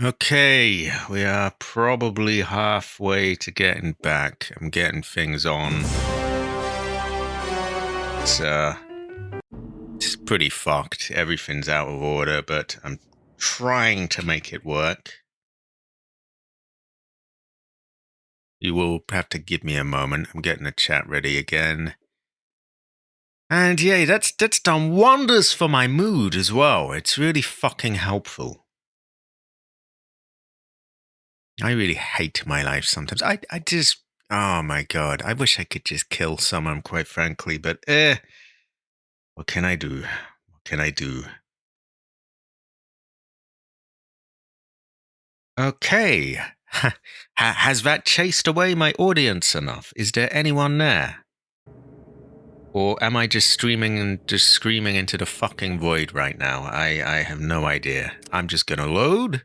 Okay, we are probably halfway to getting back. I'm getting things on. It's it's pretty fucked. Everything's out of order, but I'm trying to make it work. You will have to give me a moment. I'm getting the chat ready again. And yeah, that's done wonders for my mood as well. It's really fucking helpful. I really hate my life sometimes. I just, oh my god, I wish I could just kill someone, quite frankly, but what can I do? What can I do? Okay. Has that chased away my audience enough? Is there anyone there? Or am I just streaming and just screaming into the fucking void right now? I have no idea. I'm just gonna load.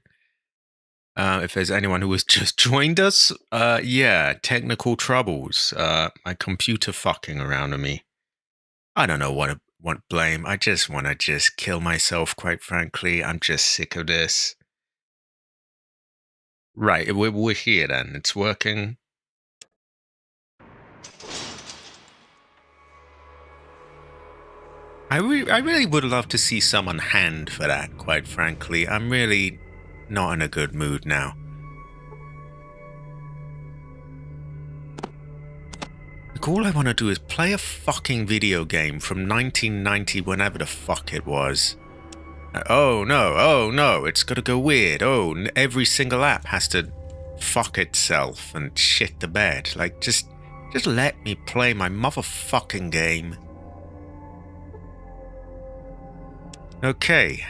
If there's anyone who has just joined us, yeah, technical troubles. My computer fucking around on me. I don't know what blame. I just want to just kill myself, quite frankly. I'm just sick of this. Right, we're here then. It's working. I really would love to see someone hand for that, quite frankly. I'm really not in a good mood now. Like, all I want to do is play a fucking video game from 1990, whenever the fuck it was. Oh no, it's gotta go weird. Oh, every single app has to fuck itself and shit the bed. Like, just let me play my motherfucking game. Okay.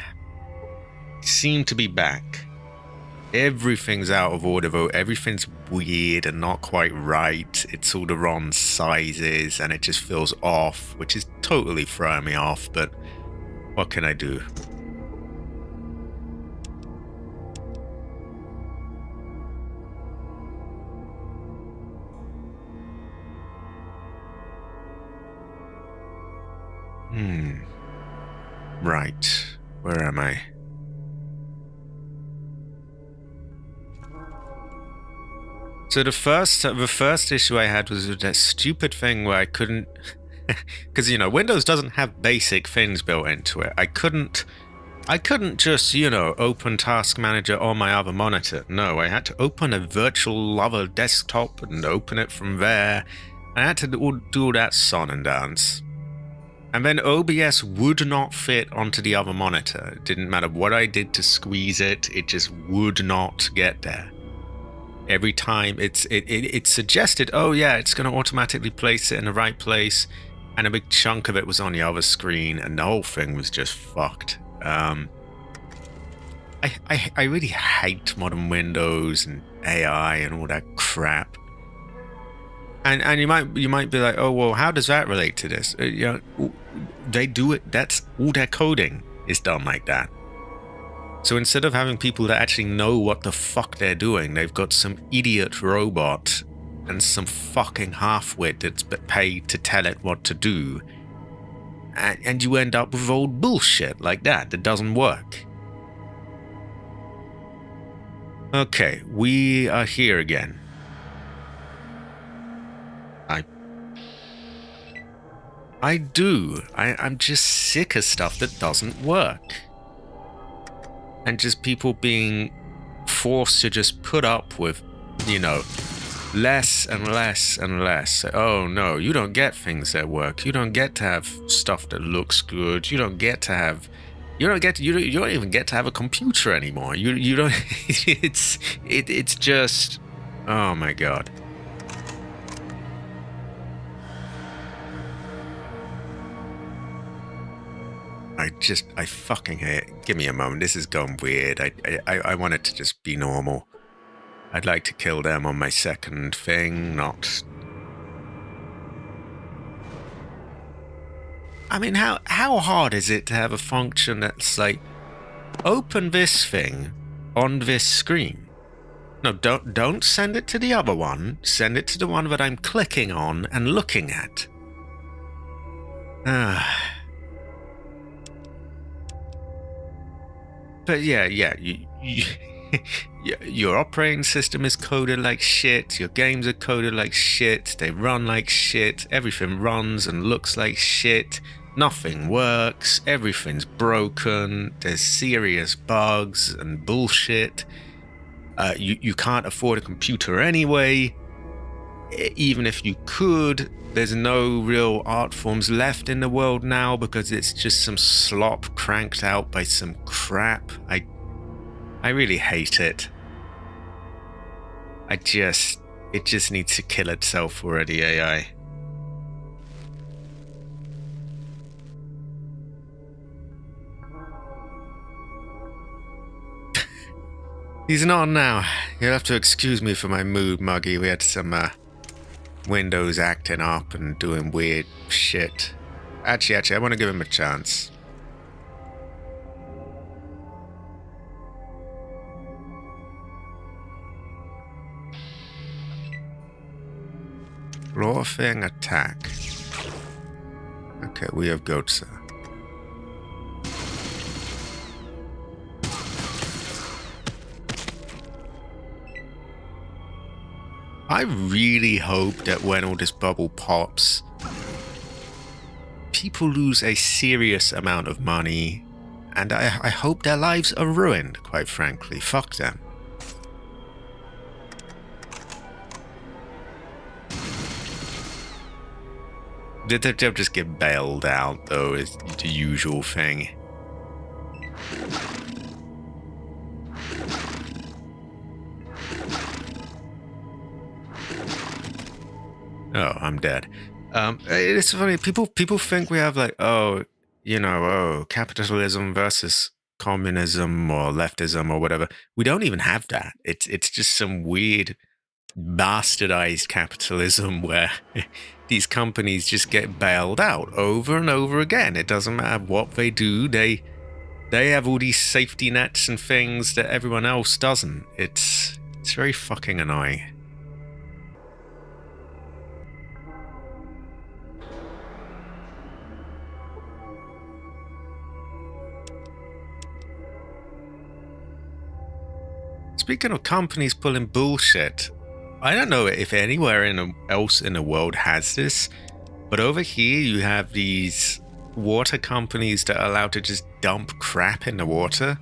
Seem to be back. Everything's out of order though. Everything's weird and not quite right. It's all the wrong sizes and it just feels off, which is totally throwing me off, but what can I do? Right. Where am I? So the first issue I had was that stupid thing where I couldn't, because Windows doesn't have basic things built into it. I couldn't just open Task Manager on my other monitor. No, I had to open a virtual other desktop and open it from there. I had to do all that song and dance. And then OBS would not fit onto the other monitor. It didn't matter what I did to squeeze it, it just would not get there. Every time it suggested, oh yeah, it's going to automatically place it in the right place, and a big chunk of it was on the other screen, and the whole thing was just fucked. I really hate modern Windows and AI and all that crap. And you might be like, oh well, how does that relate to this? They do it. That's all their coding is done like that. So instead of having people that actually know what the fuck they're doing, they've got some idiot robot and some fucking half-wit that's paid to tell it what to do. And you end up with old bullshit like that doesn't work. Okay, we are here again. I do. I'm just sick of stuff that doesn't work. And just people being forced to just put up with, less and less and less. Oh no, you don't get things that work. You don't get to have stuff that looks good. You don't get to have. You don't even get to have a computer anymore. You don't. It's just. Oh my god. I fucking hate it. Give me a moment. This is going weird. I want it to just be normal. I'd like to kill them on my second thing, not... I mean, how hard is it to have a function that's like, open this thing on this screen? No, don't send it to the other one. Send it to the one that I'm clicking on and looking at. But yeah, Your operating system is coded like shit. Your games are coded like shit. They run like shit. Everything runs and looks like shit. Nothing works. Everything's broken. There's serious bugs and bullshit. You can't afford a computer anyway. Even if you could, there's no real art forms left in the world now because it's just some slop cranked out by some crap. I really hate it. It just needs to kill itself already, AI. He's not now. You'll have to excuse me for my mood, Muggy. We had some Windows acting up and doing weird shit. Actually, I want to give him a chance. Morphing attack. Okay, we have Goatsa. I really hope that when all this bubble pops, people lose a serious amount of money, and I hope their lives are ruined, quite frankly. Fuck them. They'll just get bailed out, though, is the usual thing. Oh, I'm dead. It's funny. People think we have like, capitalism versus communism or leftism or whatever. We don't even have that. It's just some weird bastardized capitalism where these companies just get bailed out over and over again. It doesn't matter what they do. They have all these safety nets and things that everyone else doesn't. It's very fucking annoying. Speaking of companies pulling bullshit, I don't know if anywhere else in the world has this, but over here you have these water companies that are allowed to just dump crap in the water.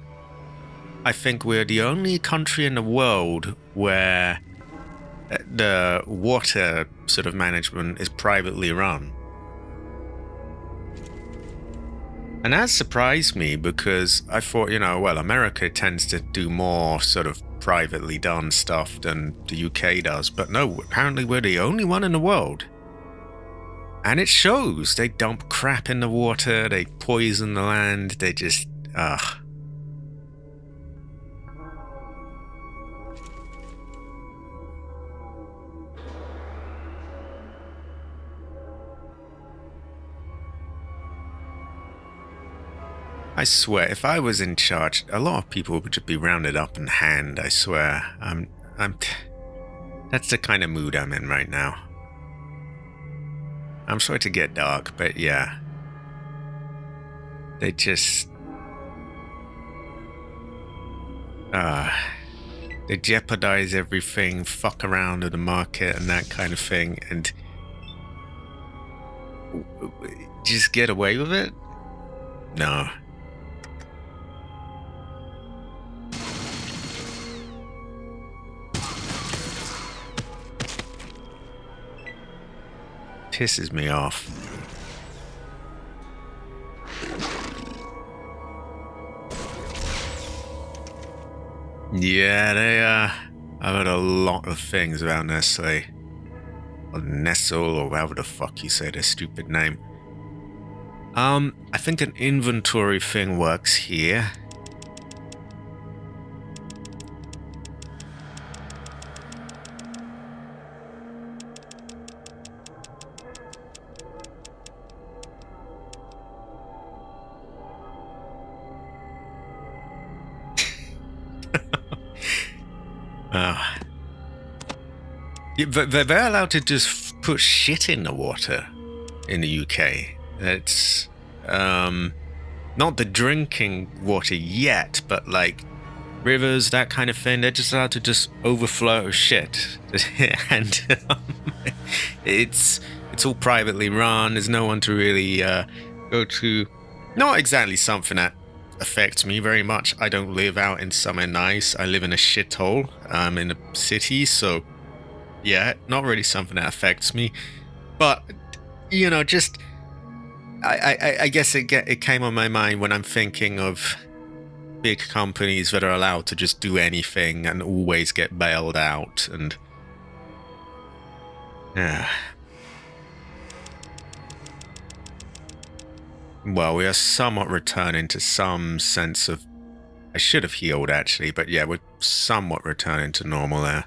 I think we're the only country in the world where the water sort of management is privately run. And that surprised me because I thought, America tends to do more sort of privately done stuff than the UK does. But no, apparently we're the only one in the world. And it shows. They dump crap in the water, they poison the land, they just, I swear, if I was in charge, a lot of people would just be rounded up and hanged, I swear. That's the kind of mood I'm in right now. I'm sorry to get dark, but yeah. They just... they jeopardize everything, fuck around with the market and that kind of thing, and... just get away with it? No. Pisses me off. Yeah, I've heard a lot of things about Nestle. Or Nestle, or however the fuck you say their stupid name. I think an inventory thing works here. They're allowed to just put shit in the water in the UK. It's not the drinking water yet, but like rivers, that kind of thing. They're just allowed to just overflow shit, and it's all privately run. There's no one to really go to. Not exactly something that affects me very much. I don't live out in somewhere nice. I live in a shithole in a city, so yeah, not really something that affects me. But you know, just I guess it came on my mind when I'm thinking of big companies that are allowed to just do anything and always get bailed out, and yeah. Well, we are somewhat returning to some sense of. I should have healed actually, but yeah, we're somewhat returning to normal there.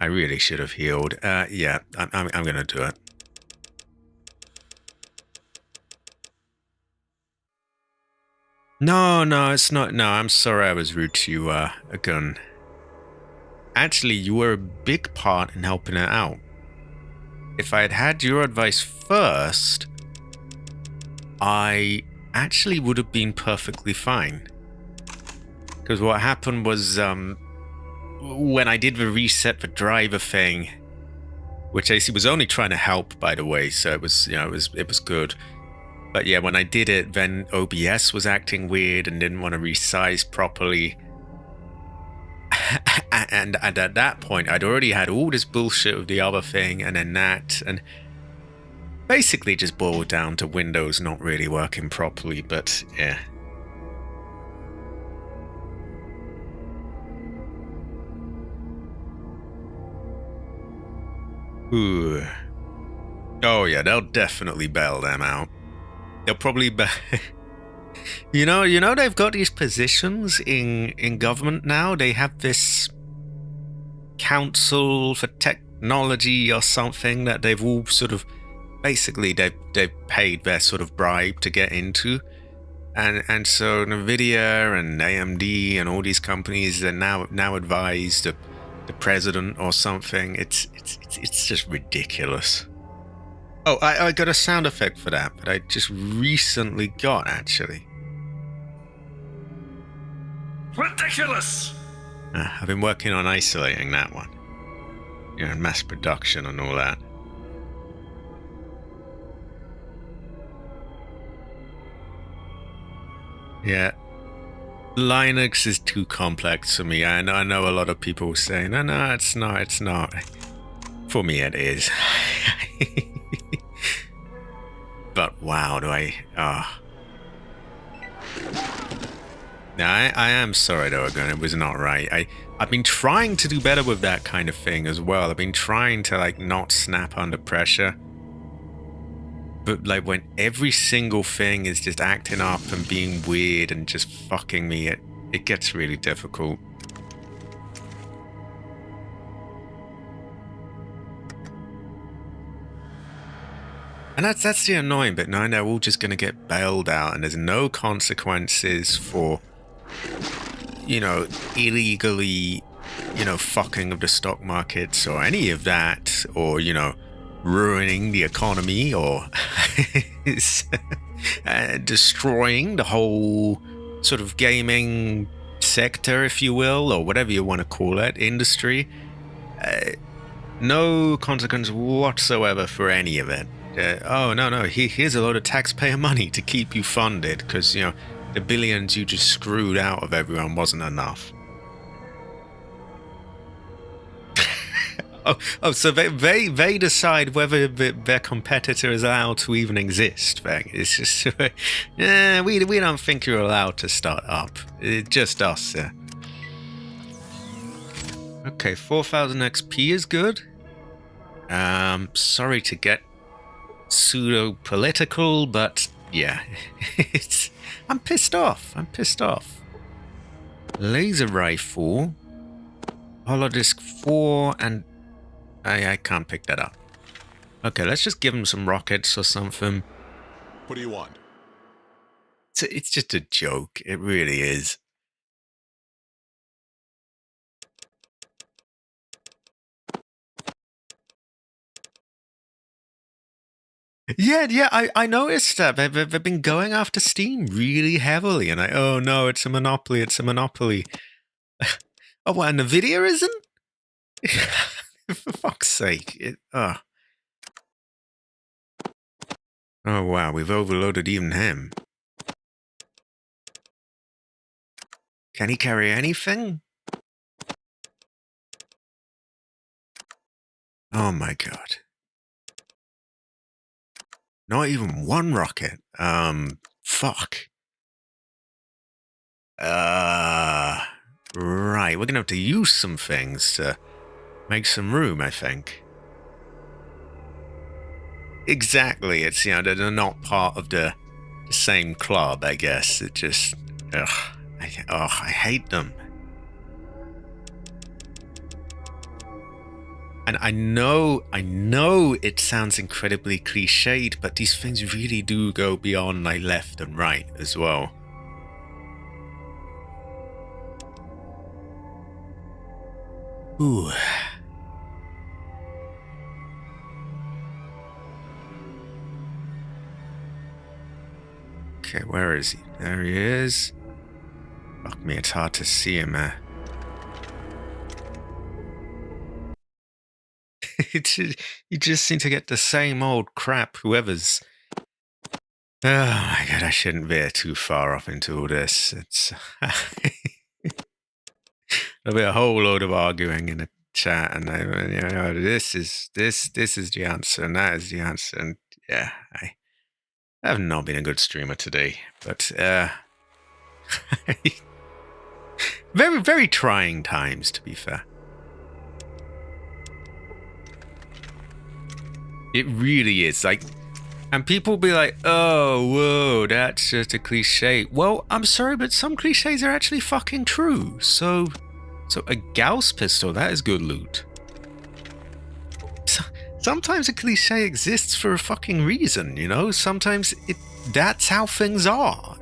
I really should have healed. Yeah, I'm gonna do it. No, it's not. No, I'm sorry I was rude to you, again. Actually, you were a big part in helping it out. If I had had your advice first, I actually would have been perfectly fine. Because what happened was, when I did the reset the driver thing, which AC was only trying to help, by the way, so it was, you know, it was good. But yeah, when I did it, then OBS was acting weird and didn't want to resize properly. and at that point, I'd already had all this bullshit with the other thing, and then that, and basically just boiled down to Windows not really working properly, but yeah. Ooh. Oh yeah, they'll definitely bail them out. They'll probably you know they've got these positions in government now. They have this council for technology or something that they've all sort of basically they've paid their sort of bribe to get into. And so Nvidia and AMD and all these companies are now advise the president or something. It's just ridiculous. Oh, I got a sound effect for that I just recently got, actually. Ridiculous! I've been working on isolating that one. You know, mass production and all that. Yeah. Linux is too complex for me. I know a lot of people say, no, it's not. For me, it is. But wow, do I... No, I am sorry though, again, it was not right. I've been trying to do better with that kind of thing as well. I've been trying to, like, not snap under pressure. But, like, when every single thing is just acting up and being weird and just fucking me, it gets really difficult. And that's the annoying bit. Now they're all just going to get bailed out and there's no consequences for, you know, illegally, you know, fucking of the stock markets or any of that, or, you know, ruining the economy or destroying the whole sort of gaming sector, if you will, or whatever you want to call it, industry. No consequence whatsoever for any of it. Oh, no, here's a load of taxpayer money to keep you funded because, you know, the billions you just screwed out of everyone wasn't enough. So they decide whether their competitor is allowed to even exist. It's just, we don't think you're allowed to start up. It's just us. Yeah. Okay, 4,000 XP is good. Sorry to get pseudo-political, but yeah, I'm pissed off. Laser rifle, holodisc 4, and I can't pick that up. Okay, let's just give him some rockets or something. What do you want? It's just a joke. It really is. Yeah, I noticed that. They've been going after Steam really heavily, and oh no, it's a monopoly, it's a monopoly. Oh, what, and Nvidia isn't? For fuck's sake. Oh wow, we've overloaded even him. Can he carry anything? Oh my god. Not even one rocket. Fuck. Right, we're gonna have to use some things to make some room, I think. Exactly, it's, they're not part of the same club, I guess. It just, I hate them. And I know it sounds incredibly cliched, but these things really do go beyond like left and right as well. Ooh. Okay, where is he? There he is. Fuck me, it's hard to see him. You just seem to get the same old crap, whoever's... Oh my god, I shouldn't veer too far off into all this. It's... There'll be a whole load of arguing in the chat, and this is the answer, and that is the answer, and yeah, I have not been a good streamer today, but very, very trying times, to be fair. It really is, like, and people be like, oh, whoa, that's just a cliche. Well, I'm sorry, but some cliches are actually fucking true. So a Gauss pistol, that is good loot. Sometimes a cliche exists for a fucking reason, Sometimes that's how things are.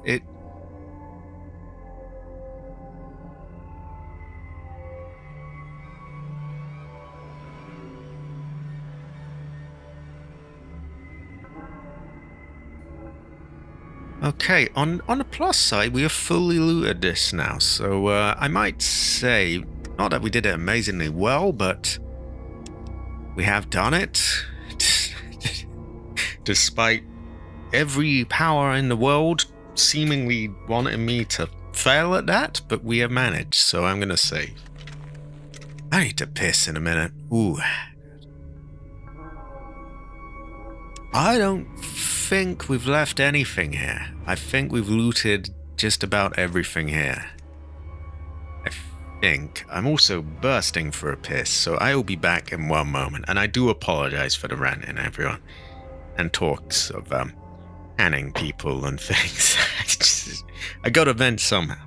Okay, on the plus side, we have fully looted this now, so I might say, not that we did it amazingly well, but we have done it. Despite every power in the world seemingly wanting me to fail at that, but we have managed, so I'm gonna save. I need to piss in a minute. Ooh. I don't think we've left anything here. I think we've looted just about everything here. I think. I'm also bursting for a piss, so I will be back in one moment. And I do apologize for the ranting, everyone. And talks of hanning people and things. I gotta vent somehow.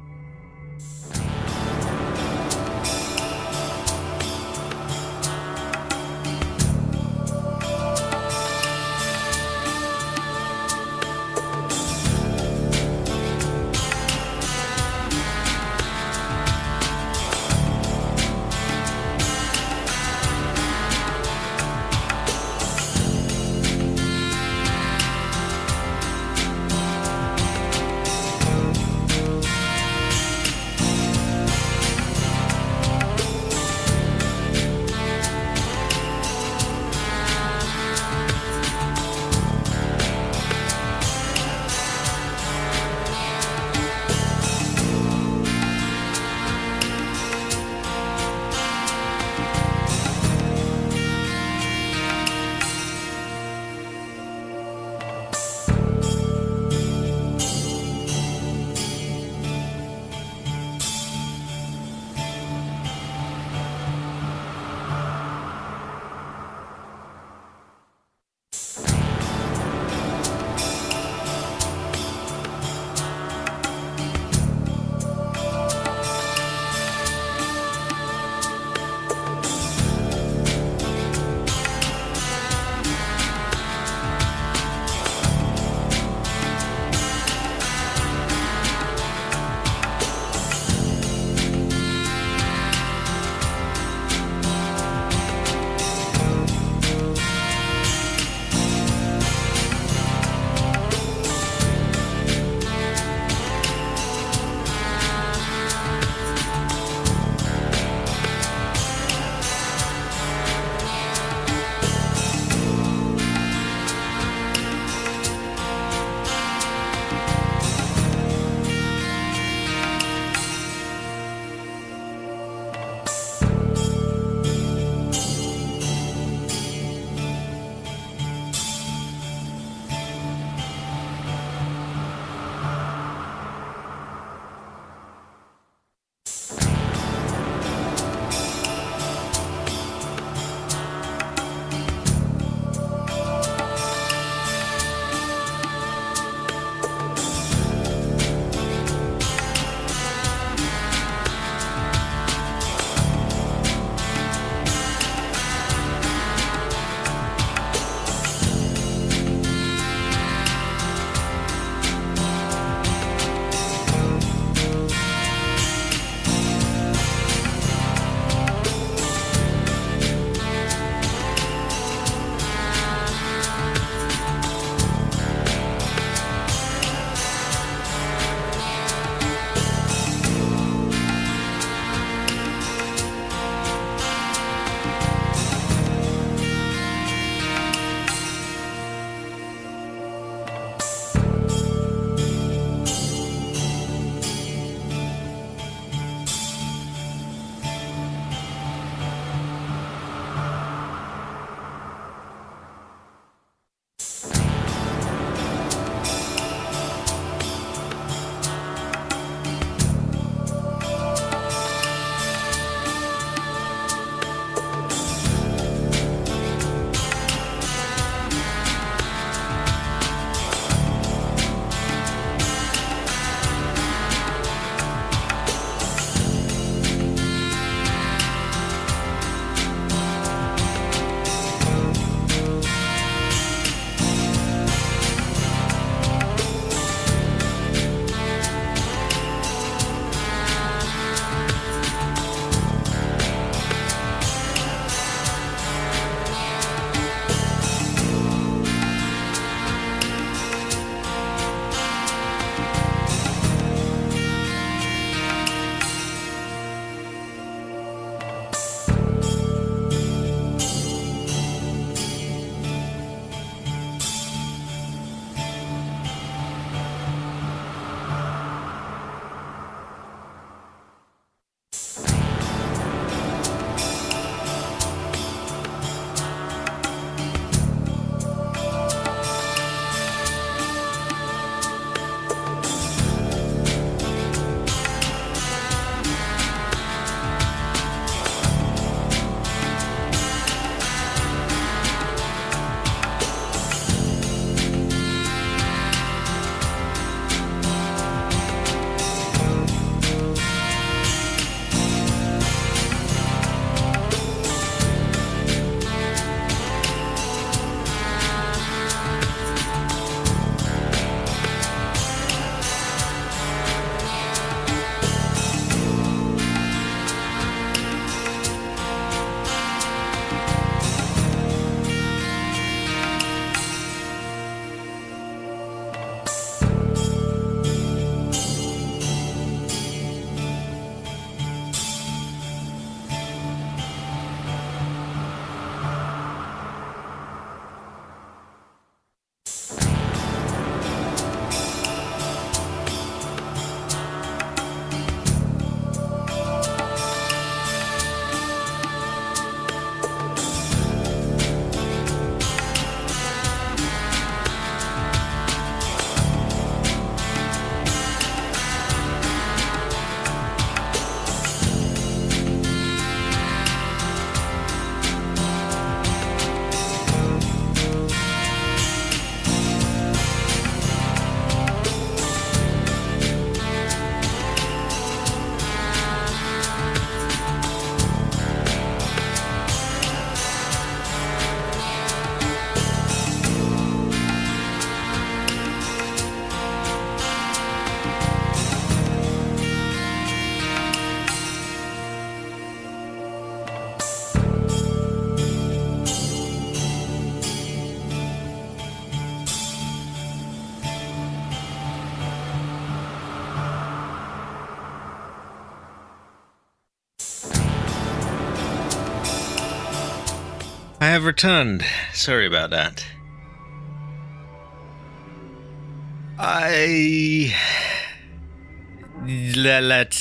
I have returned. Sorry about that.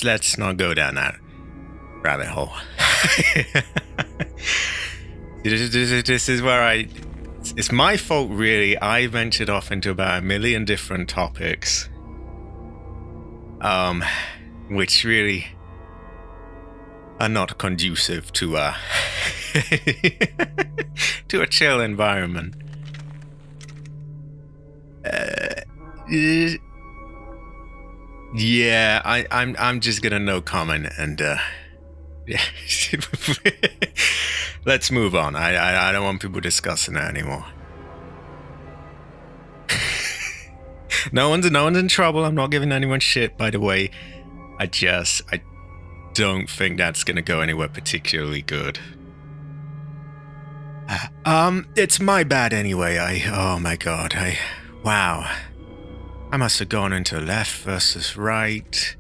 Let's not go down that rabbit hole. This is where it's my fault, really. I ventured off into about a million different topics, which really are not conducive to to a chill environment. Yeah, I'm just gonna no comment and yeah. Let's move on. I don't want people discussing that anymore. No one's in trouble. I'm not giving anyone shit, by the way. I don't think that's gonna go anywhere particularly good. It's my bad anyway. Oh my god. Wow. I must have gone into left versus right.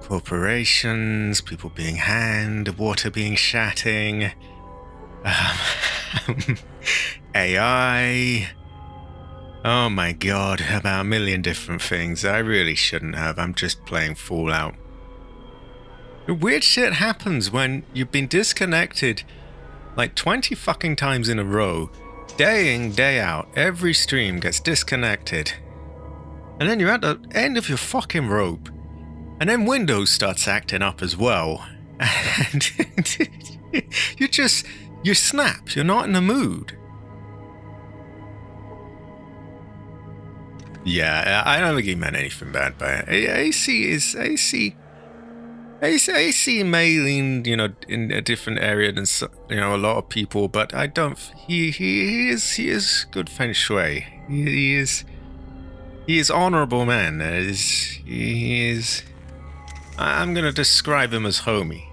Corporations, people being hanged, water being shatting. AI. Oh my god, about a million different things. I really shouldn't have. I'm just playing Fallout. Weird shit happens when you've been disconnected like 20 fucking times in a row. Day in, day out. Every stream gets disconnected. And then you're at the end of your fucking rope. And then Windows starts acting up as well. And you snap. You're not in the mood. Yeah, I don't think he meant anything bad by it. AC mailing, in a different area than a lot of people, but I don't. He is good feng shui. He is honorable man. He is. I'm gonna describe him as homie.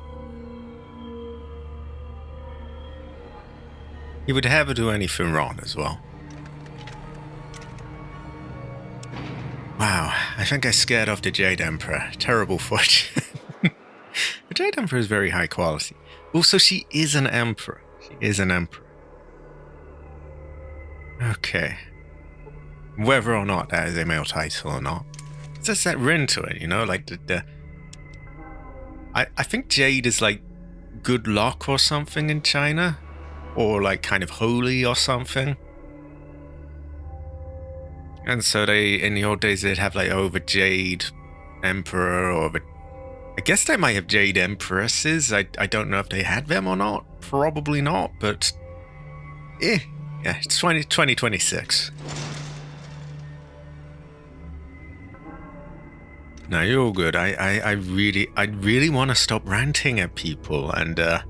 He would never do anything wrong as well. Wow, I think I scared off the Jade Emperor. Terrible fortune. The Jade Emperor is very high quality. Also, she is an emperor. She is an emperor. Okay. Whether or not that is a male title or not. It's just that ring to it, like the I think Jade is like good luck or something in China. Or like kind of holy or something. And so in the old days, they'd have like the Jade Emperor or I guess they might have Jade Empresses. I don't know if they had them or not. Probably not, but yeah, it's 2026. No, you're all good. I really want to stop ranting at people, and I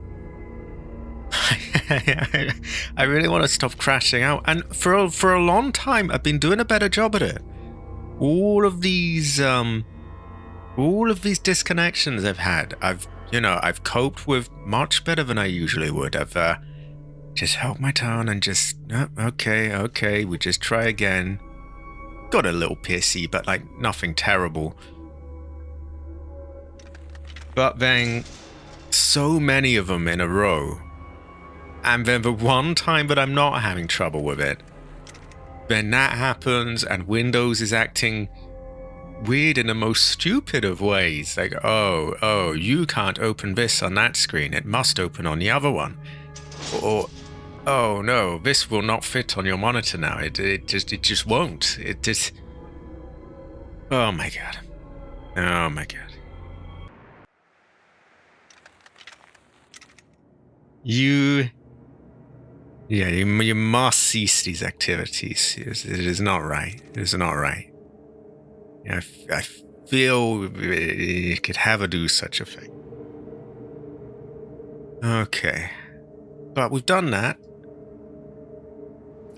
really want to stop crashing out. And for a long time, I've been doing a better job at it. All of these disconnections I've had, I've coped with much better than I usually would. I've just held my tone and just okay, we just try again. Got a little pissy, but like nothing terrible. But then so many of them in a row. And then the one time that I'm not having trouble with it, then that happens and Windows is acting weird in the most stupid of ways. Like, oh, you can't open this on that screen. It must open on the other one. Or, oh no, this will not fit on your monitor now. It just won't. It just... Oh my god. Oh my god. You must cease these activities. It is not right. It is not right. I feel you could ever do such a thing. Okay. But we've done that.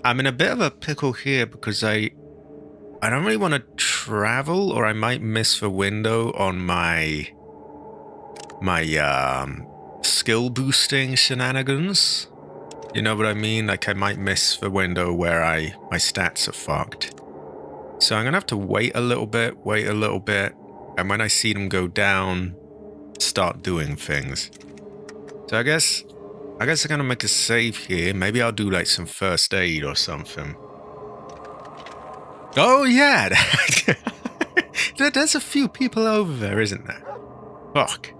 I'm in a bit of a pickle here because I don't really want to travel, or I might miss the window on my skill boosting shenanigans. You know what I mean? Like I might miss the window where my stats are fucked. So I'm gonna have to wait a little bit, and when I see them go down, start doing things. So I guess I guess I'm gonna make a save here. Maybe I'll do like some first aid or something. Oh yeah! There's a few people over there, isn't there? Fuck.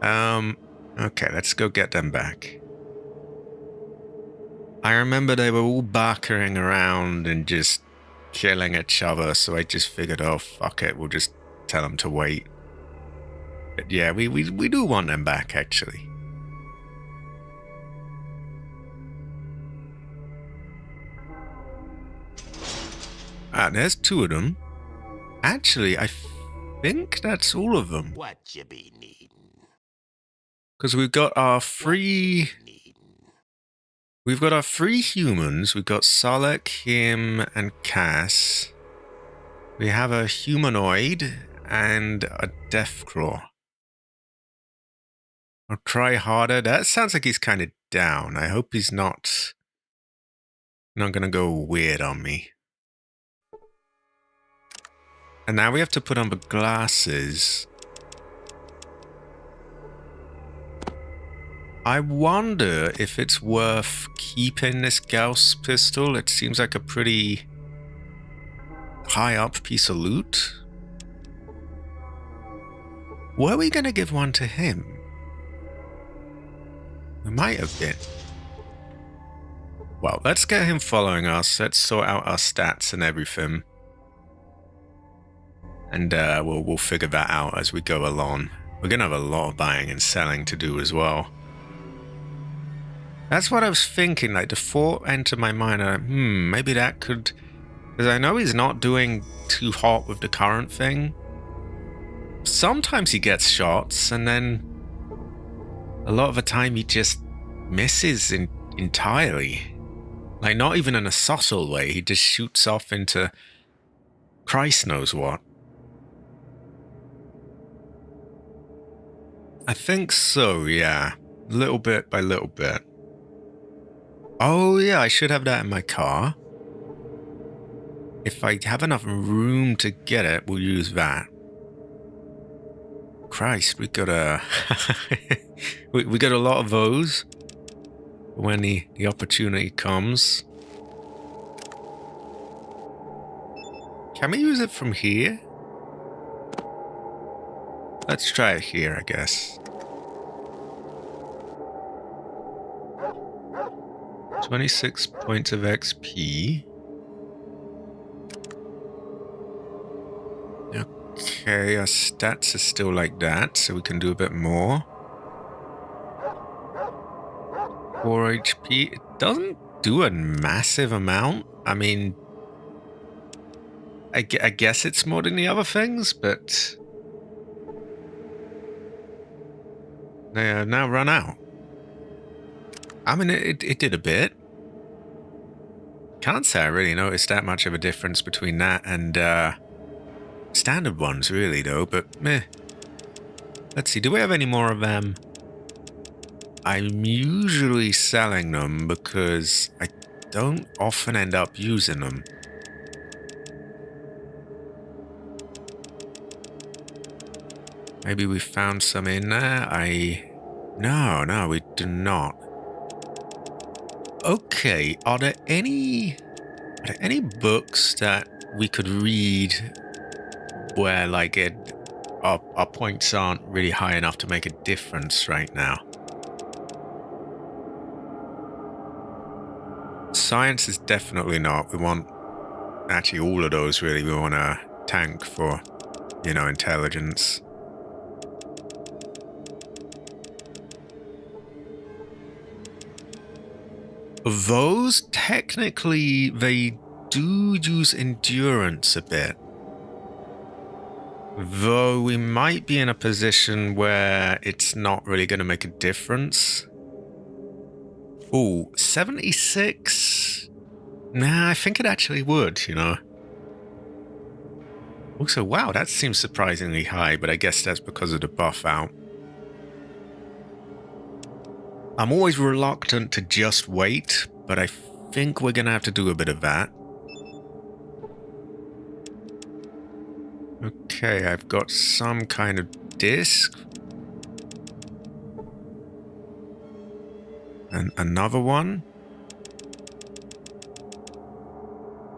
Okay, let's go get them back. I remember they were all barkering around and just killing each other, so I just figured, oh, fuck it, we'll just tell them to wait. But yeah, we do want them back, actually. Ah, there's 2 of them. Actually, I think that's all of them. What you be needing? Because we've got our 3... We've got our 3 humans. We've got Solek, him, and Cass. We have a humanoid and a Deathclaw. I'll try harder. That sounds like he's kind of down. I hope he's not gonna go weird on me. And now we have to put on the glasses. I wonder if it's worth keeping this Gauss pistol. It seems like a pretty high up piece of loot. Were we going to give one to him? We might have been. Well, let's get him following us. Let's sort out our stats and everything. And we'll figure that out as we go along. We're going to have a lot of buying and selling to do as well. That's what I was thinking, like the thought entered my mind, maybe that could... Because I know he's not doing too hot with the current thing. Sometimes he gets shots, and then a lot of the time he just misses entirely. Like, not even in a subtle way, he just shoots off into Christ knows what. I think so, yeah. Little bit by little bit. Oh yeah, I should have that in my car. If I have enough room to get it, we'll use that. Christ, we got a... we got a lot of those when the opportunity comes. Can we use it from here? Let's try it here, I guess. 26 points of XP. Okay, our stats are still like that, so we can do a bit more. 4 HP. It doesn't do a massive amount. I mean, I guess it's more than the other things, but they are now run out. I mean, it did a bit. Can't say I really noticed that much of a difference between that and standard ones, really, though, but meh. Let's see, do we have any more of them? I'm usually selling them because I don't often end up using them. Maybe we found some in there? No, we do not. Okay, are there any books that we could read where, like, our points aren't really high enough to make a difference right now? Science is definitely not. We want actually all of those, really. We want a tank for, you know, intelligence. Those, technically, they do use endurance a bit. Though we might be in a position where it's not really going to make a difference. Ooh, 76? Nah, I think it actually would, you know. Also, wow, that seems surprisingly high, but I guess that's because of the buff out. I'm always reluctant to just wait, but I think we're going to have to do a bit of that. Okay, I've got some kind of disc. And another one.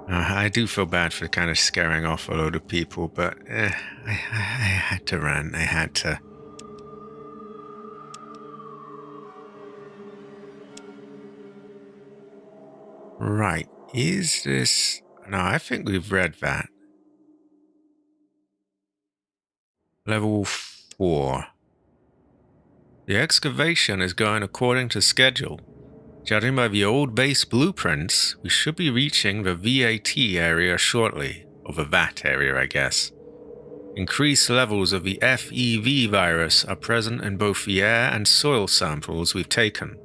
I do feel bad for kind of scaring off a load of people, but I had to run. I had to. Right. Is this... No, I think we've read that. Level 4. The excavation is going according to schedule. Judging by the old base blueprints, we should be reaching the VAT area shortly. Or the VAT area, I guess. Increased levels of the FEV virus are present in both the air and soil samples we've taken.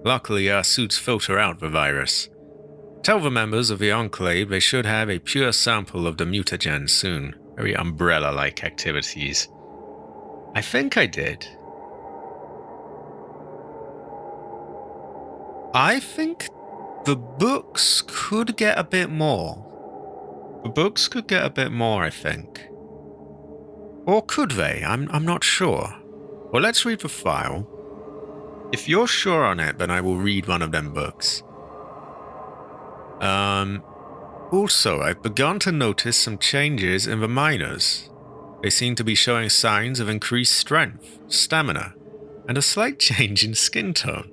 Luckily, our suits filter out the virus. Tell the members of the Enclave they should have a pure sample of the mutagen soon. Very umbrella-like activities. I think I did. I think the books could get a bit more. The books could get a bit more, I think. Or could they? I'm not sure. Well, let's read the file. If you're sure on it, then I will read one of them books. Also, I've begun to notice some changes in the miners. They seem to be showing signs of increased strength, stamina, and a slight change in skin tone.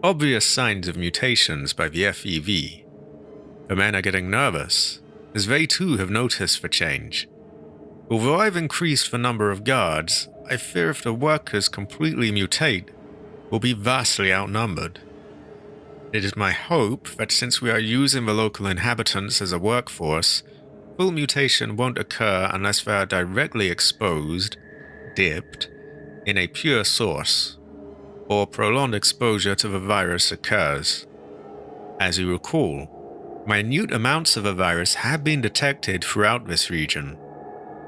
Obvious signs of mutations by the FEV. The men are getting nervous, as they too have noticed the change. Although I've increased the number of guards, I fear if the workers completely mutate, we'll be vastly outnumbered. It is my hope that since we are using the local inhabitants as a workforce, full mutation won't occur unless they are directly exposed, dipped, in a pure source, or prolonged exposure to the virus occurs. As you recall, minute amounts of the virus have been detected throughout this region.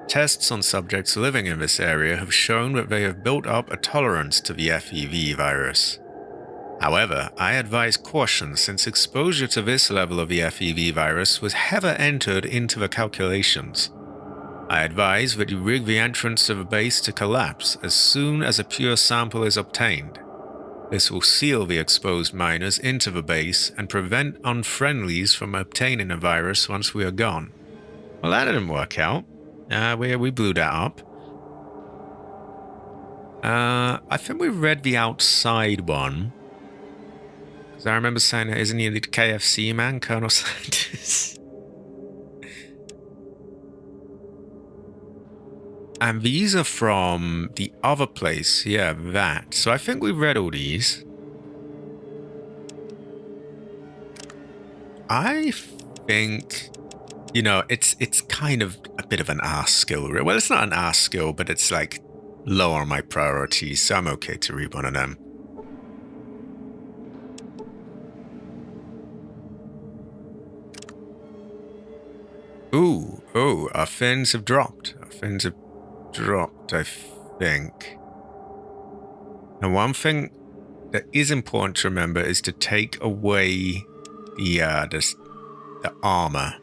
Tests on subjects living in this area have shown that they have built up a tolerance to the FEV virus. However, I advise caution since exposure to this level of the FEV virus was never entered into the calculations. I advise that you rig the entrance of the base to collapse as soon as a pure sample is obtained. This will seal the exposed miners into the base and prevent unfriendlies from obtaining the virus once we are gone. Well, that didn't work out. We blew that up. I think we read the outside one. Because I remember saying, isn't he the KFC man, Colonel Sanders? And these are from the other place. Yeah, that. So I think we read all these. I think... You know, it's kind of a bit of an ass skill. Well, it's not an ass skill, but it's like low on my priorities, so I'm okay to read one of them. Ooh, our fins have dropped. Our fins have dropped, I think. Now, one thing that is important to remember is to take away the armor.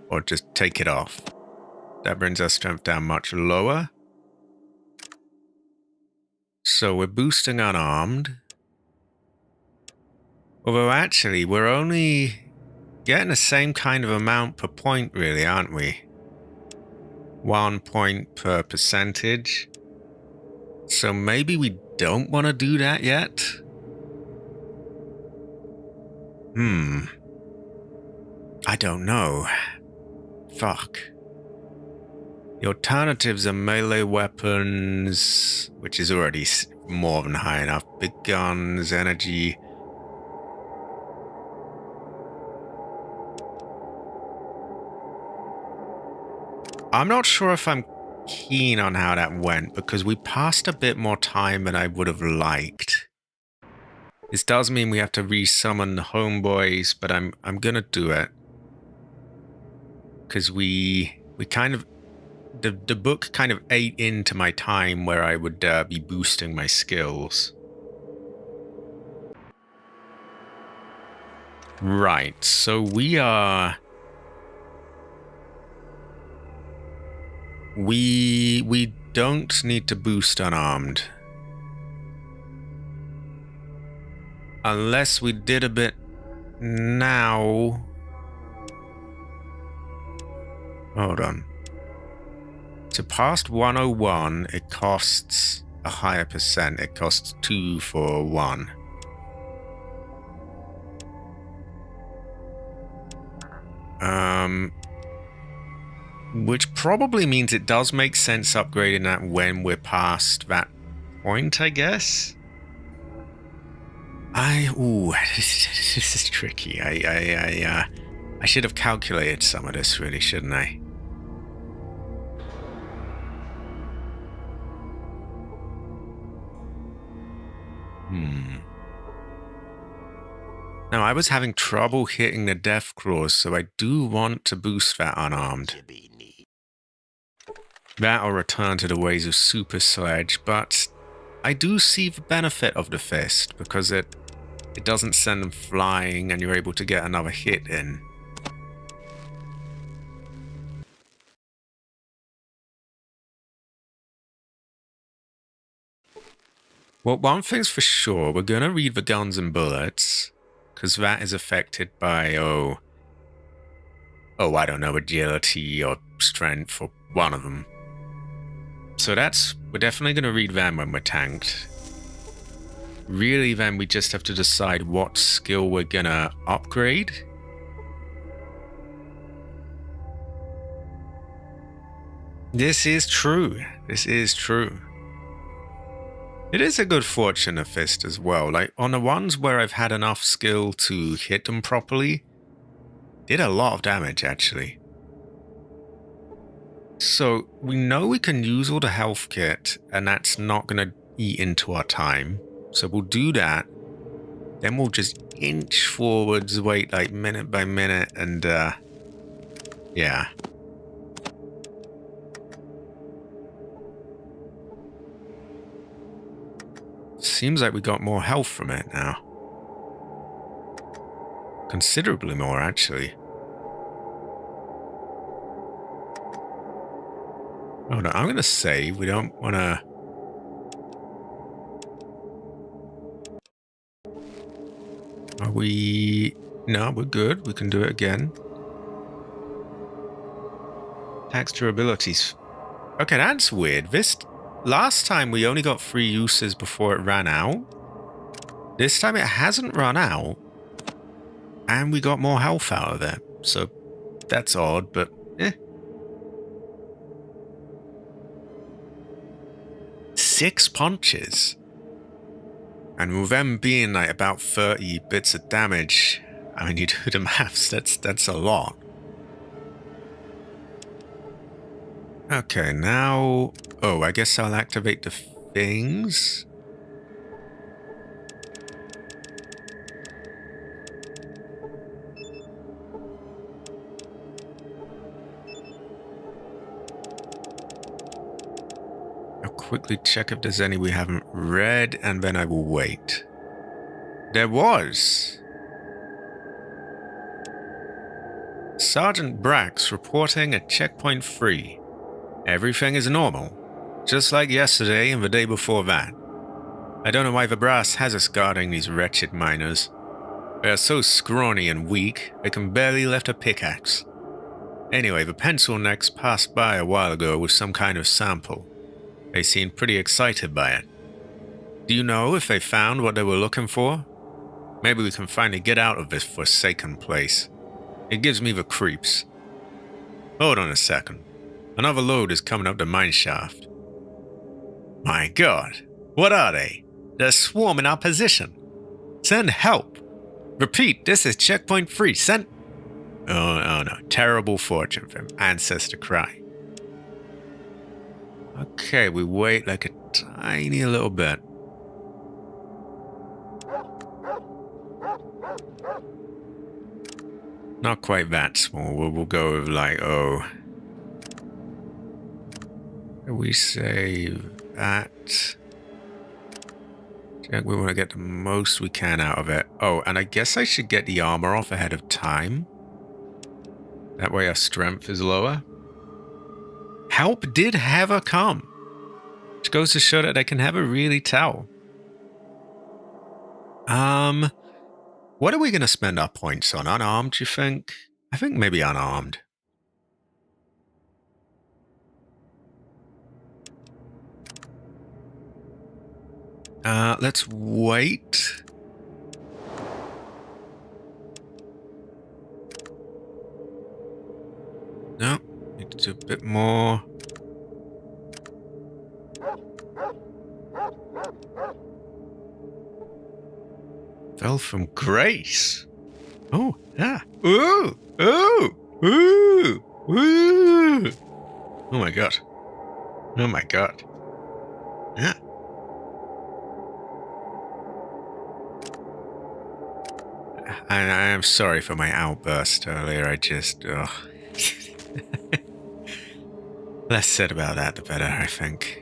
Or just take it off. That brings our strength down much lower. So we're boosting unarmed. Although actually, we're only getting the same kind of amount per point, really, aren't we? 1 point per percentage. So maybe we don't want to do that yet? I don't know. Fuck. The alternatives are melee weapons, which is already more than high enough. Big guns, energy. I'm not sure if I'm keen on how that went, because we passed a bit more time than I would have liked. This does mean we have to resummon the homeboys, but I'm gonna do it. Because we kind of... The book kind of ate into my time where I would be boosting my skills. Right, so we are... We don't need to boost unarmed. Unless we did a bit now. Hold on. To past 101, it costs a higher percent. It costs 2 for 1. Which probably means it does make sense upgrading that when we're past that point, I guess. This is tricky. I should have calculated some of this, really, shouldn't I? Now, I was having trouble hitting the death claws, so I do want to boost that unarmed. That'll return to the ways of Super Sledge, but I do see the benefit of the fist, because it doesn't send them flying and you're able to get another hit in. Well, one thing's for sure, we're going to read the guns and bullets, because that is affected by, I don't know, agility or strength or one of them. So we're definitely going to read them when we're tanked. Really, then we just have to decide what skill we're going to upgrade. This is true. This is true. It is a good fortune of fist as well. Like, on the ones where I've had enough skill to hit them properly, did a lot of damage, actually. So, we know we can use all the health kit, and that's not going to eat into our time. So we'll do that. Then we'll just inch forwards, wait like minute by minute, and yeah. Seems like we got more health from it now. Considerably more, actually. Oh no, I'm gonna save. We don't wanna... Are we... No, we're good. We can do it again. Tax durabilities. Okay, that's weird. Last time we only got 3 uses before it ran out. This time it hasn't run out. And we got more health out of it. So that's odd, but eh. 6 punches. And with them being like about 30 bits of damage, I mean, you do the maths, that's a lot. Okay, now... Oh, I guess I'll activate the things. I'll quickly check if there's any we haven't read, and then I will wait. There was. Sergeant Brax reporting at checkpoint 3. Everything is normal. Just like yesterday and the day before that. I don't know why the brass has us guarding these wretched miners. They are so scrawny and weak, they can barely lift a pickaxe. Anyway, the pencil necks passed by a while ago with some kind of sample. They seemed pretty excited by it. Do you know if they found what they were looking for? Maybe we can finally get out of this forsaken place. It gives me the creeps. Hold on a second. Another load is coming up the mine shaft. My God, what are they? They're swarming our position. Send help. Repeat, this is checkpoint 3. Send... Oh no, terrible fortune from Ancestor Cry. Okay, we wait like a tiny little bit. Not quite that small. We'll go with like, we save that. We want to get the most we can out of it. Oh, and I guess I should get the armor off ahead of time. That way our strength is lower. Help did have her come. Which goes to show that I can never really tell. What are we going to spend our points on? Unarmed, you think? I think maybe unarmed. Let's wait. No, need to do a bit more. Fell from grace. Oh, yeah. Ooh, ooh, ooh, ooh. Oh my god. Oh my god. Yeah. I am sorry for my outburst earlier. I just, less said about that, the better, I think.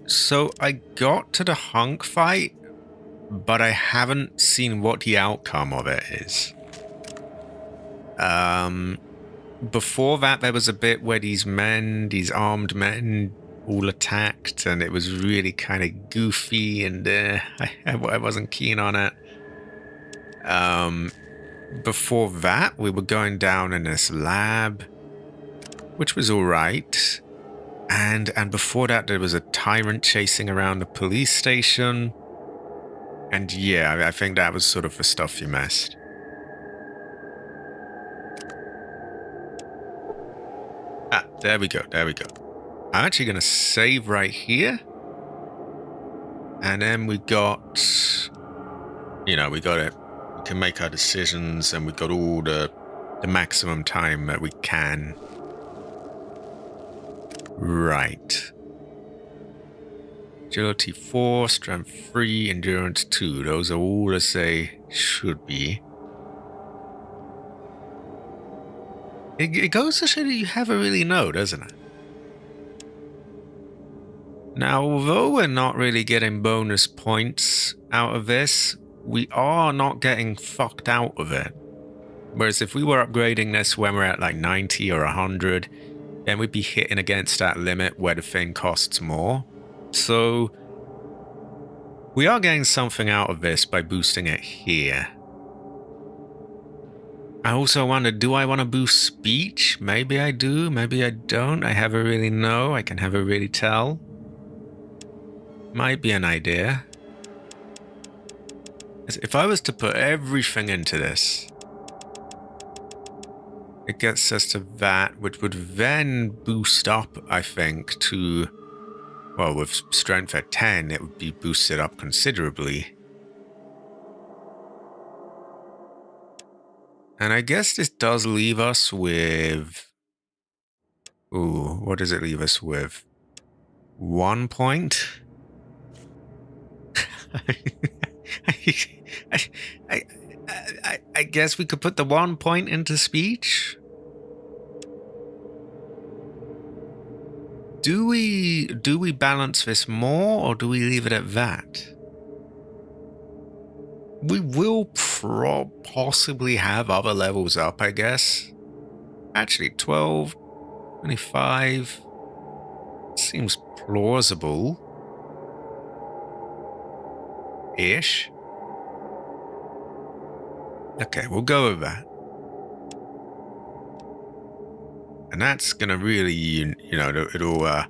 So I got to the hunk fight, but I haven't seen what the outcome of it is. Before that, there was a bit where these armed men, all attacked, and it was really kind of goofy, and I wasn't keen on it. Before that, we were going down in this lab, which was all right. And before that, there was a tyrant chasing around the police station. And yeah, I think that was sort of the stuff you missed. Ah, there we go, there we go. I'm actually going to save right here. And then we got, we got it. We can make our decisions, and we got all the maximum time that we can. Right. Agility 4, Strength 3, Endurance 2. Those are all as they should be. It goes to show that you never really know, doesn't it? Now, although we're not really getting bonus points out of this, we are not getting fucked out of it. Whereas if we were upgrading this when we're at like 90 or 100, then we'd be hitting against that limit where the thing costs more. So we are getting something out of this by boosting it here. I also wonder, do I want to boost speech? Maybe I do, maybe I don't. I never really know. I can never really tell. Might be an idea. If I was to put everything into this, it gets us to that, which would then boost up, I think, to... Well, with strength at 10, it would be boosted up considerably. And I guess this does leave us with... Ooh, what does it leave us with? 1 point? I guess we could put the 1 point into speech. Do we balance this more, or do we leave it at that? We will possibly have other levels up, I guess. Actually, 12, 25 seems plausible. Ish. Okay, we'll go with that. And that's gonna really, it'll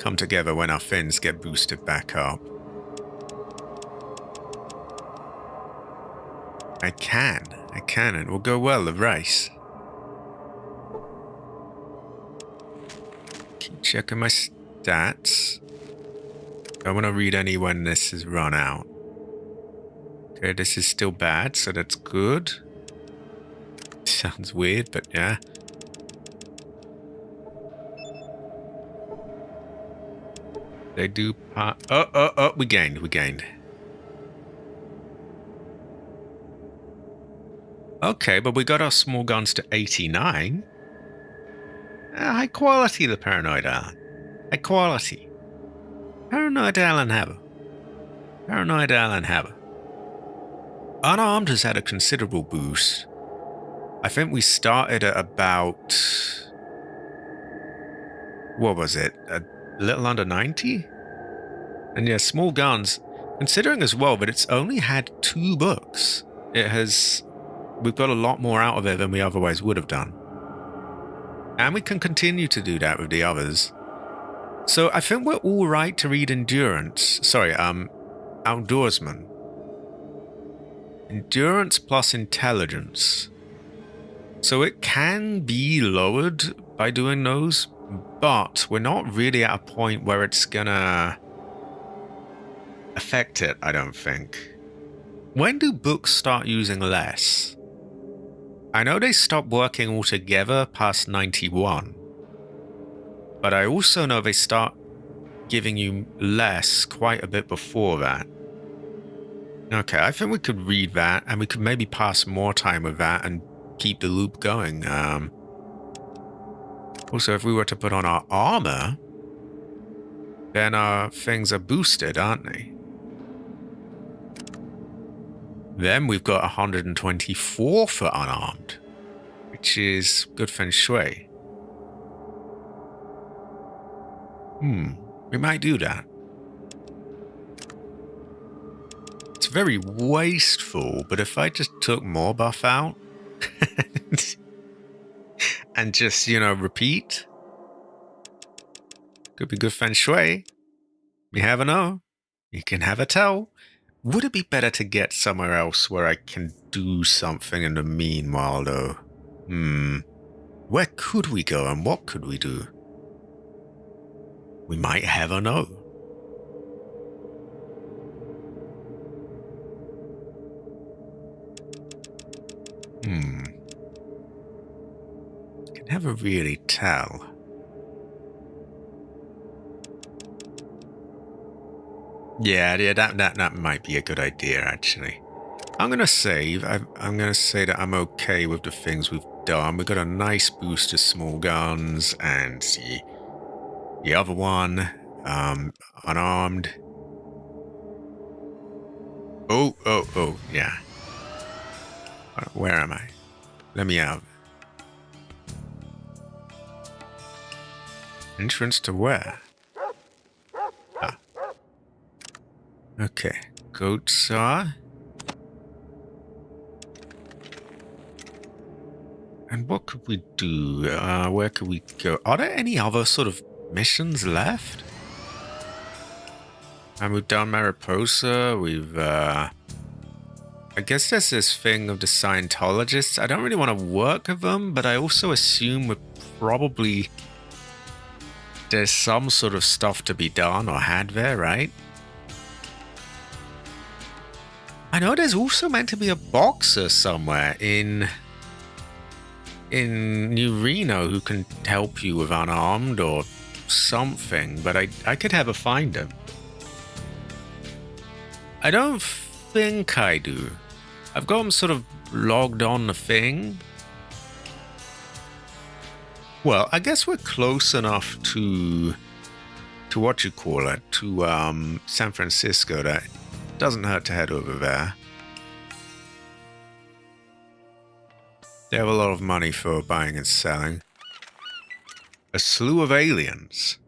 come together when our fins get boosted back up. I can, and it will go well, the race. Keep checking my stats. I want to read any when this is run out. Okay, this is still bad, so that's good. Sounds weird, but yeah. They do part... Oh, we gained. Okay, but we got our small guns to 89. High quality, the Paranoid are. High quality. Paranoid Alan Haber. Paranoid Alan Haber. Unarmed has had a considerable boost. I think we started at about... What was it? A little under 90? And yeah, small guns. Considering as well, but it's only had 2 books. We've got a lot more out of it than we otherwise would have done. And we can continue to do that with the others. So I think we're all right to read endurance. Sorry, outdoorsman. Endurance plus intelligence. So it can be lowered by doing those, but we're not really at a point where it's gonna affect it, I don't think. When do books start using less? I know they stop working altogether past 91, but I also know they start giving you less quite a bit before that. Okay, I think we could read that, and we could maybe pass more time with that and keep the loop going. Also, if we were to put on our armor, then our things are boosted, aren't they? Then we've got 124 for unarmed, which is good feng shui. We might do that. It's very wasteful, but if I just took more buff out and just, repeat, could be good feng shui. You never know. You can have a tell. Would it be better to get somewhere else where I can do something in the meanwhile, though? Where could we go and what could we do? We might have a know. Can never really tell. Yeah, that might be a good idea, actually. I'm going to save. I'm going to say that I'm okay with the things we've done. We've got a nice boost to small guns, and the other one, unarmed. Oh, yeah. Where am I? Let me out. Entrance to where? Ah. Okay. Goat saw. And what could we do? Where could we go? Are there any other sort of missions left? And we've done Mariposa. We've, I guess there's this thing of the Scientologists. I don't really want to work with them, but I also assume there's some sort of stuff to be done or had there, right? I know there's also meant to be a boxer somewhere in New Reno who can help you with unarmed or something, but I could have a find him. I don't think I do. I've got him sort of logged on the thing. Well, I guess we're close enough to what you call it, to San Francisco, that it doesn't hurt to head over there. They have a lot of money for buying and selling. A slew of aliens.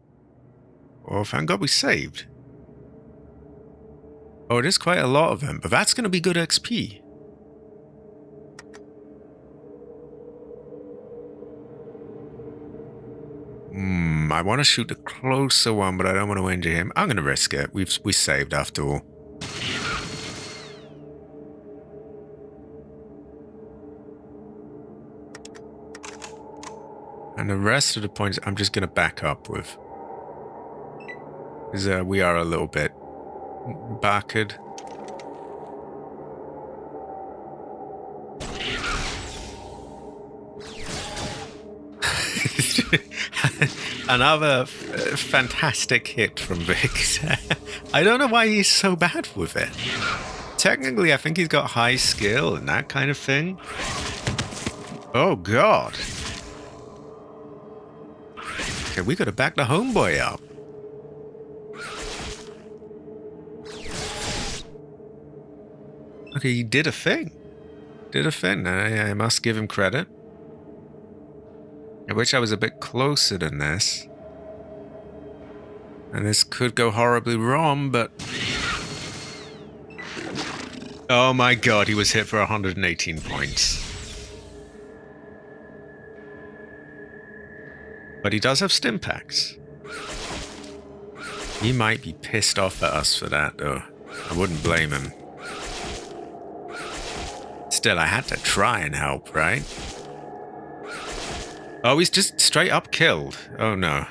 Oh, thank God we saved. Oh, it is quite a lot of them, but that's going to be good XP. I want to shoot the closer one, but I don't want to injure him. I'm going to risk it. We saved after all. And the rest of the points I'm just going to back up with. Because we are a little bit backed. Another fantastic hit from Vix. I don't know why he's so bad with it. Technically, I think he's got high skill and that kind of thing. Oh, God. Okay, we gotta back the homeboy up. Okay, he did a thing. Did a thing. I must give him credit. I wish I was a bit closer than this. And this could go horribly wrong, but... Oh my god, he was hit for 118 points. But he does have stim packs. He might be pissed off at us for that, though. I wouldn't blame him. Still, I had to try and help, right? Oh, he's just straight up killed. Oh no.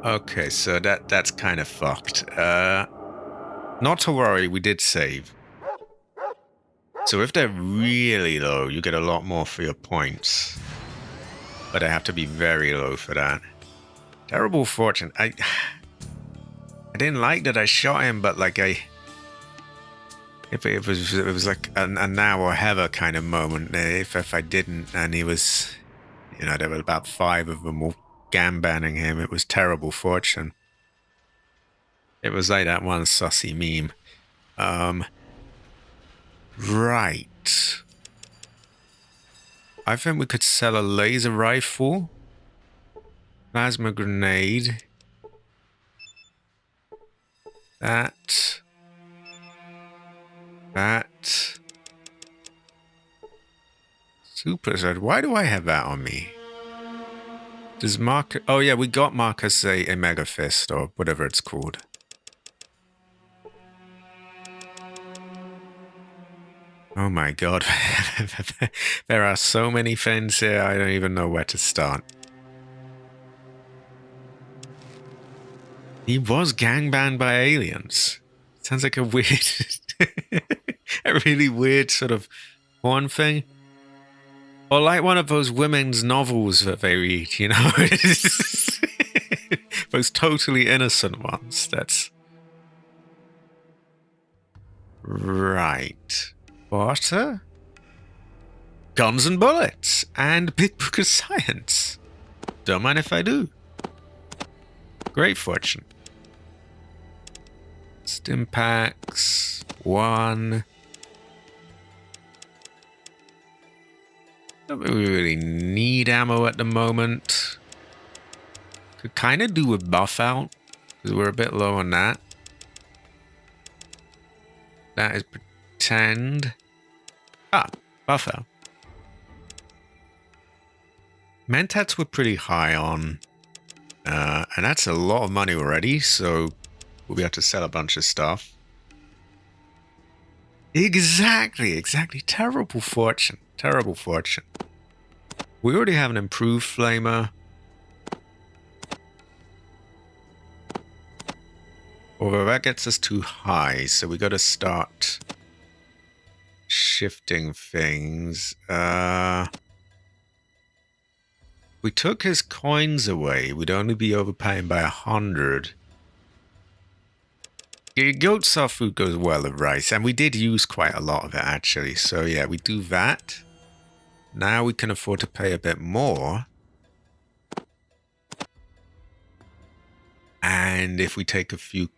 Okay, so that's kind of fucked. Not to worry, we did save. So if they're really low, you get a lot more for your points. But I have to be very low for that. Terrible fortune. I didn't like that I shot him, but like it was like a now or ever kind of moment. If I didn't, and he was, you know, there were about 5 of them all gambanning him. It was terrible fortune. It was like that one sussy meme. Right. I think we could sell a laser rifle, plasma grenade, that, super zed. Why do I have that on me? Does Marcus... Oh yeah, we got Marcus a mega fist or whatever it's called. Oh my god. There are so many things here, I don't even know where to start. He was gangbanged by aliens. Sounds like a weird... a really weird sort of porn thing. Or like one of those women's novels that they read, you know? Those totally innocent ones. That's... Right. Water? Guns and bullets. And Big Book of Science. Don't mind if I do. Great fortune. Stim packs. 1. Don't really need ammo at the moment. Could kind of do a buff out, because we're a bit low on that. That is pretend. Ah, buff out. Mentats we're pretty high on. And that's a lot of money already, so we'll be able to sell a bunch of stuff. Exactly. Terrible fortune. Terrible fortune. We already have an improved flamer. Although that gets us too high, so we got to start shifting things. We took his coins away. We'd only be overpaying by 100. Goat soft food goes well with rice, and we did use quite a lot of it actually. So yeah, we do that. Now we can afford to pay a bit more. And if we take a few...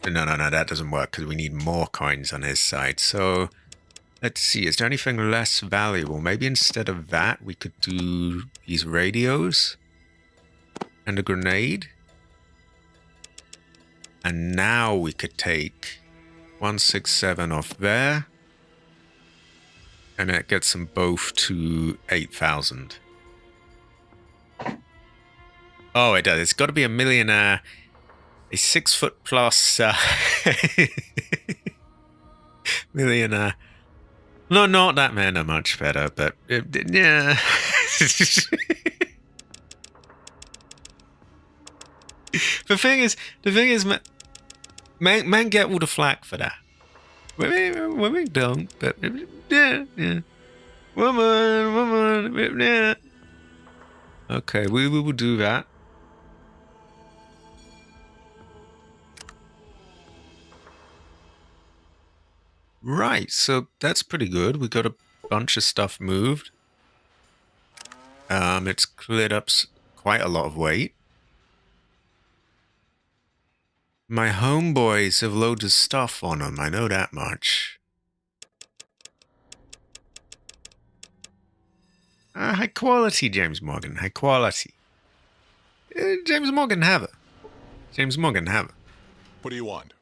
No, that doesn't work because we need more coins on his side. So let's see, is there anything less valuable? Maybe instead of that, we could do these radios and a grenade. And now we could take 167 off there. And that gets them both to 8,000. Oh, it does. It's got to be a millionaire. A 6 foot plus millionaire. No, not that man are much better, but yeah. The thing is, men get all the flack for that. Women don't, but yeah. Woman, yeah. Okay, we will do that. Right, so that's pretty good. We got a bunch of stuff moved. It's cleared up quite a lot of weight. My homeboys have loads of stuff on them, I know that much. High quality, James Morgan, high quality. James Morgan have it. James Morgan have it. What do you want?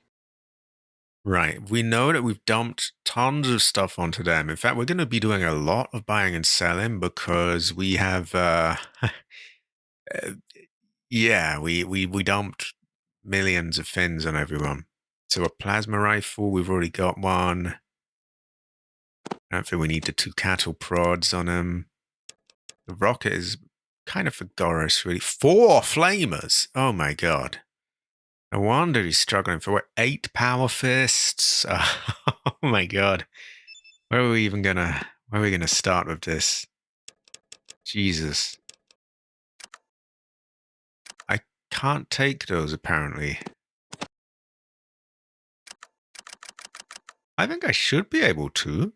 Right, we know that we've dumped tons of stuff onto them. In fact, we're going to be doing a lot of buying and selling because we have, yeah, we dumped millions of fins on everyone. So a plasma rifle, we've already got one. I don't think we need the 2 cattle prods on him. The rocket is kind of for Goris, really. 4 flamers! Oh my god. No wonder he's struggling for what, 8 power fists? Oh my god. Where are we gonna start with this? Jesus. I can't take those apparently. I think I should be able to.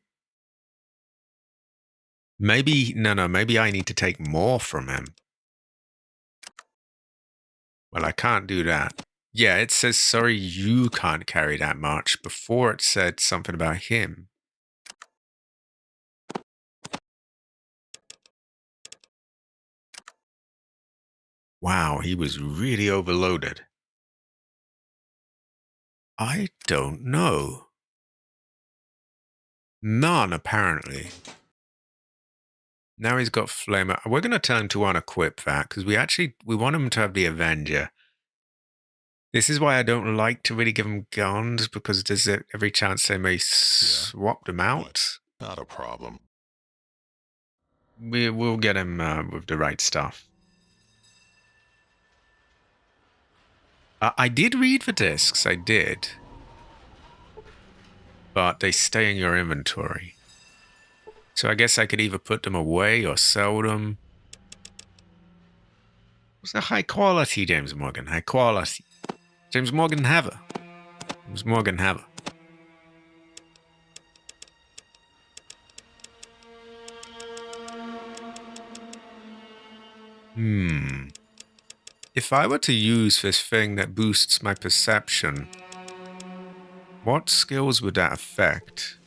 Maybe, no, maybe I need to take more from him. Well, I can't do that. Yeah, it says, sorry, you can't carry that much. Before it said something about him. Wow, he was really overloaded. I don't know. None, apparently. Now he's got Flamer. We're going to tell him to unequip that, because we want him to have the Avenger. This is why I don't like to really give him guns, because there's every chance they may swap them out. Not a problem. We'll get him with the right stuff. I did read the discs, I did. But they stay in your inventory. So I guess I could either put them away or sell them. What's a high quality, James Morgan? High quality. James Morgan have it. James Morgan have it. If I were to use this thing that boosts my perception, what skills would that affect?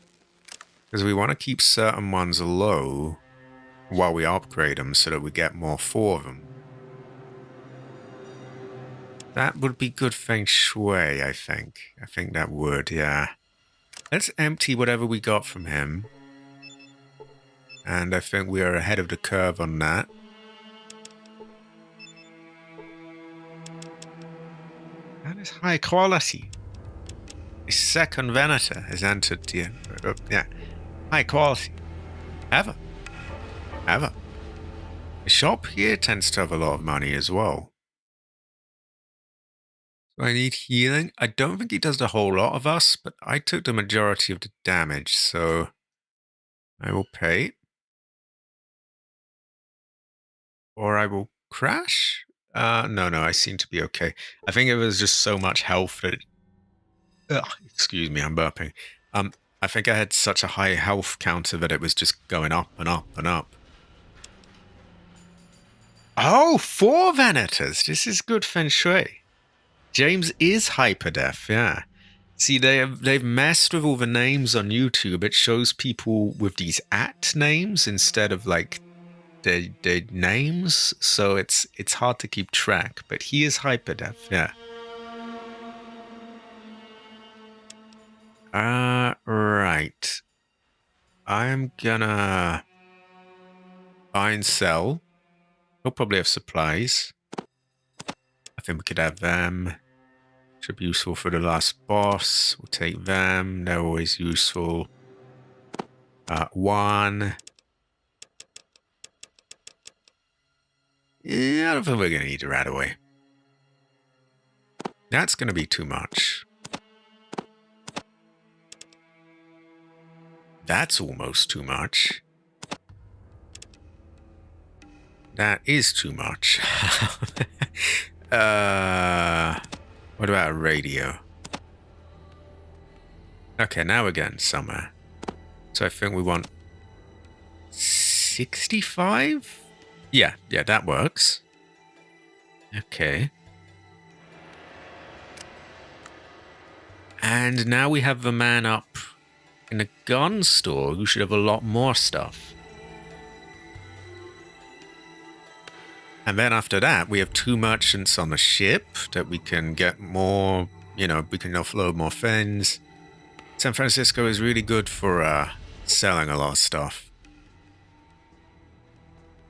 Because we want to keep certain ones low while we upgrade them so that we get more for them. That would be good feng shui, I think. I think that would, yeah. Let's empty whatever we got from him. And I think we are ahead of the curve on that. That is high quality. The second Venator has entered the... yeah. High quality. Ever. The shop here tends to have a lot of money as well. So I need healing. I don't think he does the whole lot of us, but I took the majority of the damage, so I will pay. Or I will crash? No, I seem to be okay. I think it was just so much health that... excuse me, I'm burping. I think I had such a high health counter that it was just going up and up and up. Oh, 4 Venators! This is good feng shui. James is hyperdeaf, yeah. See, they've messed with all the names on YouTube. It shows people with these names instead of like their names, so it's hard to keep track. But he is hyperdeaf, yeah. Right. I'm gonna buy and sell. We'll probably have supplies. I think we could have them. Should be useful for the last boss. We'll take them. They're always useful. 1. Yeah, I don't think we're going to need to right away. That's going to be too much. That's almost too much. That is too much. What about a radio? Okay, now we're getting somewhere. So I think we want 65? Yeah, that works. Okay. And now we have the man up in a gun store who should have a lot more stuff. And then after that, we have 2 merchants on the ship that we can get more, we can offload more fins. San Francisco is really good for selling a lot of stuff.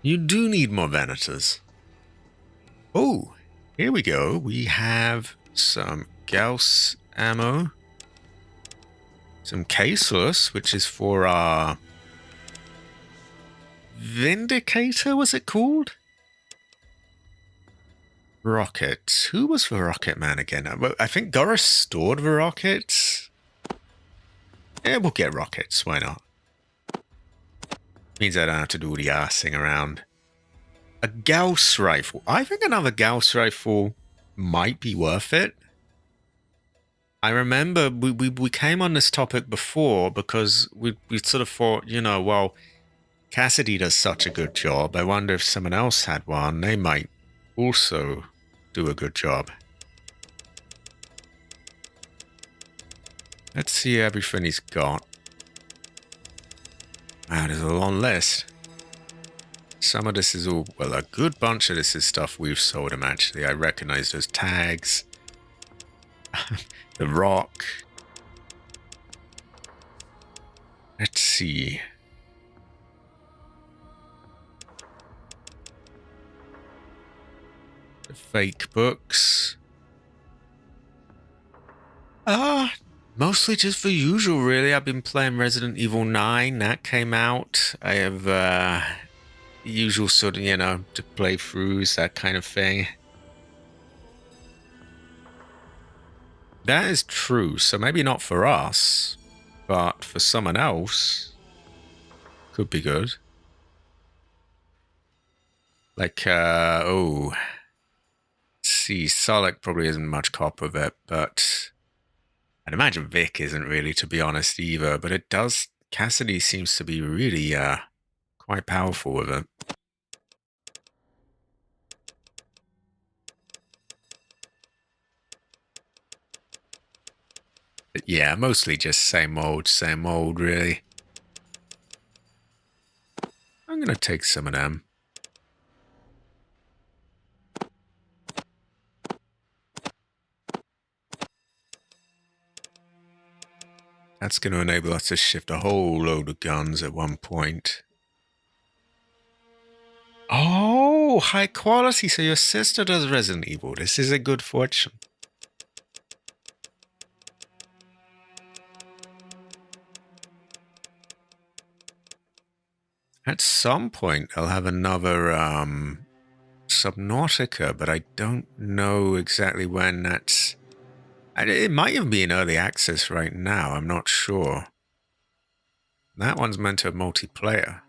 You do need more Venators. Oh, here we go. We have some Gauss ammo. Some caseless, which is for our Vindicator, was it called? Rockets. Who was the Rocket Man again? I think Goris stored the rockets. Yeah, we'll get rockets. Why not? Means I don't have to do the arsing around. A Gauss rifle. I think another Gauss rifle might be worth it. I remember we came on this topic before because we sort of thought, well, Cassidy does such a good job. I wonder if someone else had one. They might also do a good job. Let's see everything he's got. Wow, there's a long list. Some of this is all, well, a good bunch of this is stuff we've sold him, actually. I recognize those tags. The rock. Let's see. The fake books. Mostly just the usual, really. I've been playing Resident Evil 9. That came out. I have the usual sort of, to play throughs, that kind of thing. That is true. So maybe not for us, but for someone else, could be good. Like, let's see, Solek probably isn't much cop of it, but I'd imagine Vic isn't really, to be honest, either. But it does, Cassidy seems to be really quite powerful with it. But yeah, mostly just same old, really. I'm going to take some of them. That's going to enable us to shift a whole load of guns at one point. Oh, high quality. So your sister does Resident Evil. This is a good fortune. At some point, I'll have another Subnautica, but I don't know exactly when that's... It might even be in early access right now. I'm not sure. That one's meant to have multiplayer,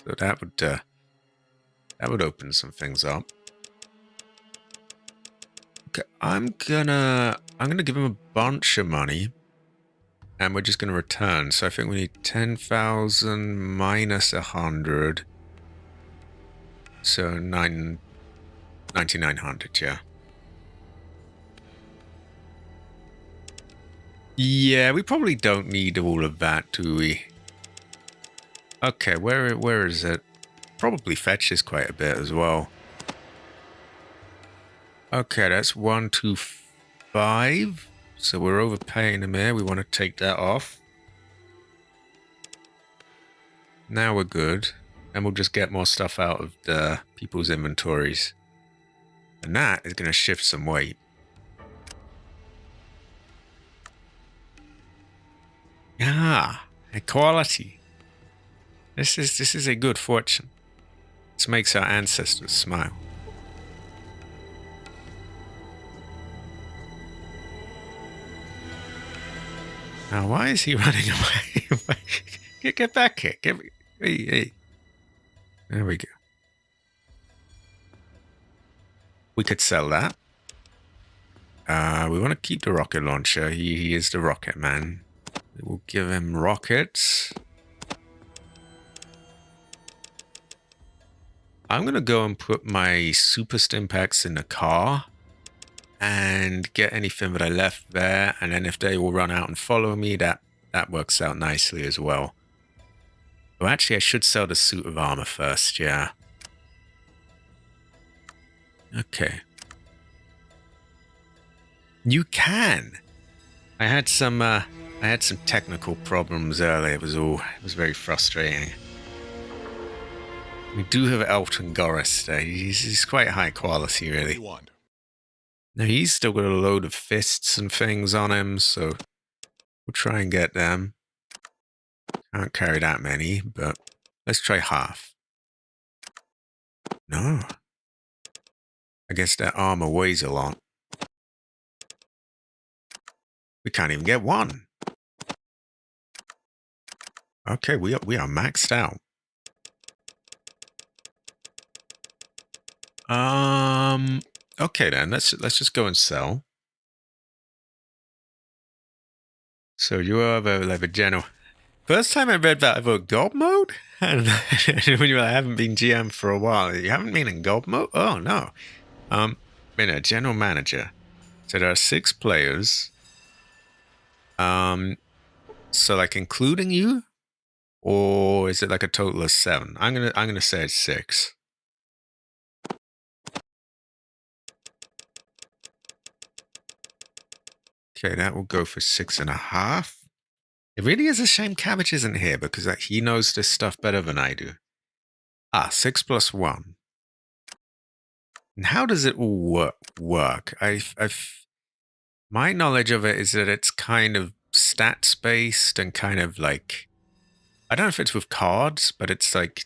so that would open some things up. Okay, I'm gonna give him a bunch of money, and we're just gonna return. So I think we need 10,000 minus 100, so 9,900. Yeah. Yeah, we probably don't need all of that, do we? Okay, where is it? Probably fetches quite a bit as well. Okay, that's 125. So we're overpaying him here. We want to take that off. Now we're good. And we'll just get more stuff out of the people's inventories. And that is going to shift some weight. Ah, equality. This is a good fortune. This makes our ancestors smile. Now, why is he running away? Get back here. Hey. There we go. We could sell that. We want to keep the rocket launcher. He is the rocket man. We'll give him rockets. I'm going to go and put my super stimpaks in the car and get anything that I left there. And then if they all run out and follow me, that works out nicely as well. Oh, actually, I should sell the suit of armor first, yeah. Okay. You can! I had some technical problems earlier. It was very frustrating. We do have Elton Goris today. He's quite high quality, What do really. you want? Now, he's still got a load of fists and things on him, so we'll try and get them. Can't carry that many, but let's try half. No. I guess that armor weighs a lot. We can't even get one. Okay, we are maxed out. Okay then, let's just go and sell. So you have a general. First time I read that about gob mode, and when you're like, I haven't been GM for a while. You haven't been in gob mode? Oh no. Been a general manager. So there are 6 players. So like including you, or is it like a total of 7? I'm gonna say it's 6. Okay, that will go for 6.5. It really is a shame Cabbage isn't here because he knows this stuff better than I do. 6 plus 1. And how does it all work? My knowledge of it is that it's kind of stats based and kind of like, I don't know if it's with cards, but it's like,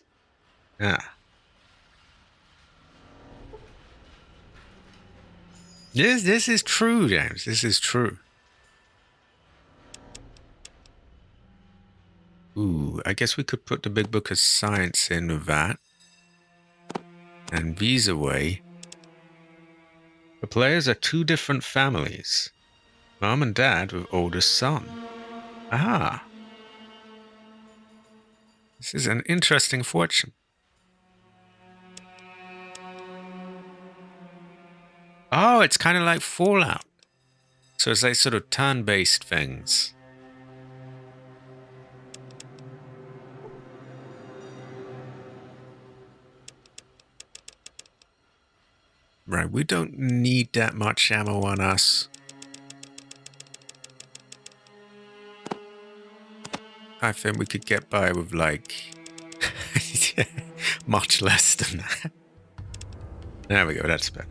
This is true, James. This is true. Ooh, I guess we could put the Big Book of Science in with that. And these away. The players are 2 different families. Mom and Dad with oldest son. Ah. This is an interesting fortune. Oh, it's kind of like Fallout. So it's like sort of turn-based things. Right, we don't need that much ammo on us. I think we could get by with like much less than that. There we go, that's better.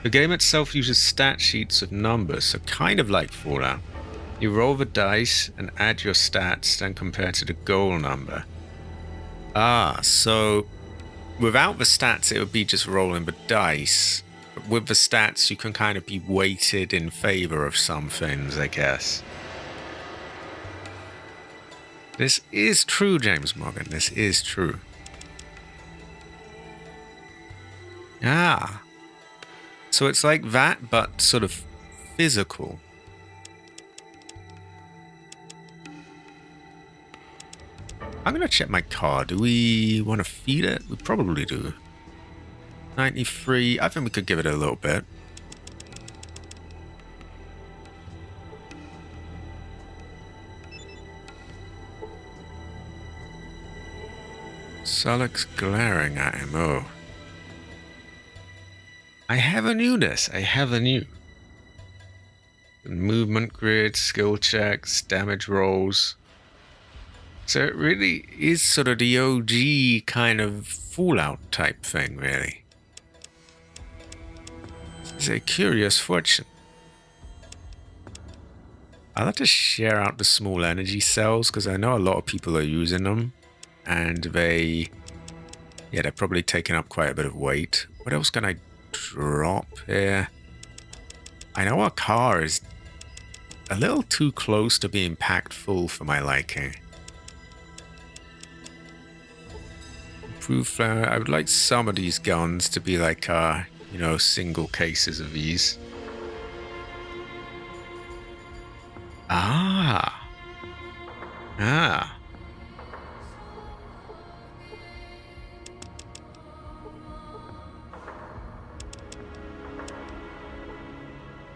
The game itself uses stat sheets of numbers, so kind of like Fallout. You roll the dice and add your stats, then compare to the goal number. So without the stats, it would be just rolling the dice. But with the stats, you can kind of be weighted in favor of some things, I guess. This is true, James Morgan. This is true. So it's like that, but sort of physical. I'm going to check my car. Do we want to feed it? We probably do. 93. I think we could give it a little bit. Solix glaring at him. Oh. I have a newness. I have a new. Movement grid, skill checks, damage rolls. So it really is sort of the OG kind of Fallout type thing, really. It's a curious fortune. I'll have to share out the small energy cells because I know a lot of people are using them. And they're probably taking up quite a bit of weight. What else can I drop here? I know our car is a little too close to being packed full for my liking. Improved flower. I would like some of these guns to be like, single cases of these.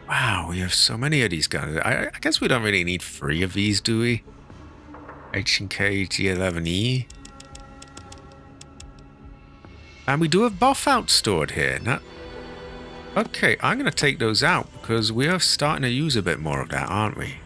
Wow, we have so many of these guns. I guess we don't really need 3 of these, do we? H&K G11E. And we do have buff out stored here. Now, okay, I'm going to take those out because we are starting to use a bit more of that, aren't we?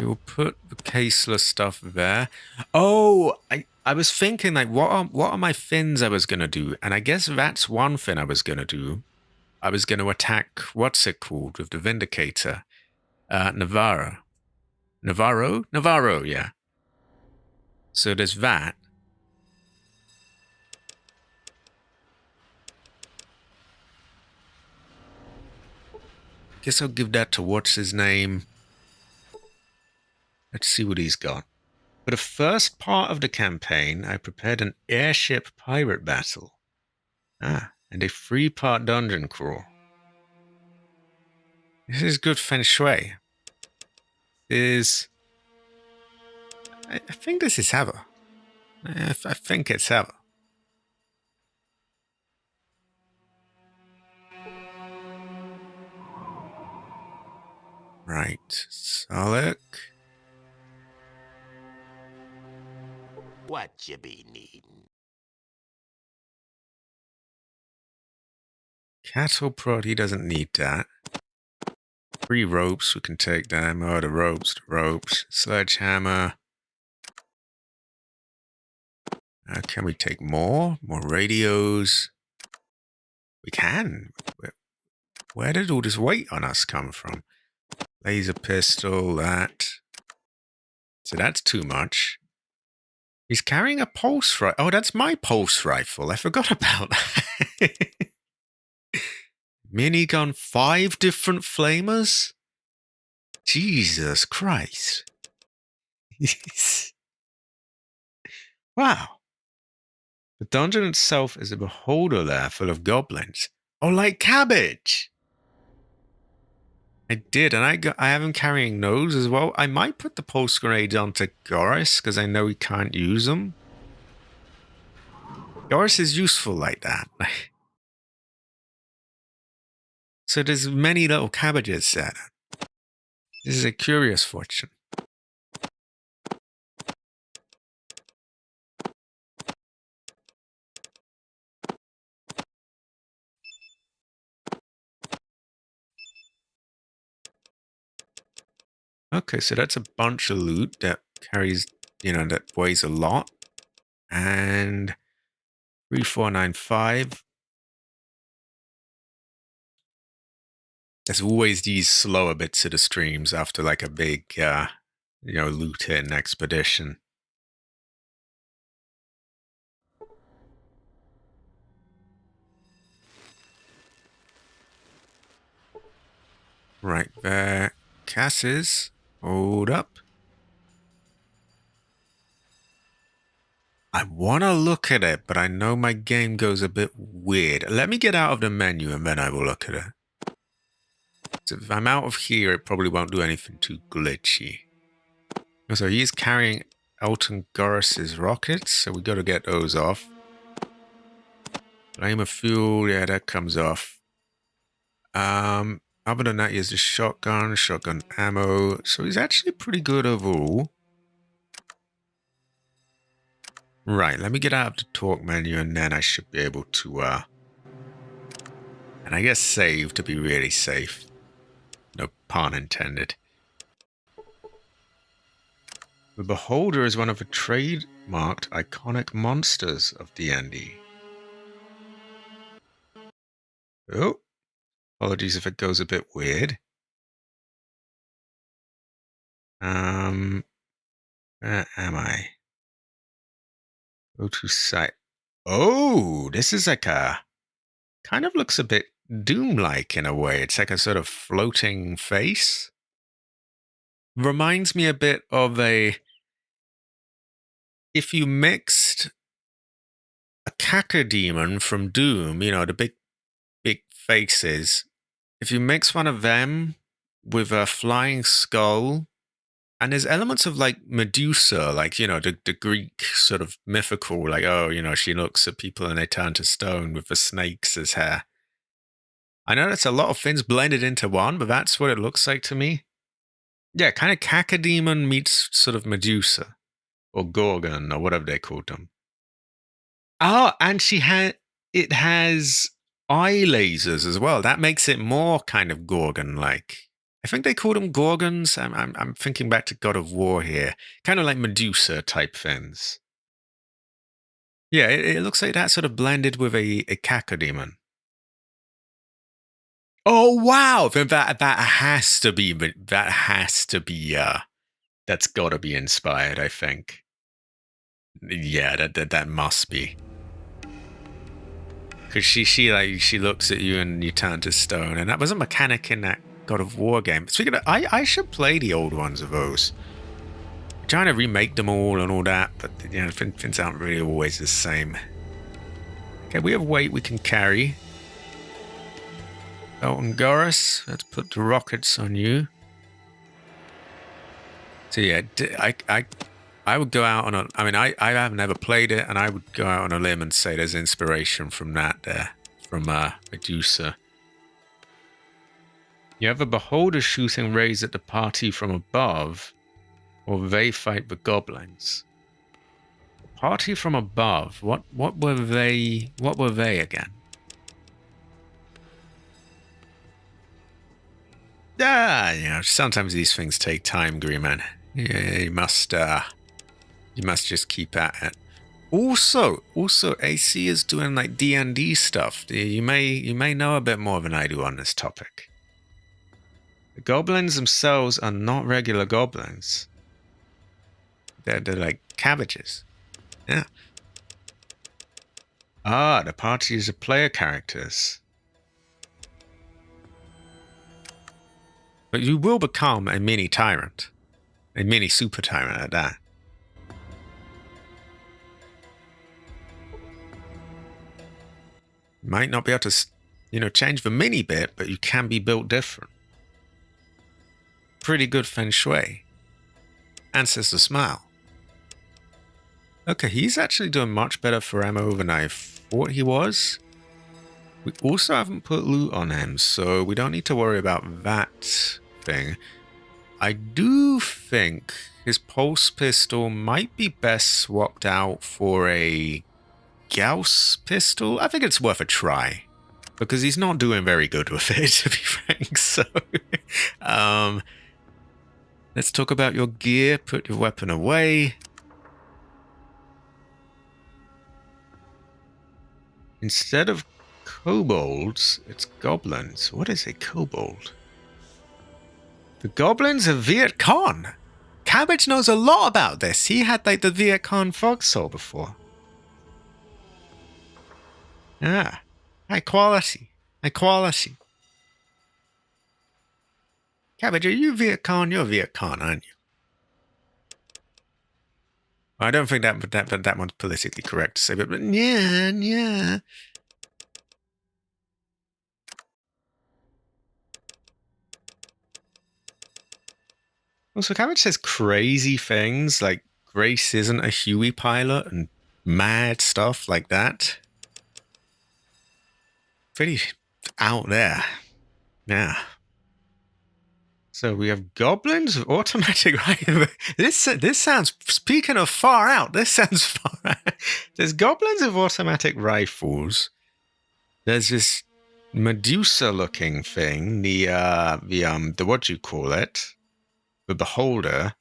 We will put the caseless stuff there. Oh, I was thinking, like, what are my fins I was going to do? And I guess that's one thing I was going to do. I was going to attack, what's it called, with the Vindicator? Navarro. Navarro? Navarro, yeah. So there's that. Guess I'll give that to what's his name. Let's see what he's got. For the first part of the campaign, I prepared an airship pirate battle. And a 3-part dungeon crawl. This is good feng shui. I think this is Hava. I think it's Hava. Right. Solid. What you be needing? Cattle prod, he doesn't need that. 3 ropes, we can take them. Oh, the ropes. Sledgehammer. Can we take more? More radios? We can. Where did all this weight on us come from? Laser pistol, that. So that's too much. He's carrying a pulse rifle. Oh, that's my pulse rifle. I forgot about that. Minigun, 5 different flamers? Jesus Christ. Wow. The dungeon itself is a beholder lair full of goblins. Oh, like cabbage. I did, and I have him carrying those as well. I might put the pulse grenades onto Goris, because I know he can't use them. Goris is useful like that. So there's many little cabbages set. This is a curious fortune. Okay, so that's a bunch of loot that carries, that weighs a lot. And 3495. There's always these slower bits of the streams after like a big, loot-in expedition. Right there. Casses. Hold up. I want to look at it, but I know my game goes a bit weird. Let me get out of the menu and then I will look at it. So if I'm out of here, it probably won't do anything too glitchy. So he's carrying Elton Goris's rockets, so we got to get those off. Flame of fuel, yeah, that comes off. Other than that, he has the shotgun ammo, so he's actually pretty good overall. Right, let me get out of the talk menu and then I should be able to, and I guess save to be really safe. No pun intended. The Beholder is one of the trademarked iconic monsters of D&D. Oh, apologies if it goes a bit weird. Where am I? Go to site. Oh, this is like kind of looks a bit Doom-like in a way. It's like a sort of floating face. Reminds me a bit of if you mixed a cacodemon from Doom, the big faces. If you mix one of them with a flying skull And there's elements of like Medusa, like, the Greek sort of mythical, like, oh, she looks at people and they turn to stone with the snakes as hair. I know that's a lot of things blended into one, but that's what it looks like to me. Yeah, kind of cacodemon meets sort of Medusa or Gorgon or whatever they called them. Oh, and it has eye lasers as well. That makes it more kind of Gorgon-like. I think they called them Gorgons. I'm thinking back to God of War here. Kind of like Medusa type things. Yeah, it looks like that sort of blended with a cacodemon. Oh wow! Then that has to be that's got to be inspired. I think. Yeah, that must be. Because she looks at you and you turn to stone, and that was a mechanic in that God of War game. Speaking of, I should play the old ones of those. I'm trying to remake them all and all that, but things aren't really always the same. Okay, we have weight we can carry. Elton Goris, let's put the rockets on you. So yeah, I would go out on a... I mean, I have never played it, and I would go out on a limb and say there's inspiration from that there, from Medusa. You have a beholder shooting rays at the party from above, or they fight the goblins. Party from above. What were they? What were they again? Sometimes these things take time, Greenman. Yeah, you must just keep at it. Also, AC is doing like D&D stuff. You may know a bit more than I do on this topic. The goblins themselves are not regular goblins. They're like cabbages. Yeah. Ah, the parties are player characters. But you will become a mini tyrant. A mini super tyrant at that. You might not be able to, change the mini bit, but you can be built different. Pretty good feng shui. Ancestor smile. Okay, he's actually doing much better for ammo than I thought he was. We also haven't put loot on him, so we don't need to worry about that thing. I do think his pulse pistol might be best swapped out for a Gauss pistol. I think it's worth a try, because he's not doing very good with it, to be frank. So, let's talk about your gear. Put your weapon away. Instead of kobolds, it's goblins. What is a kobold? The goblins are Viet Cong. Cabbage knows a lot about this. He had like the Viet Cong foxhole before. Ah, high quality. High quality. Cabbage, are you Viet Cong? You're Viet Cong, aren't you? I don't think that one's politically correct to say, but yeah. Also, Cabbage says crazy things like Grace isn't a Huey pilot and mad stuff like that. Pretty out there. Yeah. So we have goblins with automatic rifles. This sounds, speaking of far out, this sounds far out. There's goblins with automatic rifles. There's this Medusa-looking thing, the what do you call it? The beholder.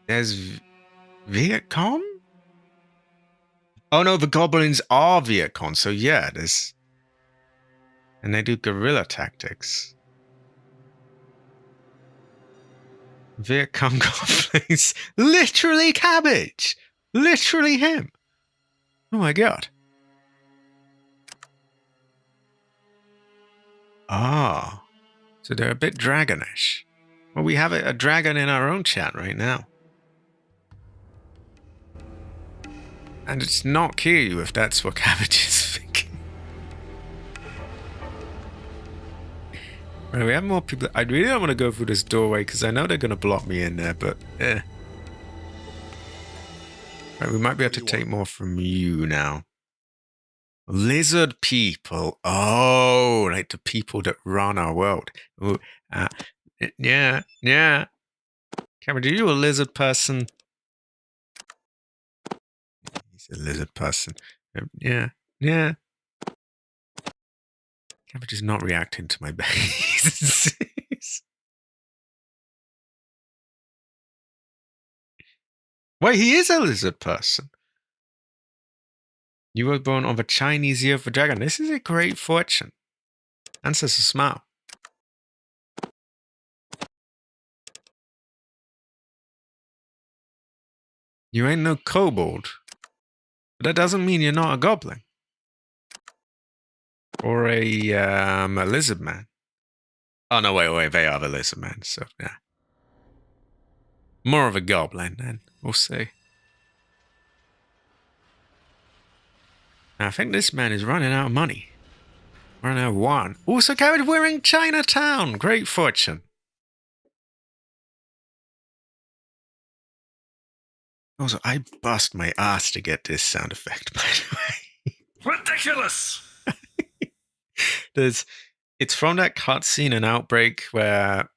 There's Viet Cong? Oh no, the goblins are Viet Cong, so yeah, there's... And they do guerrilla tactics. Viet Cong goblins. Literally Cabbage! Literally him! Oh my god. Ah. So they're a bit dragonish. Well, we have a dragon in our own chat right now. And it's not Kiryu if that's what Cabbage is thinking. Right, we have more people. I really don't want to go through this doorway because I know they're going to block me in there, but eh. Right, we might be able to take more from you now. Lizard people. Oh, like the people that run our world. Ooh, yeah. Cameron, are you a lizard person? He's a lizard person. Yeah. Cameron is not reacting to my base. Wait, he is a lizard person. You were born of a Chinese year of a dragon. This is a great fortune. Answers a smile. You ain't no kobold. But that doesn't mean you're not a goblin. Or a lizard man. Oh, no, wait, they are the lizard man, so yeah. More of a goblin, then. We'll see. Now, I think this man is running out of money. Running out of wine. Also, carried we're in Chinatown. Great fortune. Also, I bust my ass to get this sound effect, by the way. Ridiculous! It's from that cutscene in Outbreak where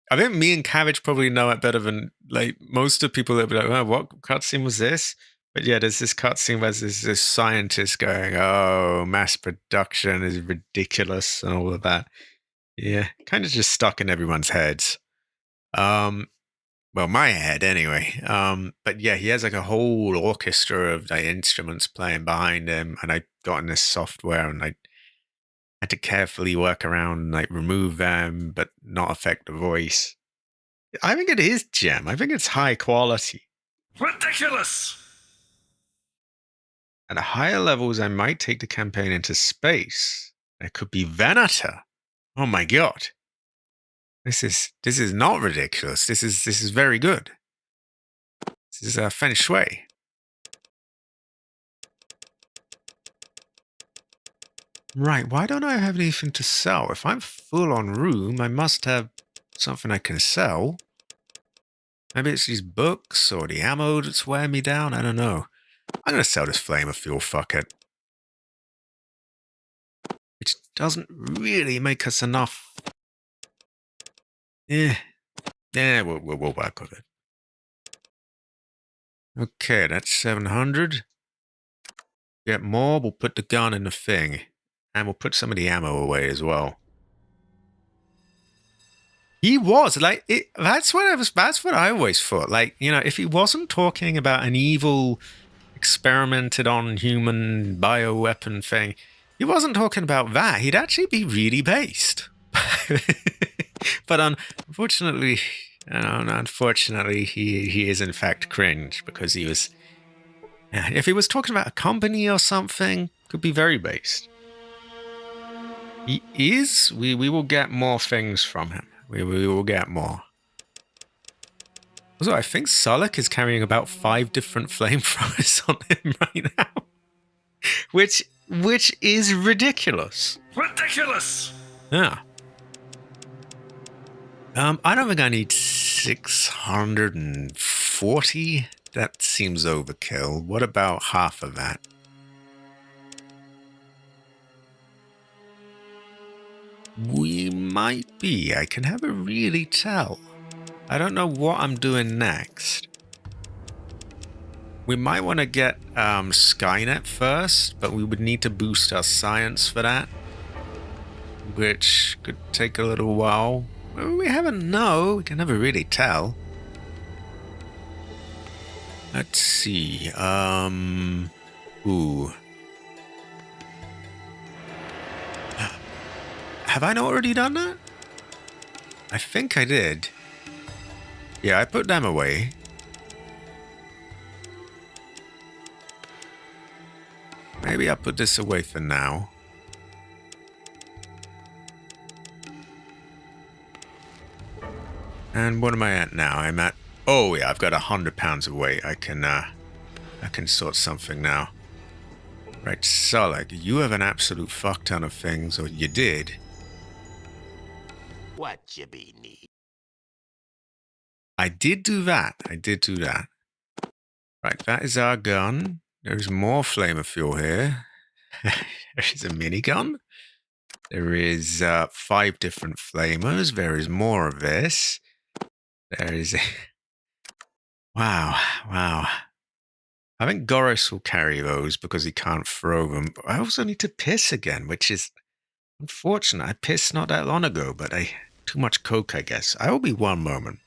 I think me and Cabbage probably know it better than like most of the people that be like, oh, what cutscene was this? But yeah, there's this cutscene where there's this scientist going, oh, mass production is ridiculous and all of that. Yeah, kind of just stuck in everyone's heads. Well, my head anyway. But yeah, he has like a whole orchestra of like instruments playing behind him, and I got in this software and I had to carefully work around and like remove them, but not affect the voice. I think it is gem. I think it's high quality. Ridiculous! At higher levels, I might take the campaign into space. There could be Venator. Oh my god. This is not ridiculous. This is very good. This is feng shui. Right, why don't I have anything to sell? If I'm full on room, I must have something I can sell. Maybe it's these books or the ammo that's wearing me down. I don't know. I'm going to sell this flame of fuel. Fuck it. Which doesn't really make us enough. Yeah, we'll work with it. Okay, that's 700. Get more, we'll put the gun in the thing. And we'll put some of the ammo away as well. He was like that's what I always thought. Like, you know, if he wasn't talking about an evil experimented on human bioweapon thing, he wasn't talking about that. He'd actually be really based. But unfortunately, he is in fact cringe because he was. If he was talking about a company or something, could be very based. He is. We will get more things from him. We will get more. Also, I think Sulek is carrying about 5 different flamethrowers on him right now, which is ridiculous. Ridiculous! Yeah. I don't think I need 640. That seems overkill. What about half of that? We might be. I can never really tell. I don't know what I'm doing next. We might want to get Skynet first, but we would need to boost our science for that, which could take a little while. We haven't know. We can never really tell. Let's see. Ooh. Have I not already done that? I think I did. Yeah, I put them away. Maybe I'll put this away for now. And what am I at now? I'm at... Oh yeah, I've got 100 pounds of weight. I can sort something now. Right, Sulek, you have an absolute fuck ton of things, or you did. What you be need? I did do that. Right, that is our gun. There's more flamer fuel here. There's a minigun. There is 5 different flamers. There is more of this. There is a... Wow. I think Goris will carry those because he can't throw them. But I also need to piss again, which is unfortunate. I pissed not that long ago, but too much coke, I guess. I will be one moment.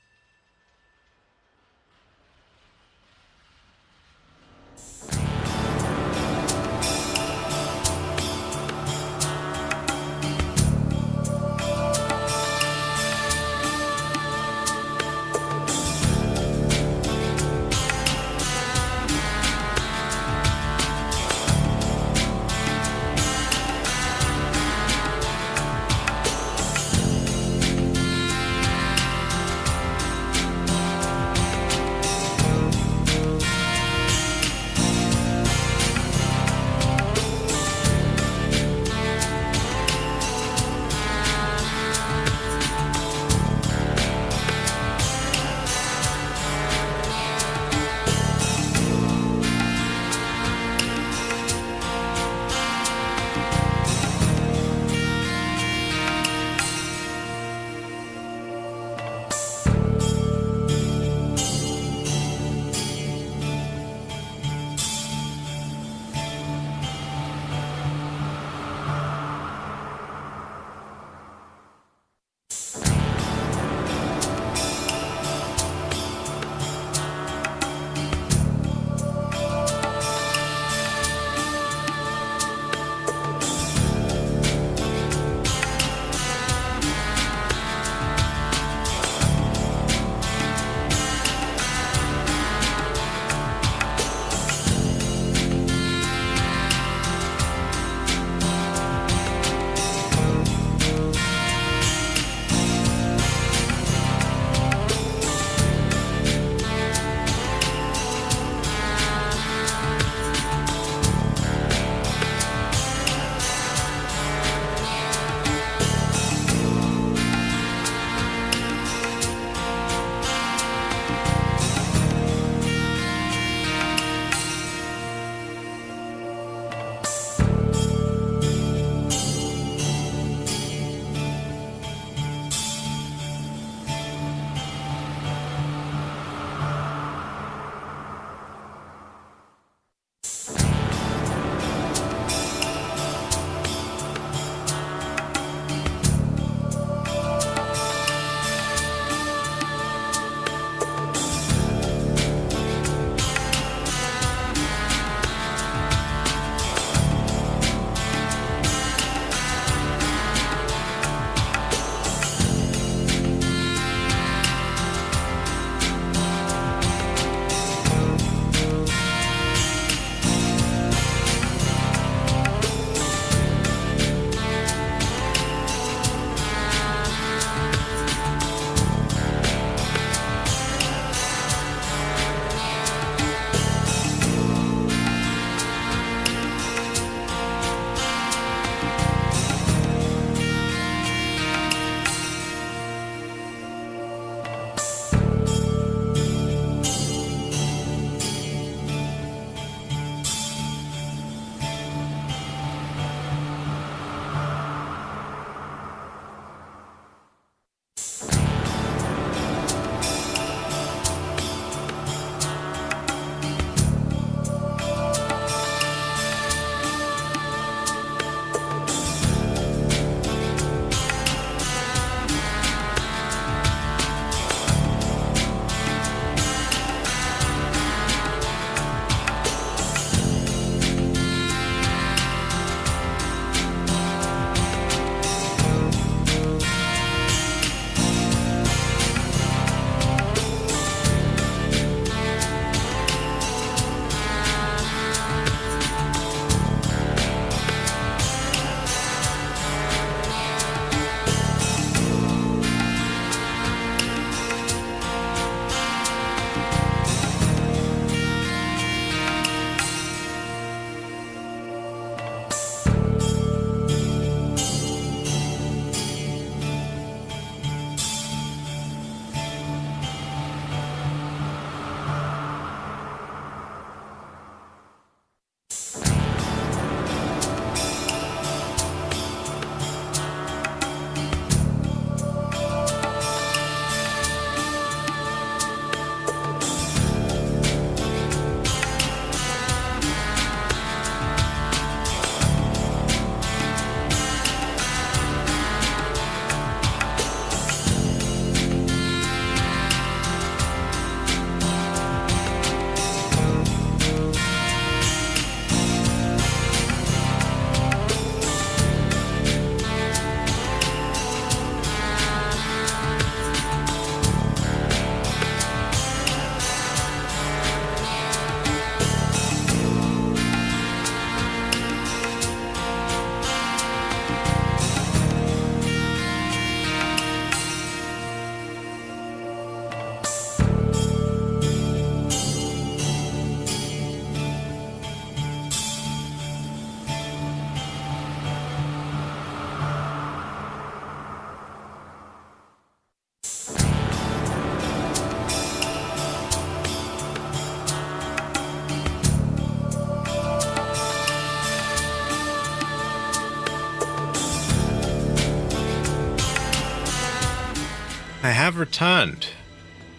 I have returned.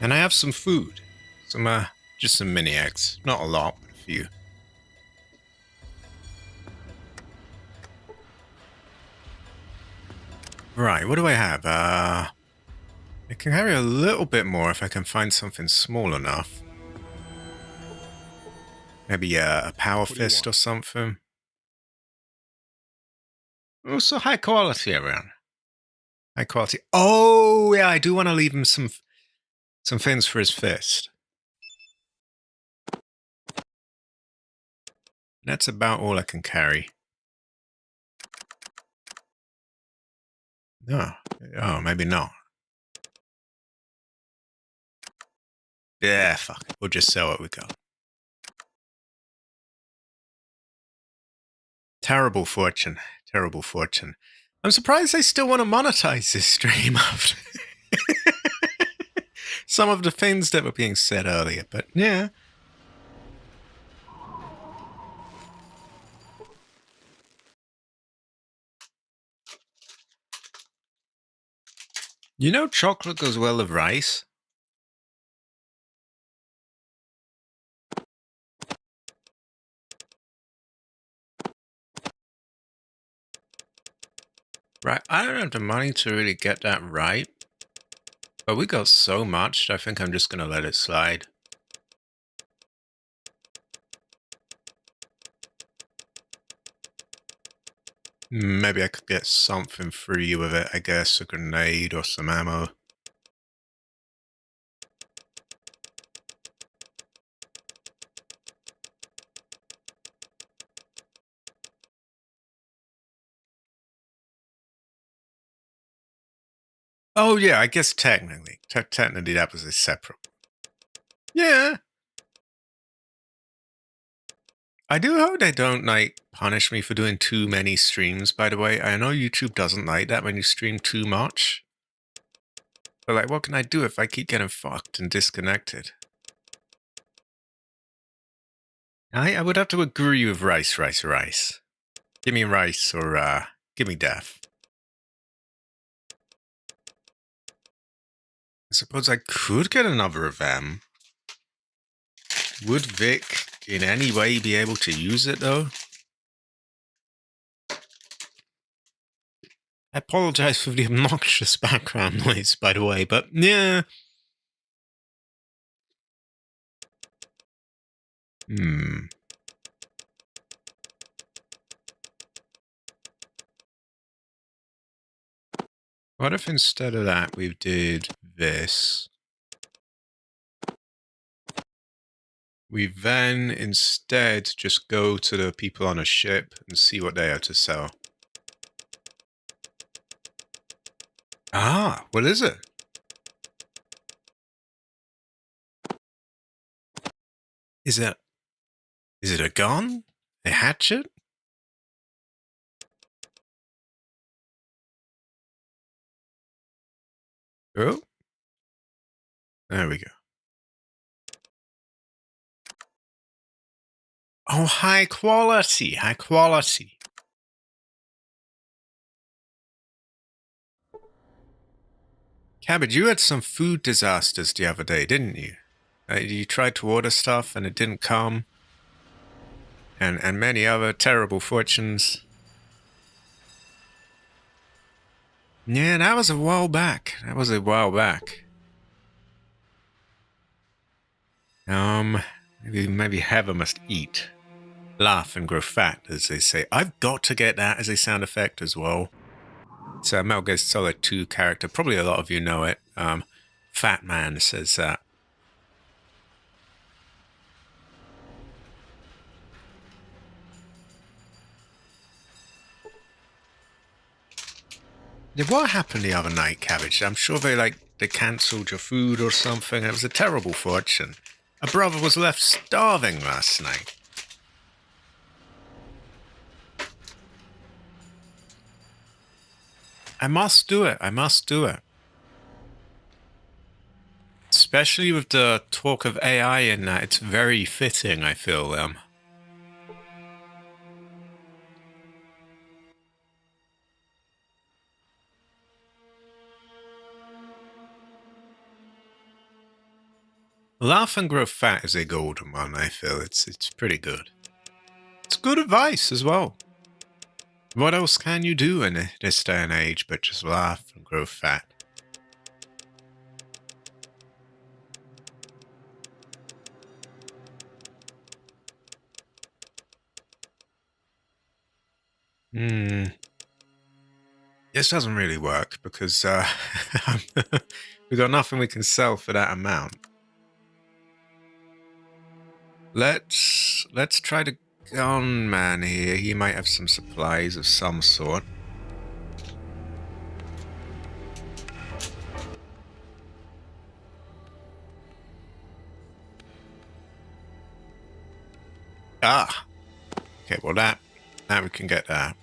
And I have some food. Just some mini eggs. Not a lot, but a few. Right, what do I have? I can carry a little bit more if I can find something small enough. Maybe a power fist or something. Also high quality around. High quality. Oh, yeah, I do want to leave him some things for his fist. That's about all I can carry. No. Oh, maybe not. Yeah, fuck it. We'll just sell what we got. Terrible fortune. Terrible fortune. I'm surprised they still want to monetize this stream after some of the things that were being said earlier, but yeah. You know chocolate goes well with rice? Right, I don't have the money to really get that right. But we got so much, I think I'm just gonna let it slide. Maybe I could get something free with it, I guess, a grenade or some ammo. Oh yeah, I guess technically. Technically that was a separate. Yeah. I do hope they don't, like, punish me for doing too many streams, by the way. I know YouTube doesn't like that when you stream too much. But, like, what can I do if I keep getting fucked and disconnected? I would have to agree with rice. Give me rice or, give me death. I suppose I could get another of them. Would Vic in any way be able to use it, though? I apologize for the obnoxious background noise, by the way, but yeah. What if instead of that we did this? We then instead just go to the people on a ship and see what they have to sell. Ah, what is it? Is it a gun? A hatchet? Oh. There we go. Oh, high quality. Cabbage, you had some food disasters the other day, didn't you? You tried to order stuff and it didn't come. And many other terrible fortunes. Yeah, that was a while back. Maybe Heather must eat. Laugh and grow fat, as they say. I've got to get that as a sound effect as well. It's a Metal Gear Solid 2 character. Probably a lot of you know it. Fat Man says that. Yeah, what happened the other night, Cabbage? I'm sure they cancelled your food or something. It was a terrible fortune. A brother was left starving last night. I must do it. Especially with the talk of AI in that, it's very fitting, I feel. Laugh and grow fat is a golden one, I feel. It's pretty good. It's good advice as well. What else can you do in this day and age but just laugh and grow fat? This doesn't really work because we've got nothing we can sell for that amount. Let's try the gun man here. He might have some supplies of some sort. Ah, okay. Well, that we can get that.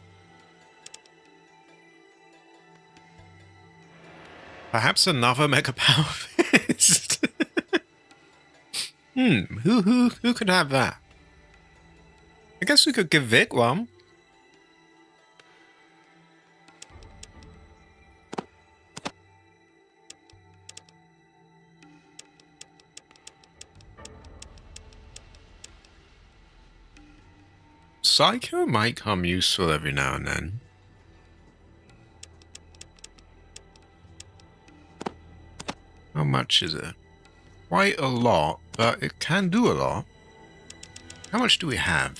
Perhaps another mega power fist. Who could have that? I guess we could give Vic one. Psycho might come useful every now and then. How much is it? Quite a lot, but it can do a lot. How much do we have?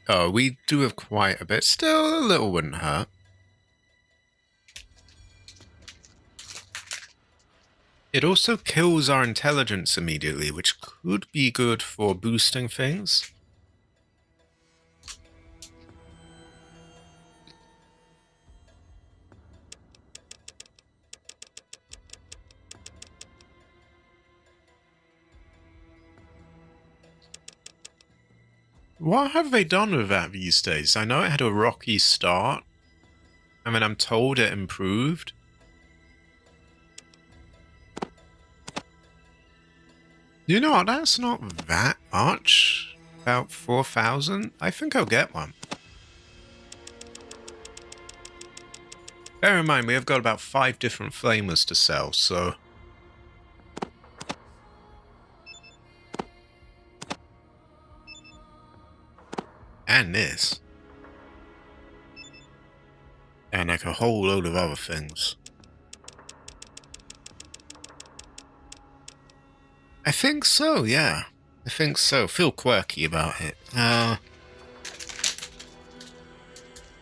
Oh, we do have quite a bit. Still, a little wouldn't hurt. It also kills our intelligence immediately, which could be good for boosting things. What have they done with that these days? I know it had a rocky start. I mean, I'm told it improved. You know what? That's not that much. About 4,000? I think I'll get one. Bear in mind, we have got about 5 different flamers to sell, so... And this. And like a whole load of other things. I think so, yeah. I think so. Feel quirky about it. I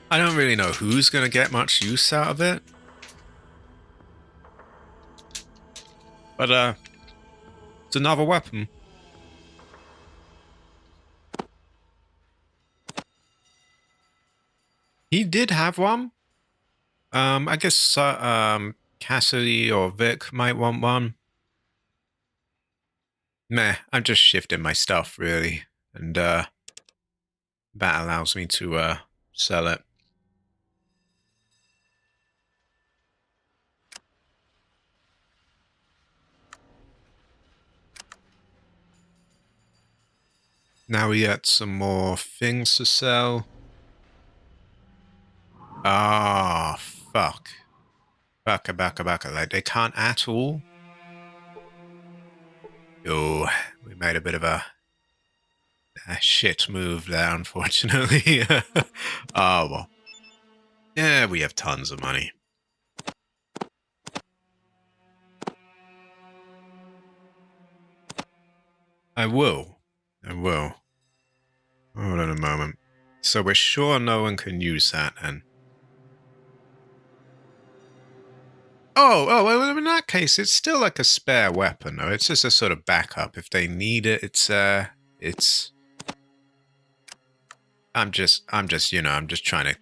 don't really know who's going to get much use out of it. But, it's another weapon. He did have one. I guess, Cassidy or Vic might want one. Meh, I'm just shifting my stuff, really. And, that allows me to, sell it. Now we got some more things to sell. Ah, fuck. Baka. Like, they can't at all. Oh, we made a bit of a shit move there, unfortunately. Oh, well. Yeah, we have tons of money. I will. Hold on a moment. So we're sure no one can use that, then. Oh, well, in that case, it's still like a spare weapon, though. It's just a sort of backup. If they need it, it's... I'm just, I'm just trying to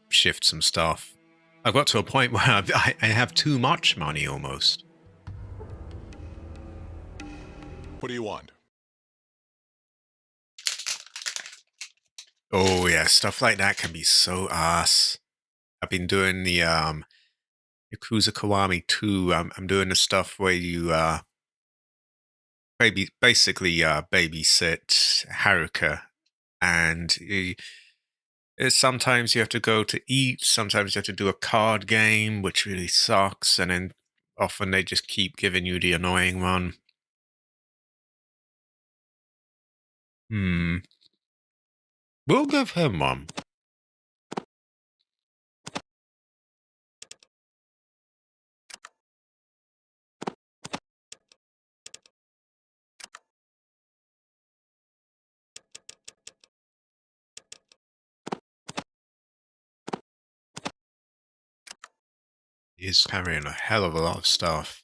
shift some stuff. I've got to a point where I have too much money, almost. What do you want? Oh, yeah, stuff like that can be so ass. I've been doing the, Yakuza Kiwami 2, I'm doing the stuff where you, basically, babysit Haruka, and sometimes you have to go to eat, sometimes you have to do a card game, which really sucks, and then Often they just keep giving you the annoying one. We'll give him one. He's carrying a hell of a lot of stuff.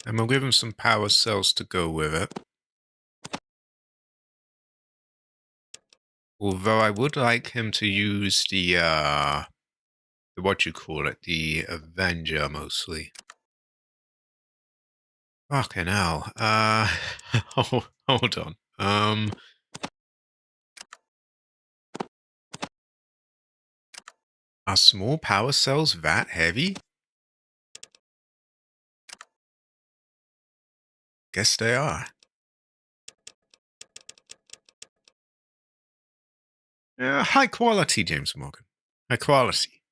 And we'll give him some power cells to go with it. Although I would like him to use the what you call it, the Avenger mostly. Fucking hell. Hold on. Are small power cells that heavy? Guess they are. Yeah, high quality, James Morgan. High quality.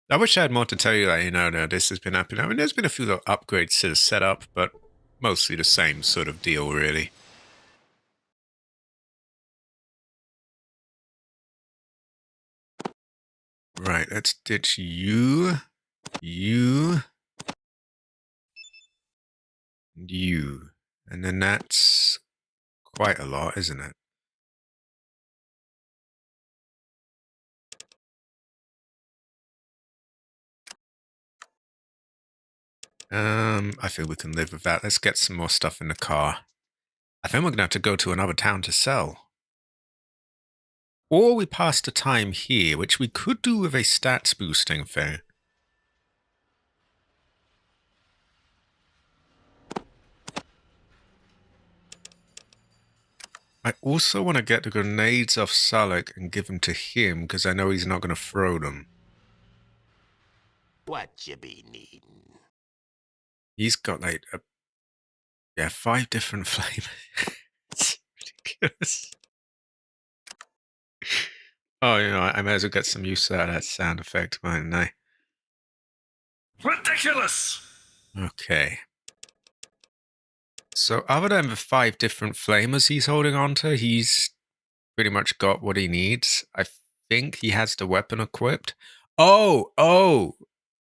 I wish I had more to tell you that, no, this has been happening. I mean, there's been a few little upgrades to the setup, but mostly the same sort of deal, really. Right, let's ditch you, you, and you. And then that's quite a lot, isn't it? I feel we can live with that. Let's get some more stuff in the car. I think we're going to have to go to another town to sell. Or we pass the time here, which we could do with a stats boosting thing. I also want to get the grenades off Salak and give them to him, because I know he's not going to throw them. What you be needing? He's got like 5 different flavors. It's ridiculous. Oh, I might as well get some use out of that sound effect, mightn't I? Ridiculous! Okay. So other than the 5 different flamers he's holding onto, he's pretty much got what he needs. I think he has the weapon equipped. Oh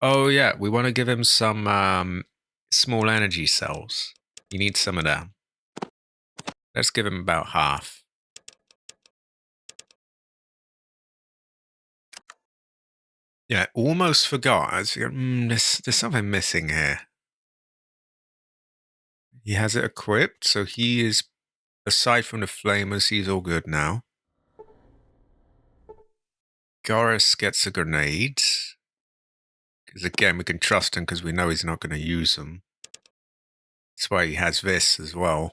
yeah, we want to give him some small energy cells. He needs some of them. Let's give him about half. Yeah, almost forgot. There's something missing here. He has it equipped, so he is, aside from the flamers, he's all good now. Goris gets a grenade. Because again, we can trust him because we know he's not going to use them. That's why he has this as well.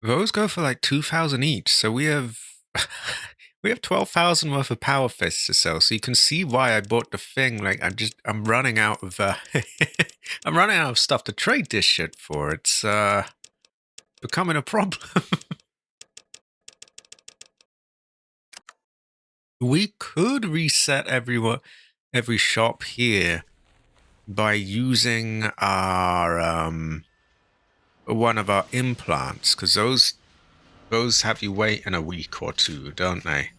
Those go for like 2,000 each, so we have we have 12,000 worth of power fists to sell. So you can see why I bought the thing. Like I'm running out of I'm running out of stuff to trade this shit for. It's becoming a problem. We could reset every shop here by using our one of our implants, because those have you wait in a week or two, don't they?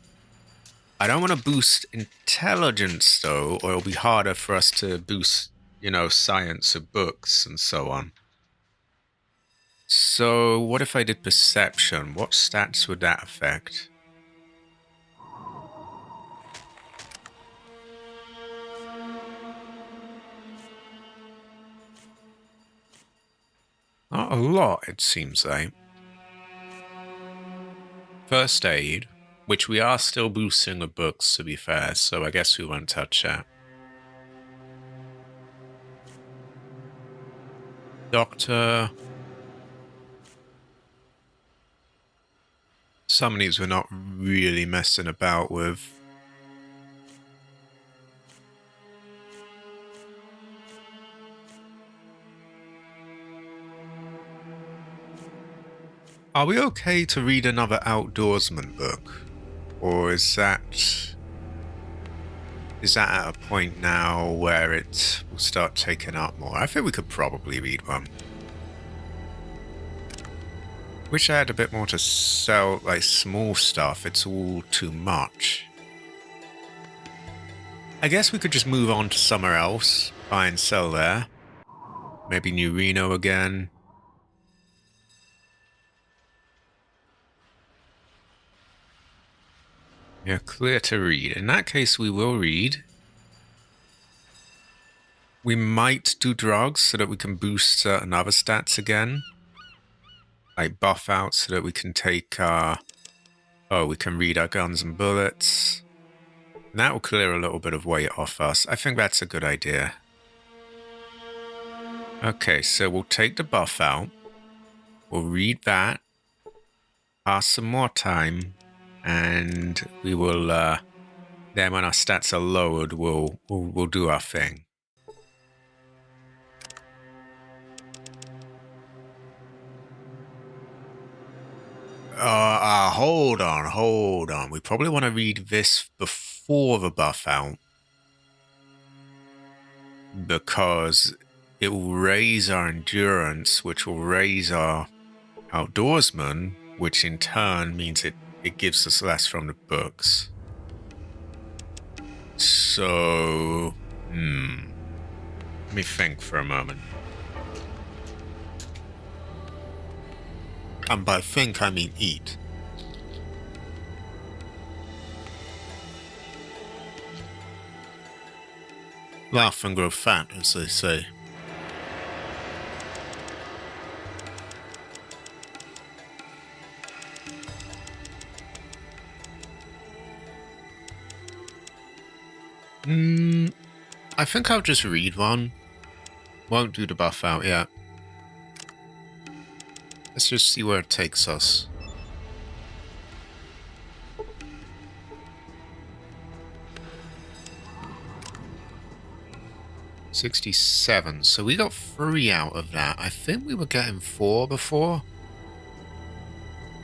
I don't want to boost intelligence though, or it'll be harder for us to boost, science or books and so on. So what if I did perception? What stats would that affect? Not a lot, it seems like. First aid, which we are still boosting with books, to be fair, so I guess we won't touch that. Doctor. Some of these we're not really messing about with. Are we okay to read another outdoorsman book? Or is that at a point now where it will start taking up more? I think we could probably read one. Wish I had a bit more to sell, like small stuff. It's all too much. I guess we could just move on to somewhere else, buy and sell there. Maybe New Reno again. Yeah, clear to read. In that case, we will read. We might do drugs so that we can boost certain other stats again. Like buff out so that we can take we can read our guns and bullets. And that will clear a little bit of weight off us. I think that's a good idea. Okay, so we'll take the buff out. We'll read that. Pass some more time. And we will then when our stats are lowered, we'll do our thing. Hold on. We probably want to read this before the buff out. Because it will raise our endurance, which will raise our outdoorsman, which in turn means it gives us less from the books. So, let me think for a moment. And by think, I mean eat. Laugh and grow fat, as they say. I think I'll just read one. Won't do the buff out yet. Let's just see where it takes us. $67. So we got 3 out of that. I think we were getting 4 before.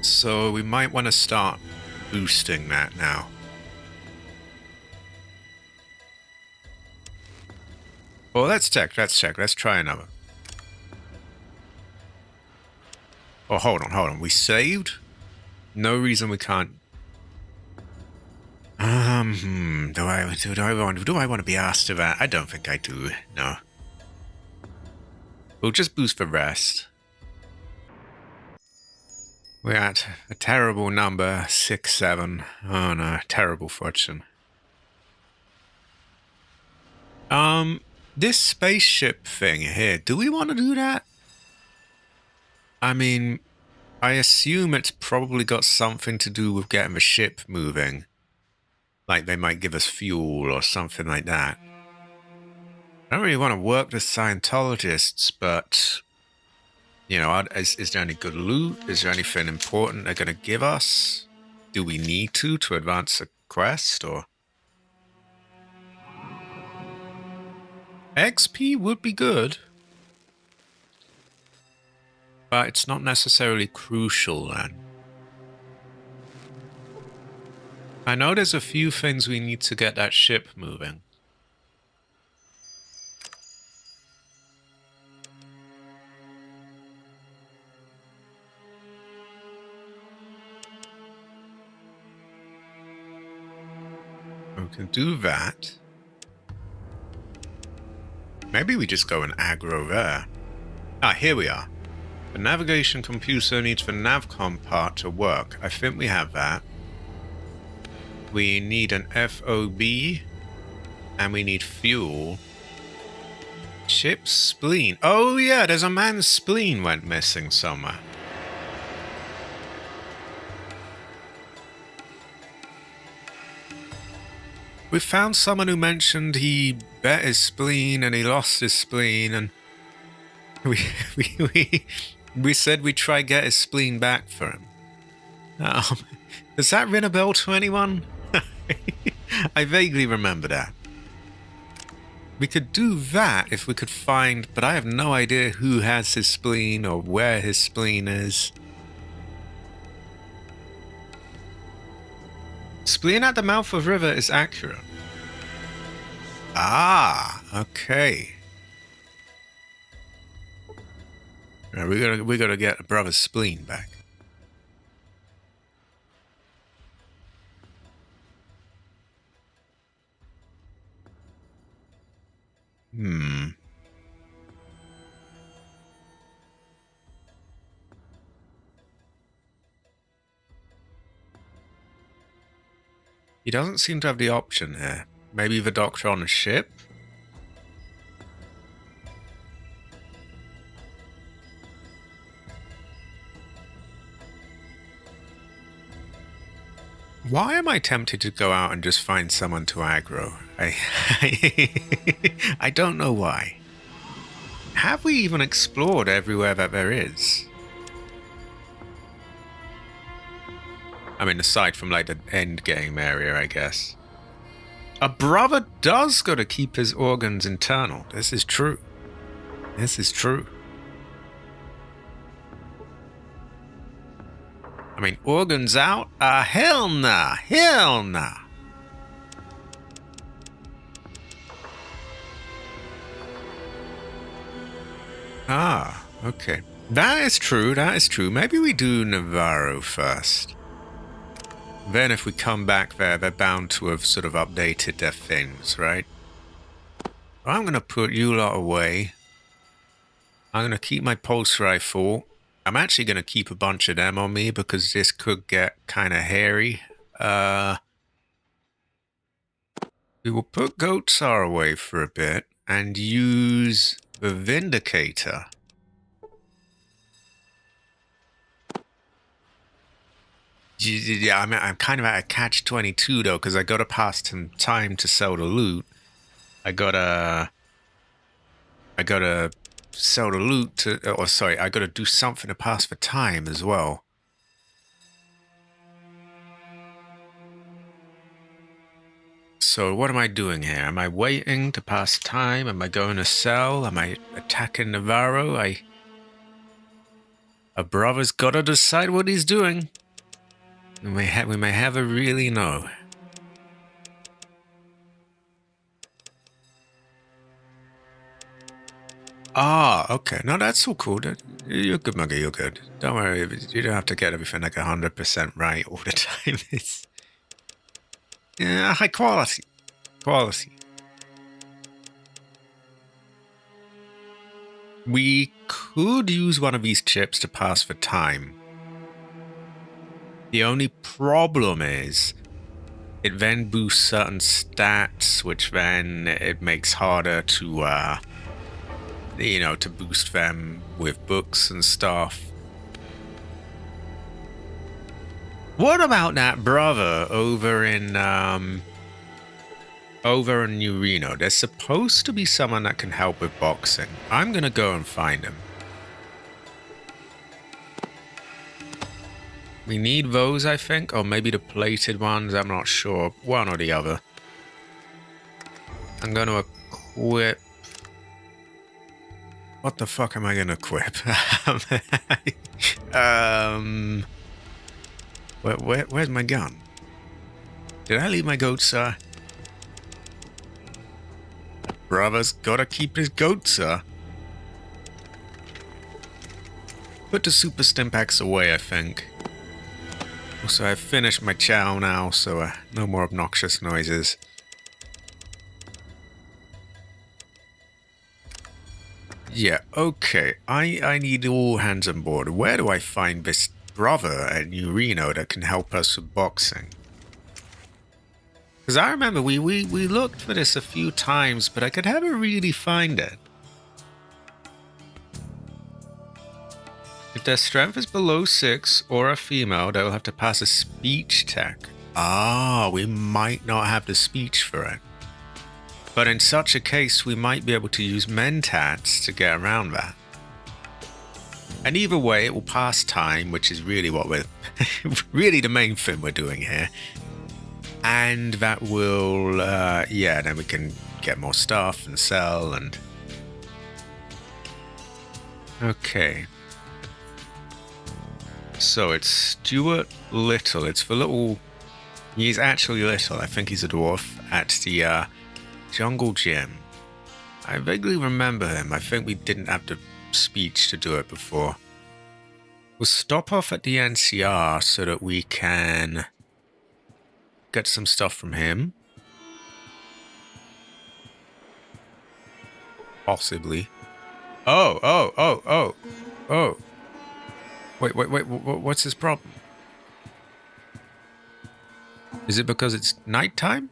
So we might want to start boosting that now. Well, let's check. Let's try another. Oh, hold on. We saved? No reason we can't. Do I want to be asked about? I don't think I do. No. We'll just boost the rest. We're at a terrible number, 6-7. Oh no, terrible fortune. This spaceship thing here, do we want to do that? I mean, I assume it's probably got something to do with getting the ship moving. Like they might give us fuel or something like that. I don't really want to work with Scientologists, but, you know, is there any good loot? Is there anything important they're going to give us? Do we need to advance the quest, or? XP would be good. But it's not necessarily crucial then. I know there's a few things we need to get that ship moving. We can do that. Maybe we just go and aggro there. Ah, here we are. The navigation computer needs the navcom part to work. I think we have that. We need an FOB. And we need fuel. Ship's spleen. Oh yeah, there's a man's spleen went missing somewhere. We found someone who mentioned he bet his spleen and he lost his spleen, and we said we'd try get his spleen back for him. Does that ring a bell to anyone? I vaguely remember that. We could do that if we could find, but I have no idea who has his spleen or where his spleen is. Spleen at the mouth of river is accurate. Ah, okay. Right, we gotta get a brother's spleen back. He doesn't seem to have the option here. Maybe the doctor on a ship? Why am I tempted to go out and just find someone to aggro? I don't know why. Have we even explored everywhere that there is? I mean, aside from like the end game area, I guess. A brother does got to keep his organs internal. This is true. This is true. I mean, organs out? Hell nah. Hell nah. Ah, okay. That is true. That is true. Maybe we do Navarro first. Then if we come back there, they're bound to have sort of updated their things, right? I'm going to put you lot away. I'm going to keep my pulse rifle. I'm actually going to keep a bunch of them on me because this could get kind of hairy. We will put Goatsar away for a bit and use the Vindicator. Yeah, I'm kind of at a catch-22 though, because I got to pass some time to sell the loot. I gotta sell the loot to, or sorry, I gotta do something to pass the time as well. So what am I doing here? Am I waiting to pass time? Am I going to sell? Am I attacking Navarro? A brother's gotta decide what he's doing. We may have a really know. Ah, okay. No, that's all cool. You're good, Mugger. You're good. Don't worry. You don't have to get everything like 100% right all the time. It's high quality. Quality. We could use one of these chips to pass the time. The only problem is it then boosts certain stats, which then it makes harder to, to boost them with books and stuff. What about that brother over in New Reno? There's supposed to be someone that can help with boxing. I'm gonna go and find him. We need those, I think, or maybe the plated ones. I'm not sure. One or the other. I'm gonna equip. What the fuck am I gonna equip? Where's my gun? Did I leave my goat, sir? Brother's gotta keep his goat, sir. Put the super stimpax away, I think. Also, I've finished my chow now, so no more obnoxious noises. Yeah, okay. I need all hands on board. Where do I find this brother at New Reno that can help us with boxing? Because I remember we looked for this a few times, but I could never really find it. If their strength is below 6 or a female, they will have to pass a speech tech. Ah, we might not have the speech for it. But in such a case, we might be able to use mentats to get around that. And either way, it will pass time, which is really what we're... really the main thing we're doing here. And that will... then we can get more stuff and sell and... Okay. So it's Stuart Little. It's the little He's actually little. I think he's a dwarf at the jungle gym. I vaguely remember him. I think we didn't have the speech to do it before. We'll stop off at the NCR so that we can get some stuff from him. Possibly. Oh. Wait, what's his problem? Is it because it's nighttime?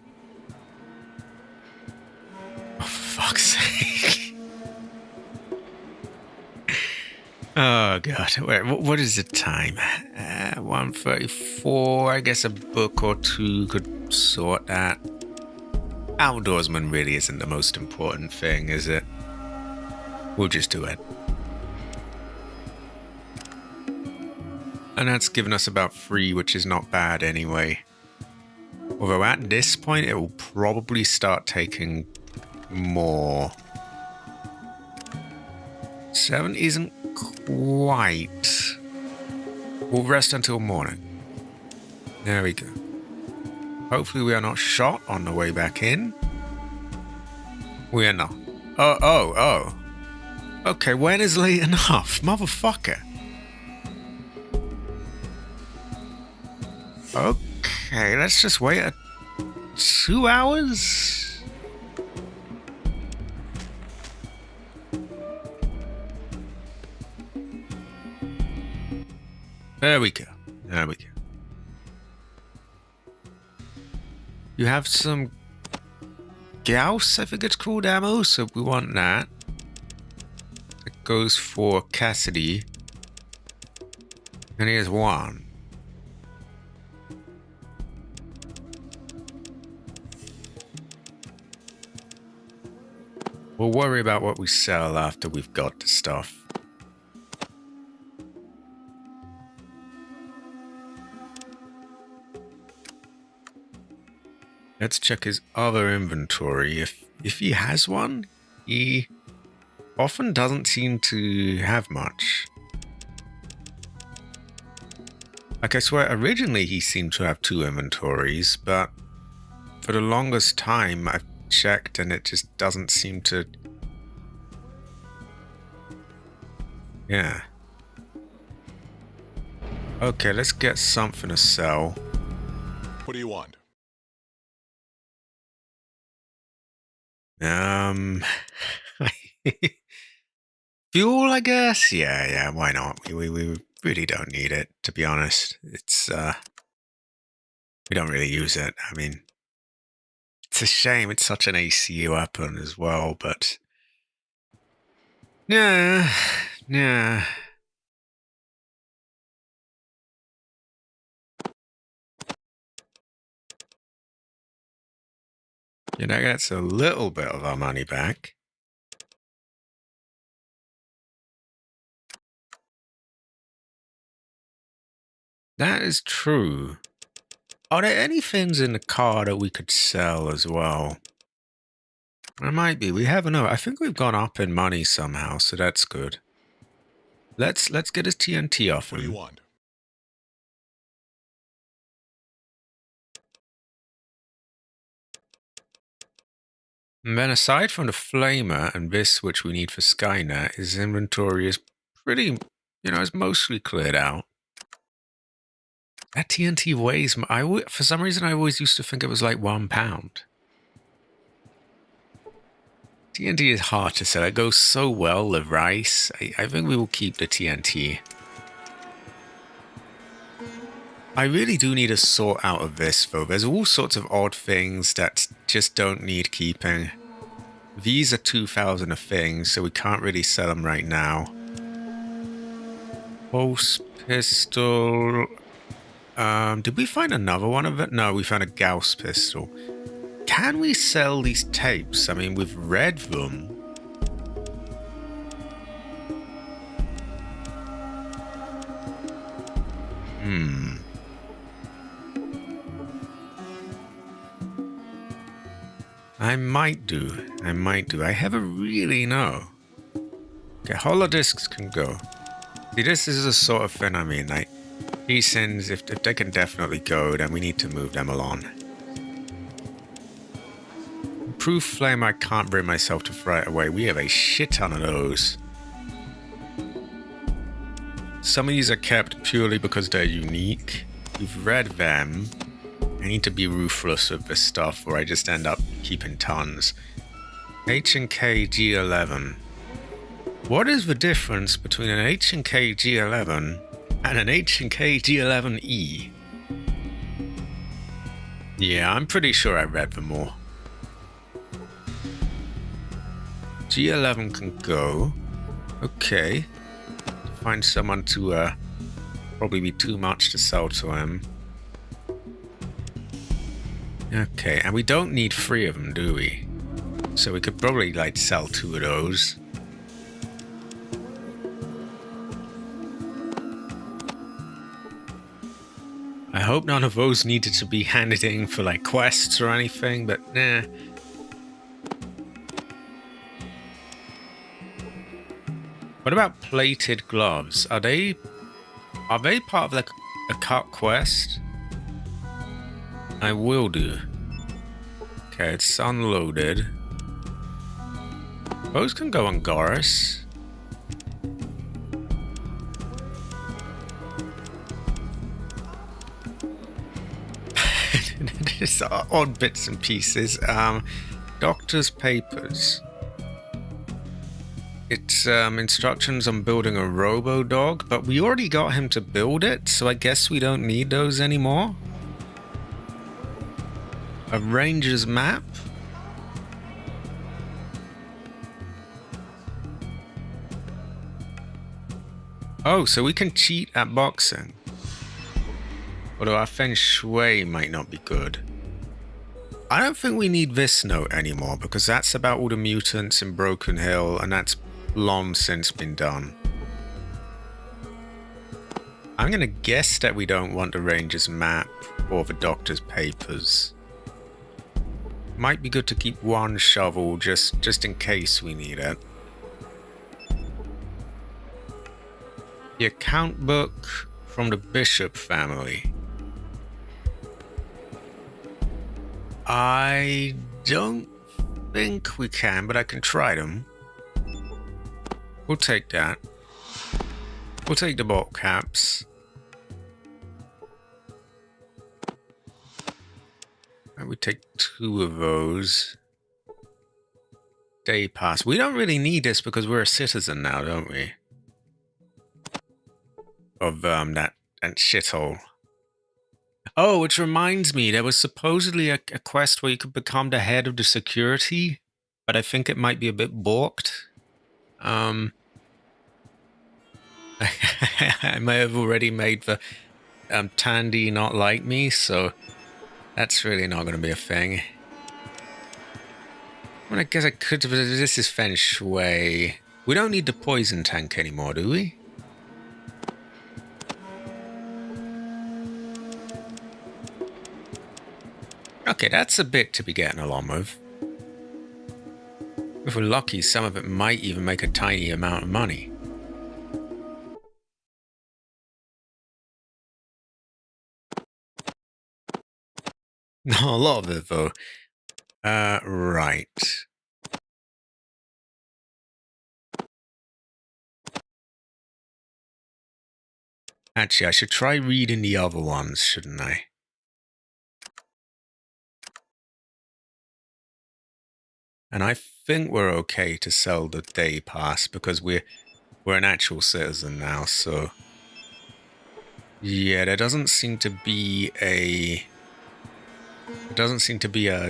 Oh, for fuck's sake. Oh, God. Wait, what is the time? 1:34. I guess a book or two could sort that. Outdoorsman really isn't the most important thing, is it? We'll just do it. And that's given us about 3, which is not bad anyway. Although at this point, it will probably start taking more. 7 isn't quite. We'll rest until morning. There we go. Hopefully we are not shot on the way back in. We are not. Oh. Okay, when is late enough? Motherfucker. Okay, let's just wait 2 hours? There we go. You have some Gauss, I think it's called, ammo, so we want that. It goes for Cassidy. And here's 1. We'll worry about what we sell after we've got the stuff. Let's check his other inventory. If he has one, he often doesn't seem to have much. Like I swear, originally he seemed to have 2 inventories, but for the longest time I've checked and it just doesn't seem to. Yeah. Okay, let's get something to sell. What do you want? Fuel, I guess. Yeah. Why not? We really don't need it, to be honest. It's we don't really use it. I mean, it's a shame. It's such an AC weapon as well, but yeah. Yeah, that gets a little bit of our money back. That is true. Are there any things in the car that we could sell as well? There might be. We haven't know. I think we've gone up in money somehow, so that's good. Let's get his TNT off What do you him. want? And then aside from the flamer and this, which we need for Skynet, his inventory is pretty, it's mostly cleared out. That TNT weighs, for some reason I always used to think it was like 1 pound. TNT is hard to sell. It goes so well with rice. I think we will keep the TNT. I really do need to sort out of this, though. There's all sorts of odd things that just don't need keeping. These are 2,000 a thing, so we can't really sell them right now. Pulse pistol. Did we find another one of it? No, we found a Gauss pistol. Can we sell these tapes? I mean, we've read them. I might do. I never really know. Okay, holodiscs can go. See, this is the sort of thing I mean, like, He sends, if they can definitely go, then we need to move them along. Proof flame, I can't bring myself to throw it away. We have a shit ton of those. Some of these are kept purely because they're unique. We've read them. I need to be ruthless with this stuff or I just end up keeping tons. H&K G11. What is the difference between an H&K G11 and an H&K G11E? Yeah, I'm pretty sure I read them all. G11 can go. Okay. Find someone to probably be too much to sell to him. Okay, and we don't need 3 of them, do we? So we could probably like sell 2 of those. I hope none of those needed to be handed in for like quests or anything, but nah. What about plated gloves? Are they part of like a cut quest? I will do. Okay, it's unloaded. Those can go on Goris. Just odd bits and pieces. Doctor's papers. It's instructions on building a robo-dog, but we already got him to build it, so I guess we don't need those anymore. A ranger's map. Oh, so we can cheat at boxing. Although our feng shui might not be good. I don't think we need this note anymore because that's about all the mutants in Broken Hill and that's long since been done. I'm gonna guess that we don't want the ranger's map or the doctor's papers. Might be good to keep 1 shovel just in case we need it. The account book from the Bishop family. I don't think we can, but I can try them. We'll take that. We'll take the bolt caps. And we take 2 of those. Day pass. We don't really need this because we're a citizen now, don't we? Of that shithole. Oh, which reminds me, there was supposedly a quest where you could become the head of the security, but I think it might be a bit balked. I may have already made the Tandy not like me, so that's really not going to be a thing. Well, I guess I could, but this is feng shui. We don't need the poison tank anymore, do we? Okay, that's a bit to be getting along with. If we're lucky, some of it might even make a tiny amount of money. Not a lot of it, though. Right. Actually, I should try reading the other ones, shouldn't I? And I think we're okay to sell the day pass because we're an actual citizen now, so yeah, there doesn't seem to be a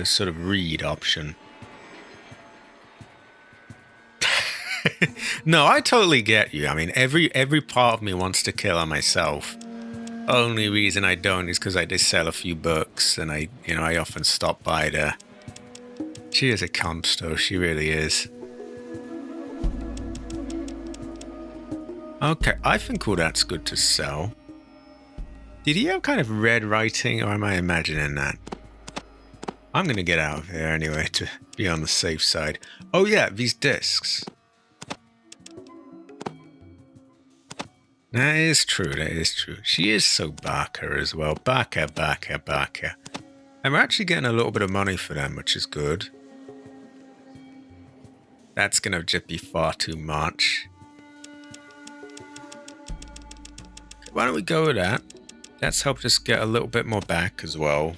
sort of read option. No, I totally get you. I mean, every part of me wants to kill her myself. Only reason I don't is because I did sell a few books, and I often stop by there. She is a cunt, though. She really is. Okay, I think all that's good to sell. Did he have kind of red writing, or am I imagining that? I'm going to get out of here anyway to be on the safe side. Oh yeah, these discs. That is true, that is true. She is so Barker as well. Barker. And we're actually getting a little bit of money for them, which is good. That's gonna just be far too much. Why don't we go with that? That's helped us get a little bit more back as well.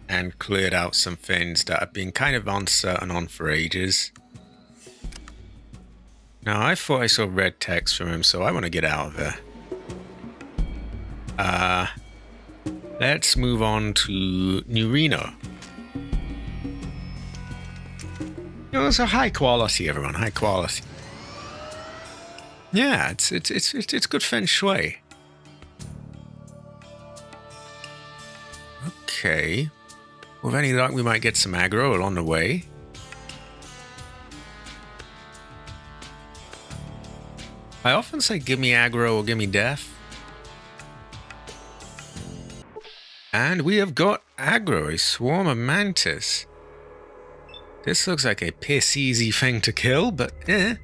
And cleared out some things that I've been kind of uncertain on for ages. Now, I thought I saw red text from him, so I want to get out of there. Let's move on to New Reno. It's a high quality, everyone. High quality. Yeah, it's good feng shui. Okay. With any luck, we might get some aggro along the way. I often say give me aggro or give me death. And we have got aggro, a swarm of mantis. This looks like a piss easy thing to kill, but Don't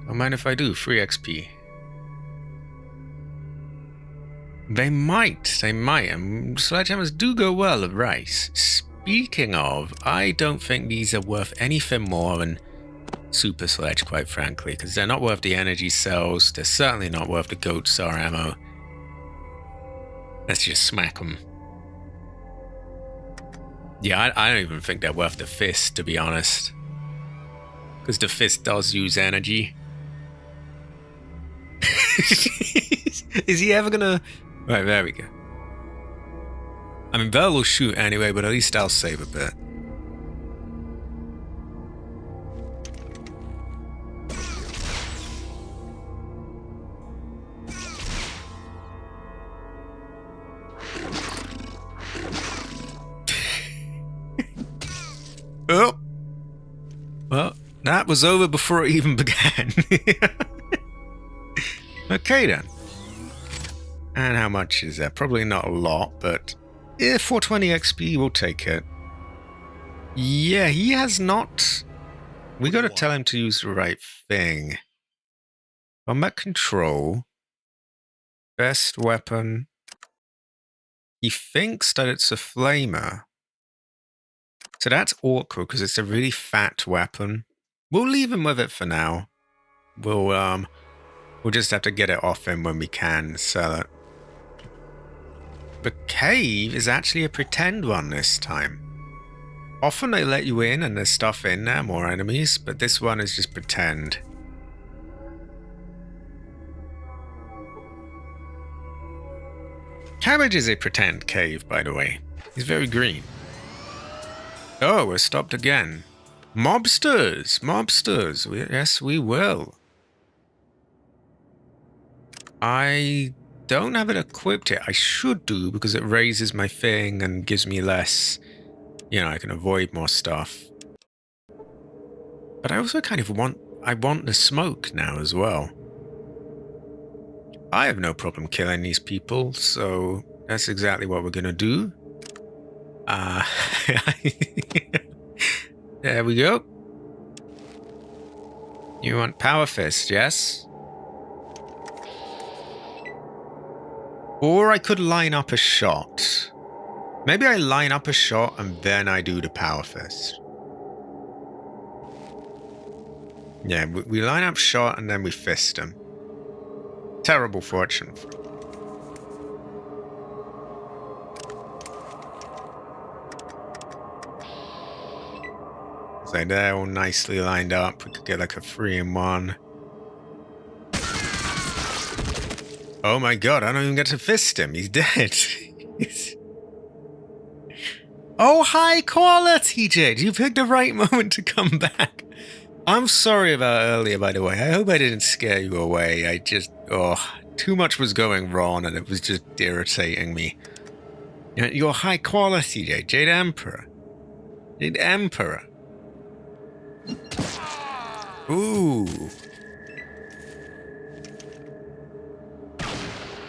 mind if I do, free XP. They might, and sledgehammers do go well at rice. Speaking of, I don't think these are worth anything more than Super Sledge, quite frankly, because they're not worth the energy cells, they're certainly not worth the goat star ammo. Let's just smack them. Yeah, I don't even think they're worth the fist, to be honest. Because the fist does use energy. Is he ever gonna... Right, there we go. I mean, Bell will shoot anyway, but at least I'll save a bit. Oh! Well, that was over before it even began. Okay then. And how much is that? Probably not a lot, but 420 XP, we'll take it. Yeah, he has not... We gotta tell him to use the right thing. Combat control. Best weapon. He thinks that it's a flamer. So that's awkward, because it's a really fat weapon. We'll leave him with it for now. We'll just have to get it off him when we can sell it. The cave is actually a pretend one this time. Often they let you in and there's stuff in there, more enemies, but this one is just pretend. Cabbage is a pretend cave, by the way. He's very green. Oh, we're stopped again. Mobsters! Mobsters! Yes, we will. I don't have it equipped yet. I should do, because it raises my thing and gives me less... You know, I can avoid more stuff. But I also kind of want... I want the smoke now as well. I have no problem killing these people, so that's exactly what we're gonna do. There we go. You want Power Fist, yes? Or I could line up a shot. Maybe I line up a shot and then I do the Power Fist. Yeah, we line up shot and then we fist him. Terrible fortune. So they're all nicely lined up. We could get like a 3-in-1. Oh my god, I don't even get to fist him. He's dead. Oh, high quality, Jade. You picked the right moment to come back. I'm sorry about earlier, by the way. I hope I didn't scare you away. I just... Oh, too much was going wrong and it was just irritating me. You're high quality, Jade. Jade Emperor. Jade Emperor. Ooh.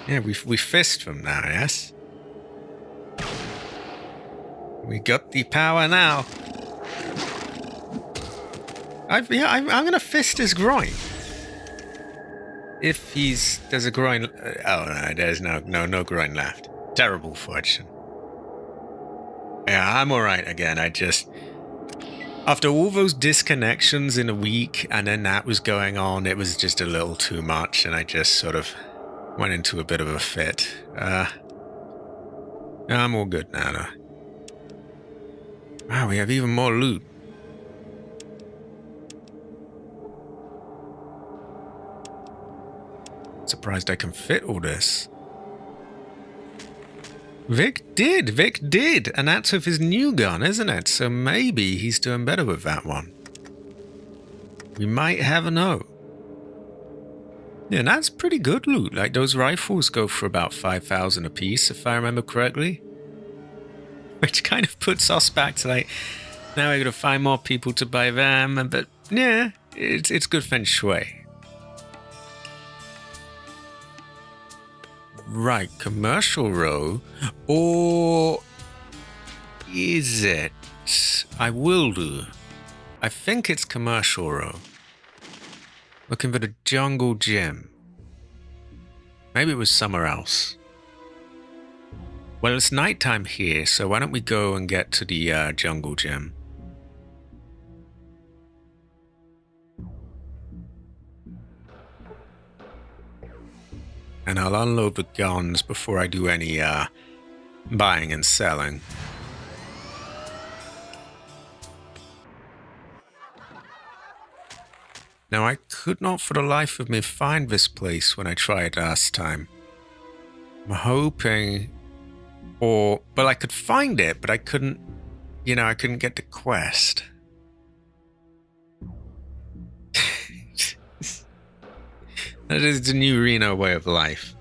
Yeah, we fist them now, yes? We got the power now. I'm gonna fist his groin. if there's a groin. Oh no, there's no groin left. Terrible fortune. Yeah, I'm all right again. I just, after all those disconnections in a week, and then that was going on, it was just a little too much, and I just sort of went into a bit of a fit. I'm all good now, though. Wow, we have even more loot. Surprised I can fit all this. Vic did, and that's with his new gun, isn't it? So maybe he's doing better with that one. We might have a no. Yeah, that's pretty good loot. Like, those rifles go for about 5,000 apiece, if I remember correctly. Which kind of puts us back to, like, now we're going to find more people to buy them. But, yeah, it's good feng shui. Right, commercial row. Or is it? I will do. I think it's commercial row. Looking for the jungle gym. Maybe it was somewhere else. Well, it's nighttime here, so why don't we go and get to the jungle gym? And I'll unload the guns before I do any buying and selling. Now, I could not for the life of me find this place when I tried last time. I'm hoping... Well, I could find it, but I couldn't... I couldn't get the quest. That is the new Reno way of life.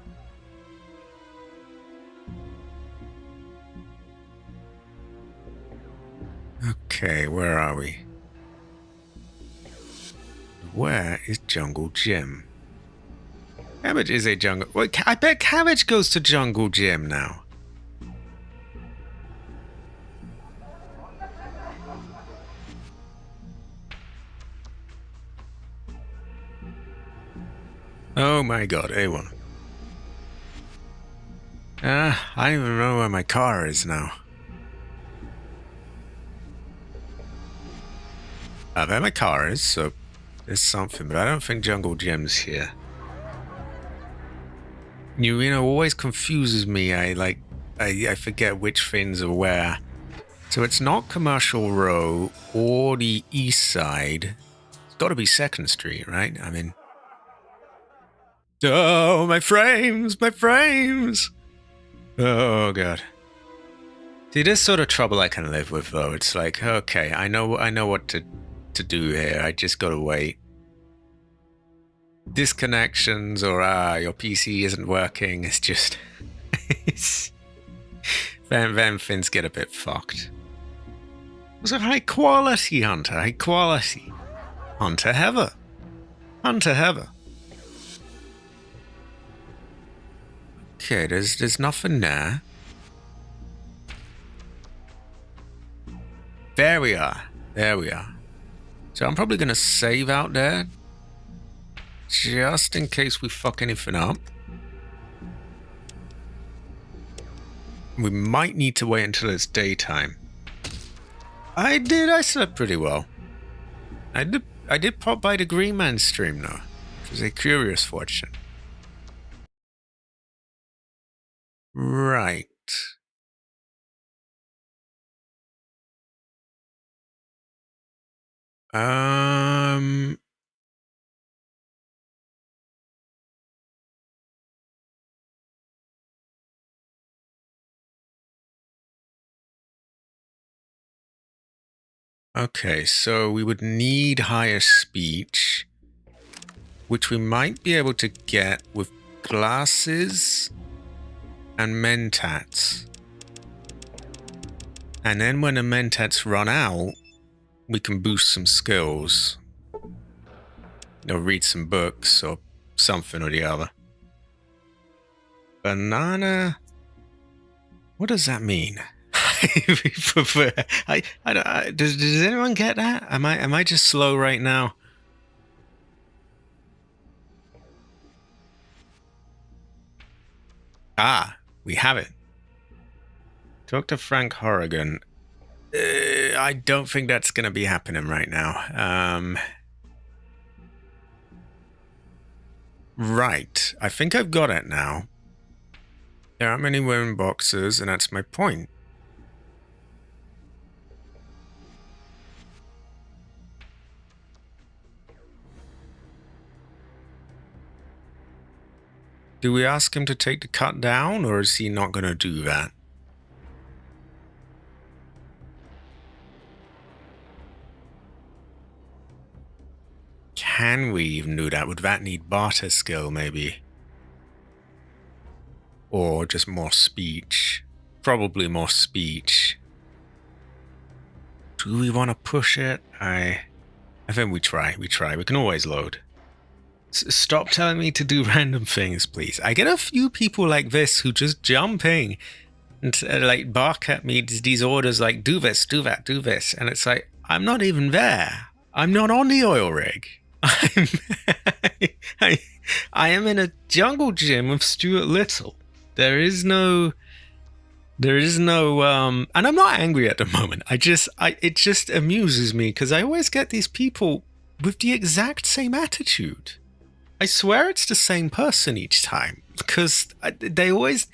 Okay, where are we? Where is Jungle Gym? Cabbage is a jungle... Wait, I bet Cabbage goes to Jungle Gym now. Oh my god, A1. I don't even know where my car is now. There my car is, so there's something, but I don't think Jungle Gym's here. Always confuses me. I forget which things are where. So it's not Commercial Row or the East Side. It's got to be 2nd Street, right? I mean... Oh, my frames! My frames! Oh, God. See, this sort of trouble I can live with, though. It's like, okay, I know what to do here. I just gotta wait. Disconnections or, your PC isn't working. It's just... then things get a bit fucked. It was a high-quality hunter. High-quality. Hunter Heather. Hunter Heather. Okay, there's nothing there. There we are. There we are. So I'm probably going to save out there. Just in case we fuck anything up. We might need to wait until it's daytime. I slept pretty well. I did pop by the Green Man stream though. Which was a curious fortune. Right. Okay, so we would need higher speech, which we might be able to get with glasses and mentats. And then when the mentats run out, we can boost some skills. Read some books or something or the other. Banana? What does that mean? Does anyone get that? Am I just slow right now? Ah, we have it. Talk to Frank Horrigan. I don't think that's going to be happening right now. Right. I think I've got it now. There aren't many women boxers, and that's my point. Do we ask him to take the cut down, or is he not going to do that? Can we even do that? Would that need barter skill, maybe? Or just more speech? Probably more speech. Do we want to push it? I think we try. We can always load. Stop telling me to do random things, please. I get a few people like this who just jump in and like bark at me these orders like, do this, do that, do this. And it's like, I'm not even there. I'm not on the oil rig. I am in a jungle gym with Stuart Little. There is no, and I'm not angry at the moment. It just amuses me because I always get these people with the exact same attitude. I swear it's the same person each time because they always.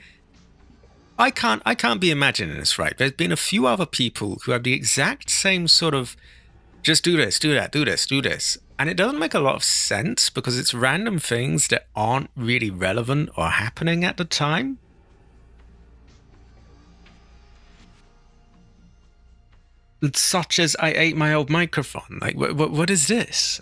I can't be imagining this right. There's been a few other people who have the exact same sort of just do this, do that, do this, do this. And it doesn't make a lot of sense because it's random things that aren't really relevant or happening at the time. Such as I ate my old microphone. Like, what is this?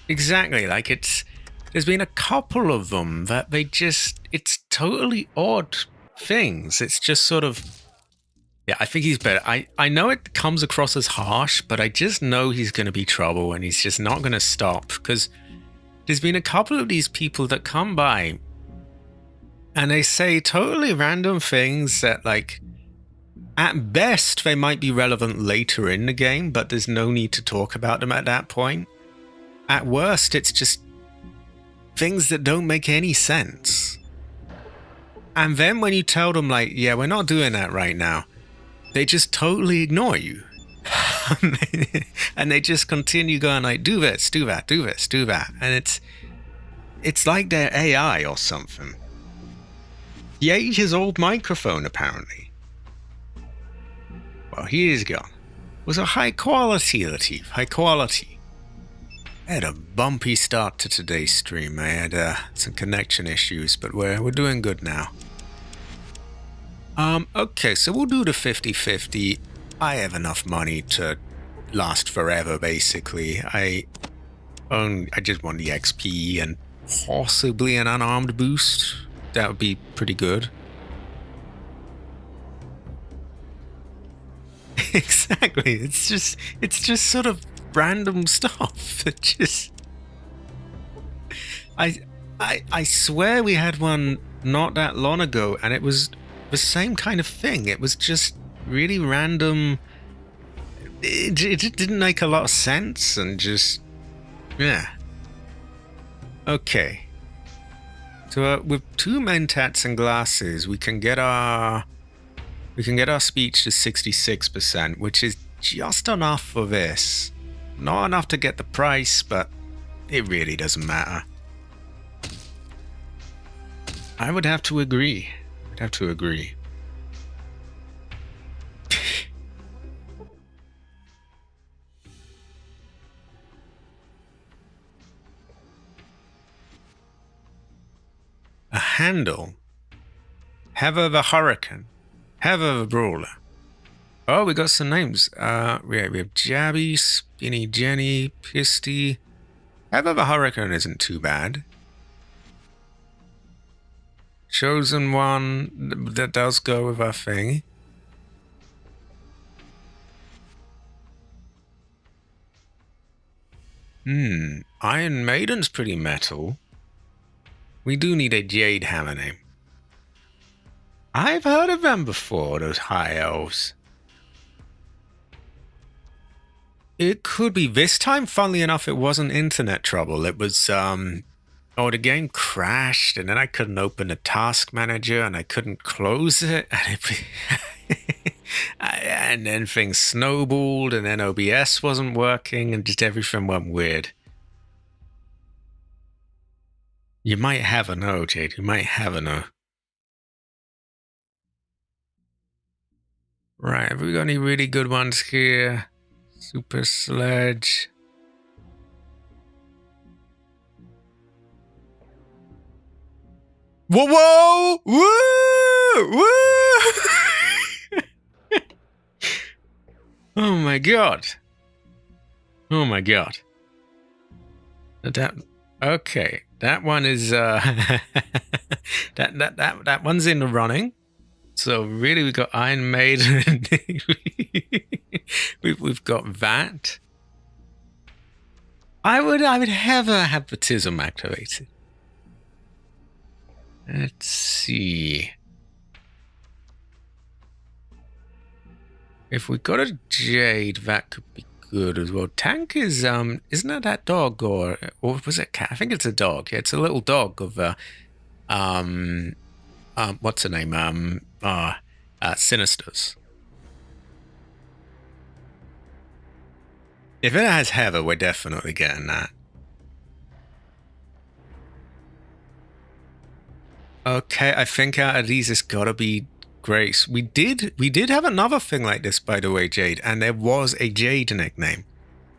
Exactly, like there's been a couple of them that it's totally odd things. It's just sort of, yeah, I think he's better. I know it comes across as harsh, but I just know he's going to be trouble and he's just not going to stop because there's been a couple of these people that come by and they say totally random things that, like, at best they might be relevant later in the game, but there's no need to talk about them at that point. At worst, it's just things that don't make any sense. And then when you tell them, like, yeah, we're not doing that right now, they just totally ignore you. And they just continue going like, do this, do that, do this, do that. And it's like they're AI or something. He ate his old microphone, apparently. Well, he is gone. It was a high quality, Latif, high quality. I had a bumpy start to today's stream. I had some connection issues, but we're doing good now. Okay, so we'll do the 50-50. I have enough money to last forever, basically. I just want the XP and possibly an unarmed boost. That would be pretty good. Exactly. It's just sort of random stuff. It just I swear we had one not that long ago and it was the same kind of thing. It was just really random. It didn't make a lot of sense and just, yeah. Okay. So with 2 mentats and glasses, we can get our speech to 66%, which is just enough for this. Not enough to get the price, but it really doesn't matter. I would have to agree. A handle. Heather the Hurricane. Heather the Brawler. Oh, we got some names. We have Jabby, Spinny Jenny, Pisty. Heather the Hurricane isn't too bad. Chosen One, that does go with our thing. Iron Maiden's pretty metal. We do need a Jade Hammer name. I've heard of them before, those high elves. It could be. This time, funnily enough, it wasn't internet trouble. It was, oh, the game crashed, and then I couldn't open the task manager, and I couldn't close it, and then things snowballed, and then OBS wasn't working, and just everything went weird. You might have a no, Jade. You might have a no. Right, have we got any really good ones here? Super Sledge. Whoa, whoa! Woo! Woo! Oh my god. Oh my god. Okay, that one is that one's in the running. So really, we've got Iron Maiden. we've got that. I would ever have baptism activated. Let's see. If we got a Jade, that could be good as well. Tank is isn't it that dog or was it cat? I think it's a dog. Yeah, it's a little dog of what's her name? Sinisters. If it has Heather, we're definitely getting that. Okay, I think out of these, it's gotta be Grace. We did have another thing like this, by the way, Jade, and there was a Jade nickname,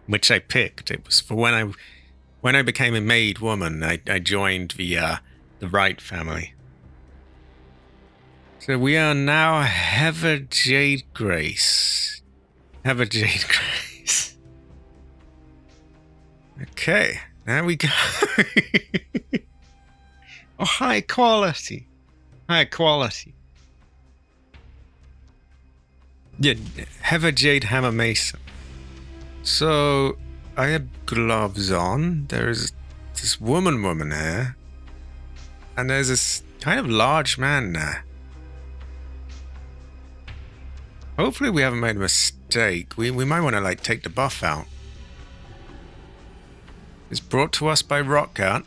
which I picked. It was for when I became a maid woman. I joined the Wright family. So we are now Heather Jade Grace. Heather Jade Grace. Okay, there we go. Oh, high quality. High quality. Yeah, Heather Jade Hammer Mason. So, I have gloves on. There's this woman there. And there's this kind of large man there. Hopefully we haven't made a mistake. We might want to, like, take the buff out. It's brought to us by Rockgut.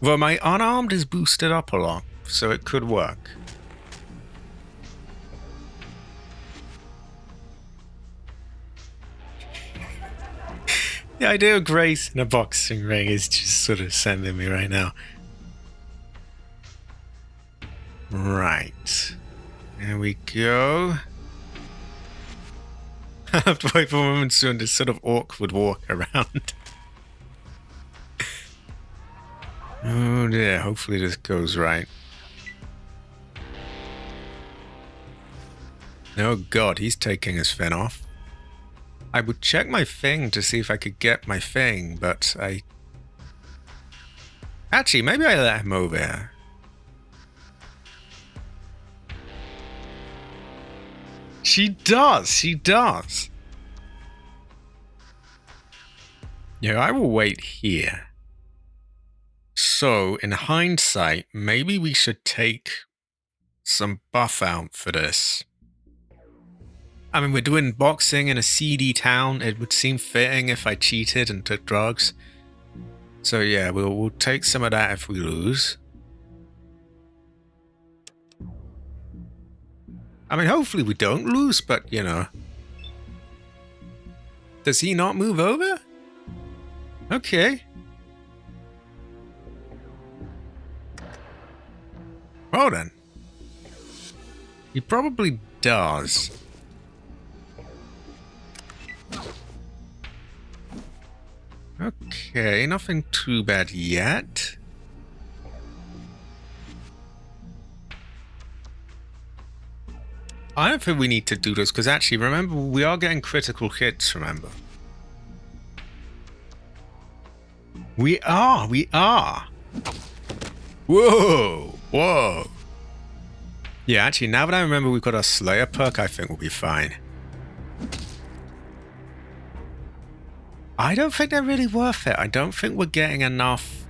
Well, my unarmed is boosted up a lot, so it could work. The idea of Grace in a boxing ring is just sort of sending me right now. Right. There we go. I have to wait for a woman soon to sort of awkward walk around. Oh dear, hopefully this goes right. Oh god, he's taking his fin off. I would check my thing to see if I could get my thing, but I... Actually, maybe I let him over here. She does. Yeah, I will wait here. So, in hindsight, maybe we should take some buff out for this. I mean, we're doing boxing in a seedy town. It would seem fitting if I cheated and took drugs. So yeah, we'll take some of that if we lose. I mean, hopefully we don't lose, but you know. Does he not move over? Okay. Well then. He probably does. Okay, nothing too bad yet. I don't think we need to do this, because actually, remember, we are getting critical hits, remember? We are. Whoa. Yeah, actually, now that I remember we've got our Slayer perk, I think we'll be fine. I don't think they're really worth it. I don't think we're getting enough.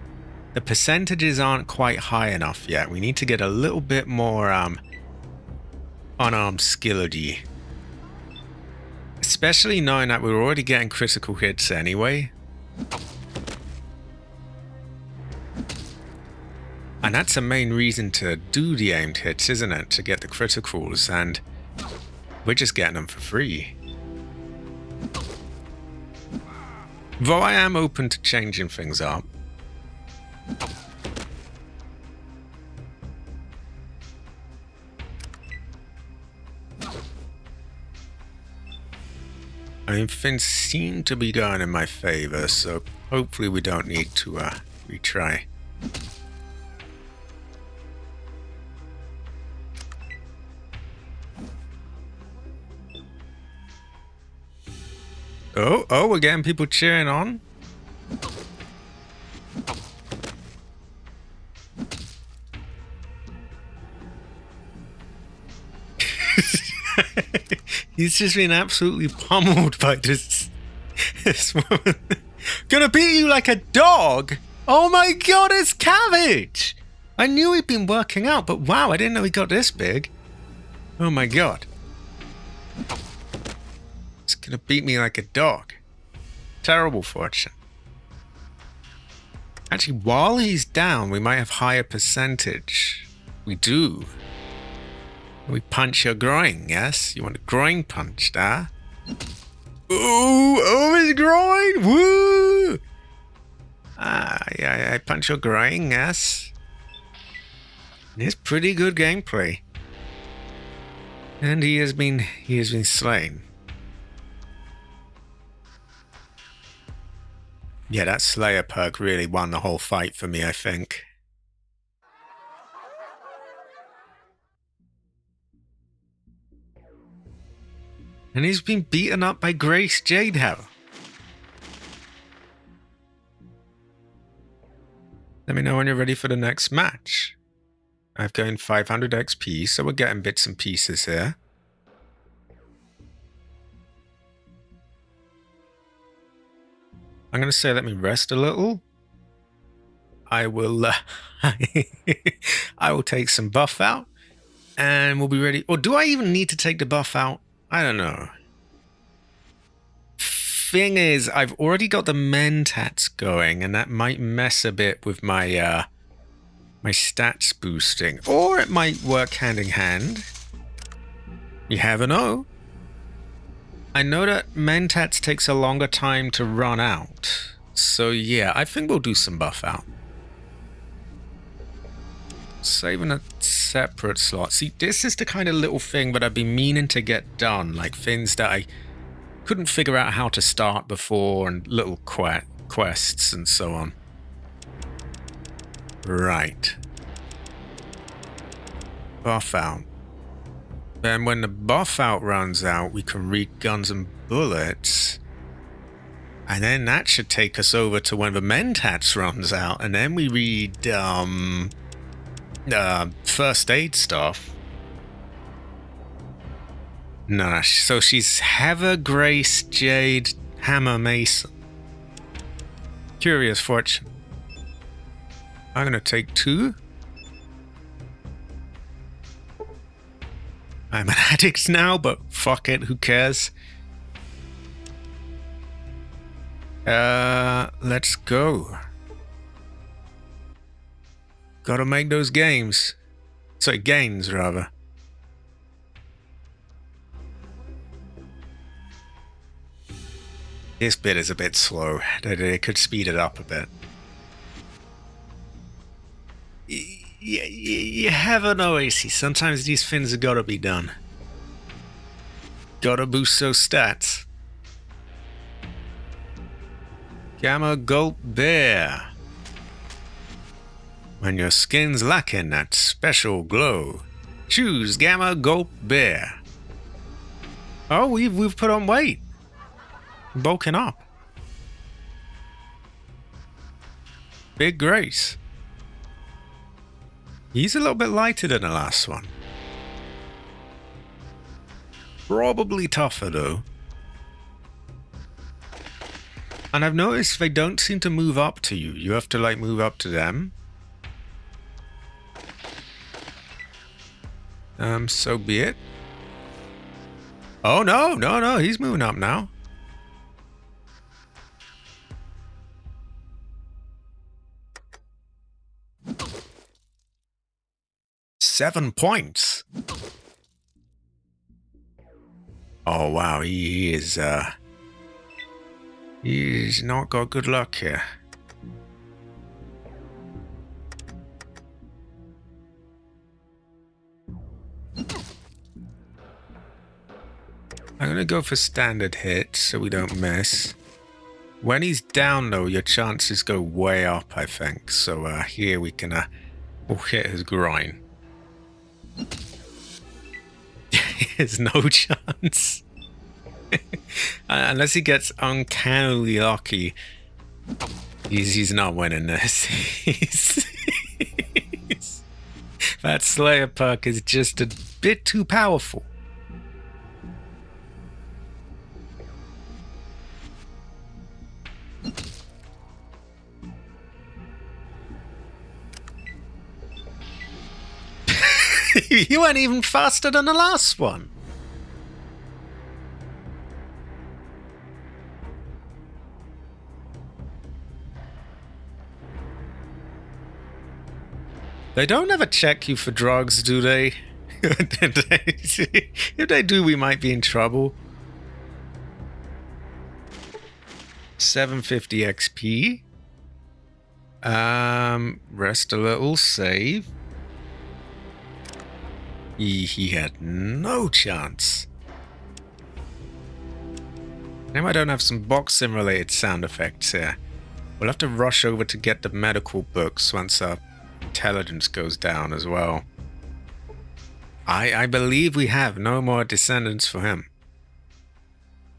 The percentages aren't quite high enough yet. We need to get a little bit more unarmed skilledy. Especially knowing that we're already getting critical hits anyway. And that's a main reason to do the aimed hits, isn't it? To get the criticals, and we're just getting them for free. Though I am open to changing things up. I mean, things seem to be going in my favor, so hopefully we don't need to retry. Oh, we're getting people cheering on. He's just been absolutely pummeled by this woman. Gonna beat you like a dog? Oh my god, it's Cabbage! I knew he'd been working out, but wow, I didn't know he got this big. Oh my god. He's gonna beat me like a dog. Terrible fortune. Actually, while he's down, we might have higher percentage. We do. We punch your groin, yes? You want a groin punch, there? Ooh, his groin! Woo! Yeah, I punch your groin, yes? It's pretty good gameplay. And he has been slain. Yeah, that Slayer perk really won the whole fight for me, I think. And he's been beaten up by Grace Jadehow. Let me know when you're ready for the next match. I've gained 500 XP, so we're getting bits and pieces here. I'm going to say let me rest a little. I will I will take some buff out and we'll be ready. Or do I even need to take the buff out? I don't know. Thing is, I've already got the mentats going, and that might mess a bit with my my stats boosting. Or it might work hand in hand. You never know. I know that mentats takes a longer time to run out. So yeah, I think we'll do some buff out. Saving a separate slot. See, this is the kind of little thing that I've been meaning to get done. Like things that I couldn't figure out how to start before, and little quests and so on. Right. Buff out. Then when the buff out runs out, we can read guns and bullets. And then that should take us over to when the mentats runs out. And then we read first aid stuff. No, so she's Heather Grace Jade Hammer Mason. Curious fortune. I'm gonna take 2. I'm an addict now, but fuck it, who cares? Let's go. Gotta make those games. Sorry, gains, rather. This bit is a bit slow. They could speed it up a bit. You never know, AC. Sometimes these things have gotta be done. Gotta boost those stats. Gamma Gulp Bear. When your skin's lacking that special glow, choose Gamma Gulp Bear. Oh, we've put on weight. Bulking up. Big Grace. He's a little bit lighter than the last one. Probably tougher though. And I've noticed they don't seem to move up to you. You have to, like, move up to them. So be it. Oh, no, he's moving up now. Seven points. Oh, wow, he's not got good luck here. I'm gonna go for standard hit so we don't miss. When he's down though, your chances go way up, I think. So here we can we'll hit his groin. There's no chance. Unless he gets uncannily lucky, he's not winning this. That Slayer perk is just a bit too powerful. You went even faster than the last one. They don't ever check you for drugs, do they? If they do, we might be in trouble. 750 XP. Rest a little, save. He had no chance. Now I don't have some box sim related sound effects here. We'll have to rush over to get the medical books once our intelligence goes down as well. I believe we have no more descendants for him.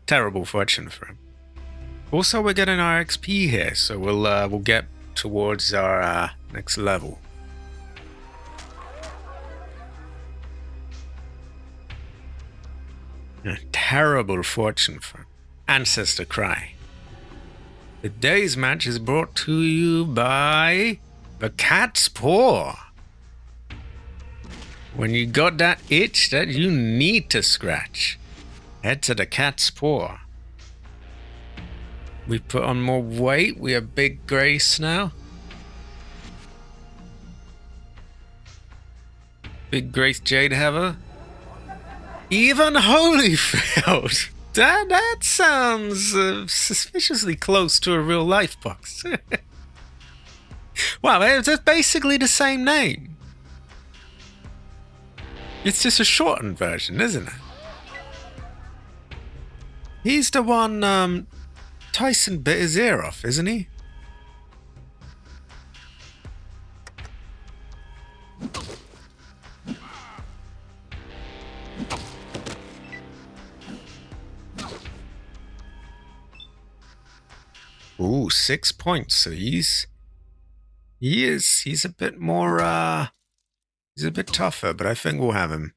Terrible fortune for him. Also, we're getting our XP here, so we'll get towards our next level. A terrible fortune for him. Ancestor Cry. Today's match is brought to you by the Cat's Paw. When you got that itch that you need to scratch, head to the Cat's Paw. We put on more weight. We are Big Grace now. Big Grace Jadehaver. Even Holyfield. That sounds suspiciously close to a real life box. Wow, it's basically the same name. It's just a shortened version, isn't it? He's the one Tyson bit his ear off, isn't he? Ooh, 6 points. So he's a bit more he's a bit tougher, but I think we'll have him.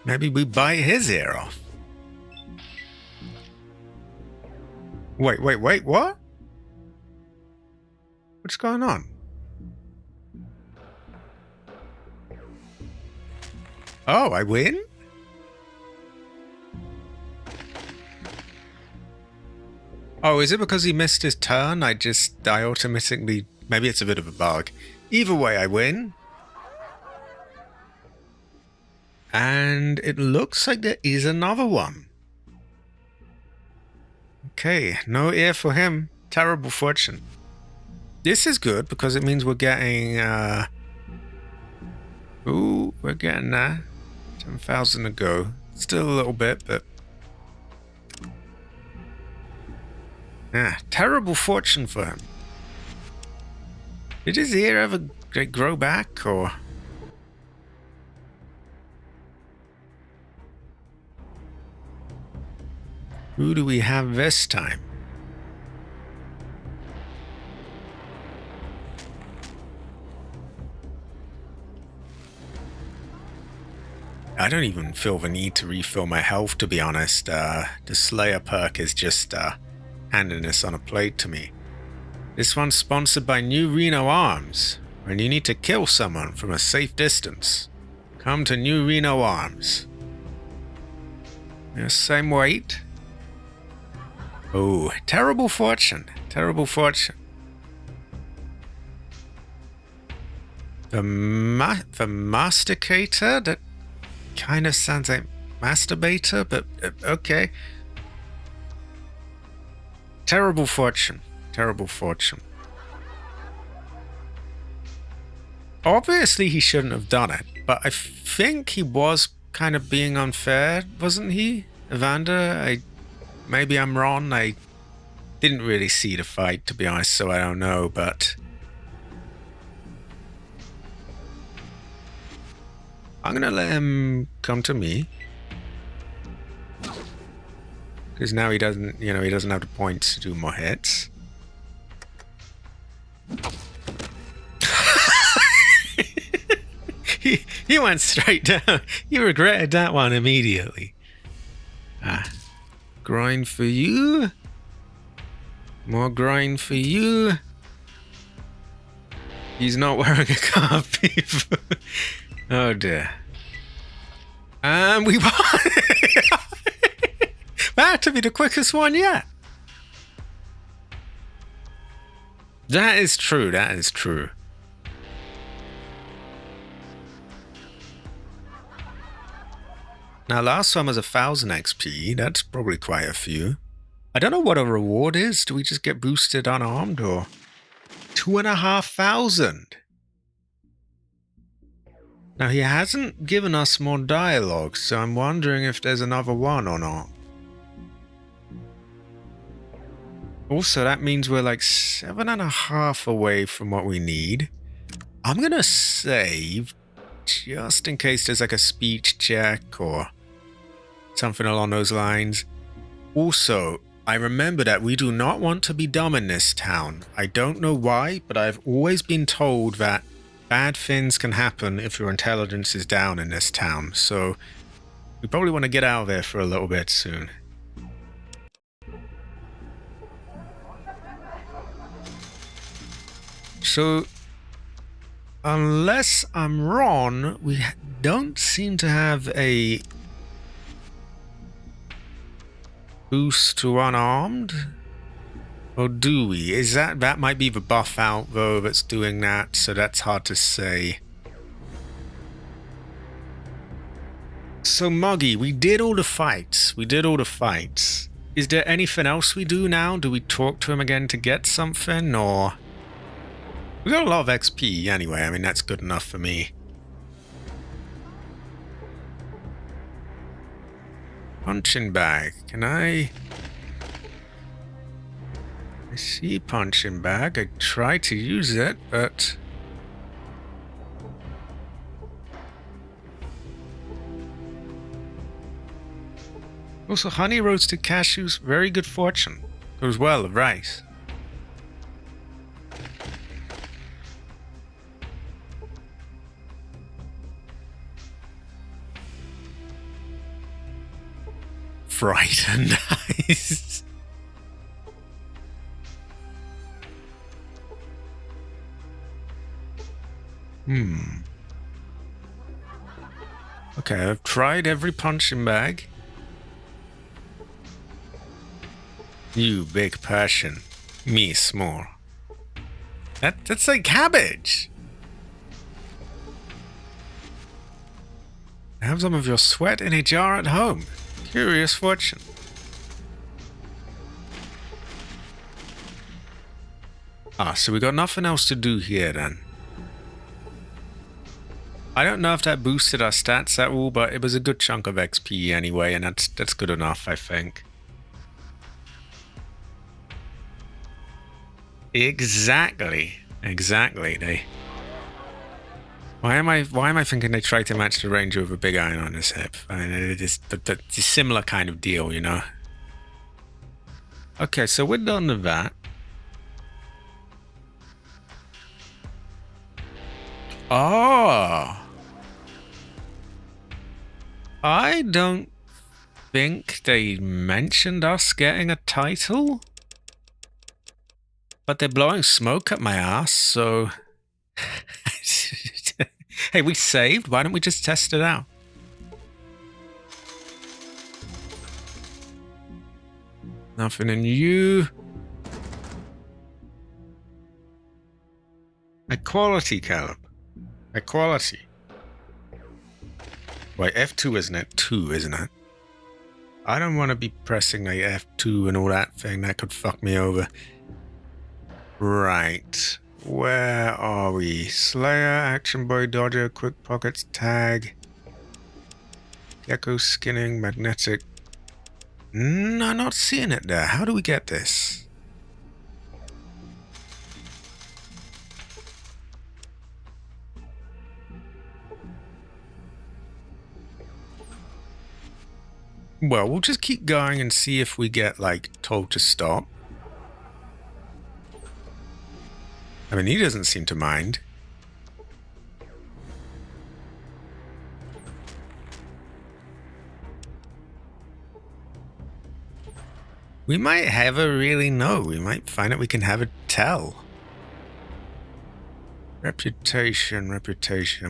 Maybe we bite his ear off. Wait, what? What's going on? Oh, I win? Oh, is it because he missed his turn? I automatically... Maybe it's a bit of a bug. Either way, I win. And it looks like there is another one. Okay, no ear for him. Terrible fortune. This is good because it means we're getting... Ooh, we're getting there. 10,000 to go. Still a little bit, but... Yeah, terrible fortune for him. Did his ear ever grow back, or... Who do we have this time? I don't even feel the need to refill my health, to be honest. The Slayer perk is just handing this on a plate to me. This one's sponsored by New Reno Arms. When you need to kill someone from a safe distance, come to New Reno Arms. Same weight. Oh, terrible fortune. Terrible fortune. The masticator? That kind of sounds like masturbator, but okay. Terrible fortune. Terrible fortune. Obviously, he shouldn't have done it, but I think he was kind of being unfair, wasn't he, Evander? Maybe I'm wrong. I didn't really see the fight, to be honest, so I don't know, but I'm gonna let him come to me. Because now he doesn't, he doesn't have the points to do more hits. He went straight down. He regretted that one immediately. Grind for you. More grind for you. He's not wearing a car, people. Oh dear. And we won. That had to be the quickest one yet. That is true. That is true. Now, last one was 1,000 XP. That's probably quite a few. I don't know what a reward is. Do we just get boosted unarmed or 2,500? Now, he hasn't given us more dialogue, so I'm wondering if there's another one or not. Also, that means we're like 7.5 away from what we need. I'm going to save just in case there's like a speech check or something along those lines. Also, I remember that we do not want to be dumb in this town. I don't know why, but I've always been told that bad things can happen if your intelligence is down in this town. So we probably want to get out of there for a little bit soon. So, unless I'm wrong, we don't seem to have a boost to unarmed, or do we? Is that might be the buff out though that's doing that, so that's hard to say. So Muggy, we did all the fights. Is there anything else we do now? Do we talk to him again to get something, or we got a lot of XP anyway? I mean, that's good enough for me. Punching bag. Can I see punching bag. I try to use it, but also honey roasted cashews, very good fortune. Goes well with rice. Frightened eyes. Okay, I've tried every punching bag. You big passion, me small. That's like cabbage. Have some of your sweat in a jar at home. Curious fortune. So we got nothing else to do here then. I don't know if that boosted our stats at all, but it was a good chunk of XP anyway, and that's good enough, I think. Exactly. Why am I thinking they tried to match the ranger with a big iron on his hip? I mean, it's a similar kind of deal, you know. Okay, so we're done with that. Oh. I don't think they mentioned us getting a title. But they're blowing smoke at my ass, so... Hey, we saved. Why don't we just test it out? Nothing in you. Equality, Caleb. Equality. Wait, F2 isn't it? 2, isn't it? I don't want to be pressing like F2 and all that thing. That could fuck me over. Right. Where are we? Slayer, Action Boy, Dodger, Quick Pockets, Tag. Gecko skinning, magnetic. No, not seeing it there. How do we get this? Well, we'll just keep going and see if we get, like, told to stop. I mean, he doesn't seem to mind. We might have a really know. We might find out we can have a tell. Reputation.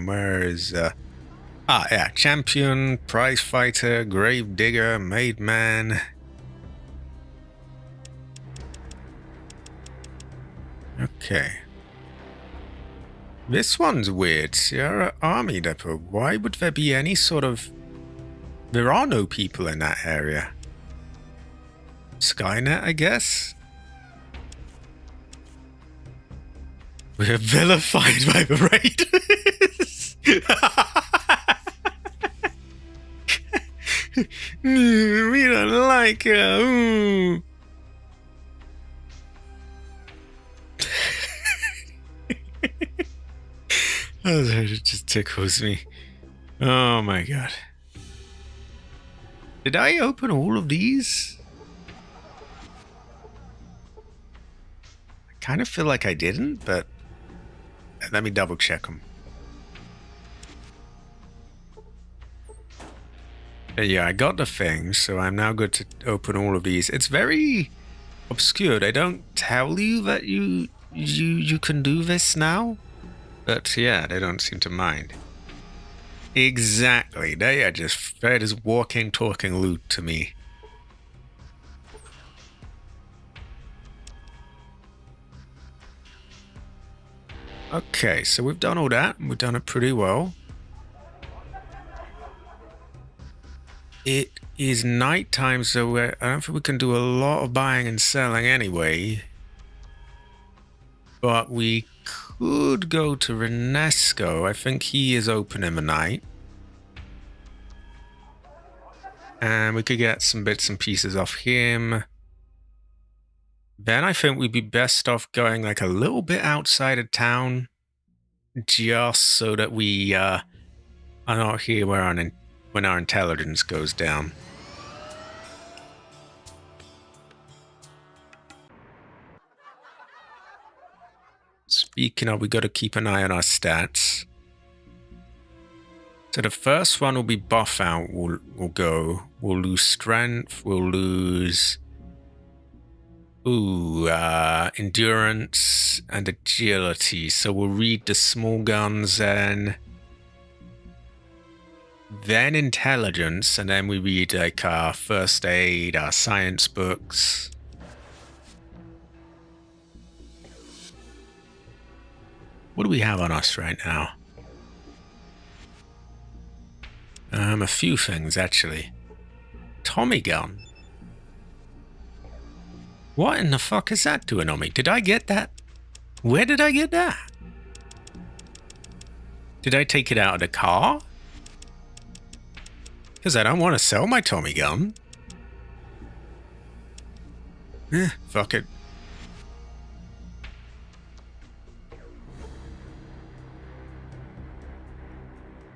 Where is... yeah. Champion, prize fighter, grave digger, made man. Okay. This one's weird. Sierra Army Depot. Why would there be any sort of... There are no people in that area. Skynet, I guess? We're vilified by the raiders. We don't like her. Ooh. Oh, it just tickles me. Oh my god. Did I open all of these? I kind of feel like I didn't, but let me double check them. Yeah, I got the thing, so I'm now good to open all of these. It's very obscure. They don't tell you that you can do this now. But yeah, they don't seem to mind. Exactly. They're just walking, talking loot to me. Okay, so we've done all that, and we've done it pretty well. It is nighttime, so I don't think we can do a lot of buying and selling anyway. But we could go to Renesco. I think he is open in the night. And we could get some bits and pieces off him. Then I think we'd be best off going like a little bit outside of town. Just so that we are not here when our intelligence goes down. Speaking of, we got to keep an eye on our stats. So the first one will be buff out. We'll go. We'll lose strength. We'll lose endurance and agility. So we'll read the small guns and then intelligence, and then we read like our first aid, our science books. What do we have on us right now? A few things, actually. Tommy gun. What in the fuck is that doing on me? Did I get that? Where did I get that? Did I take it out of the car? Because I don't want to sell my Tommy gun. Fuck it.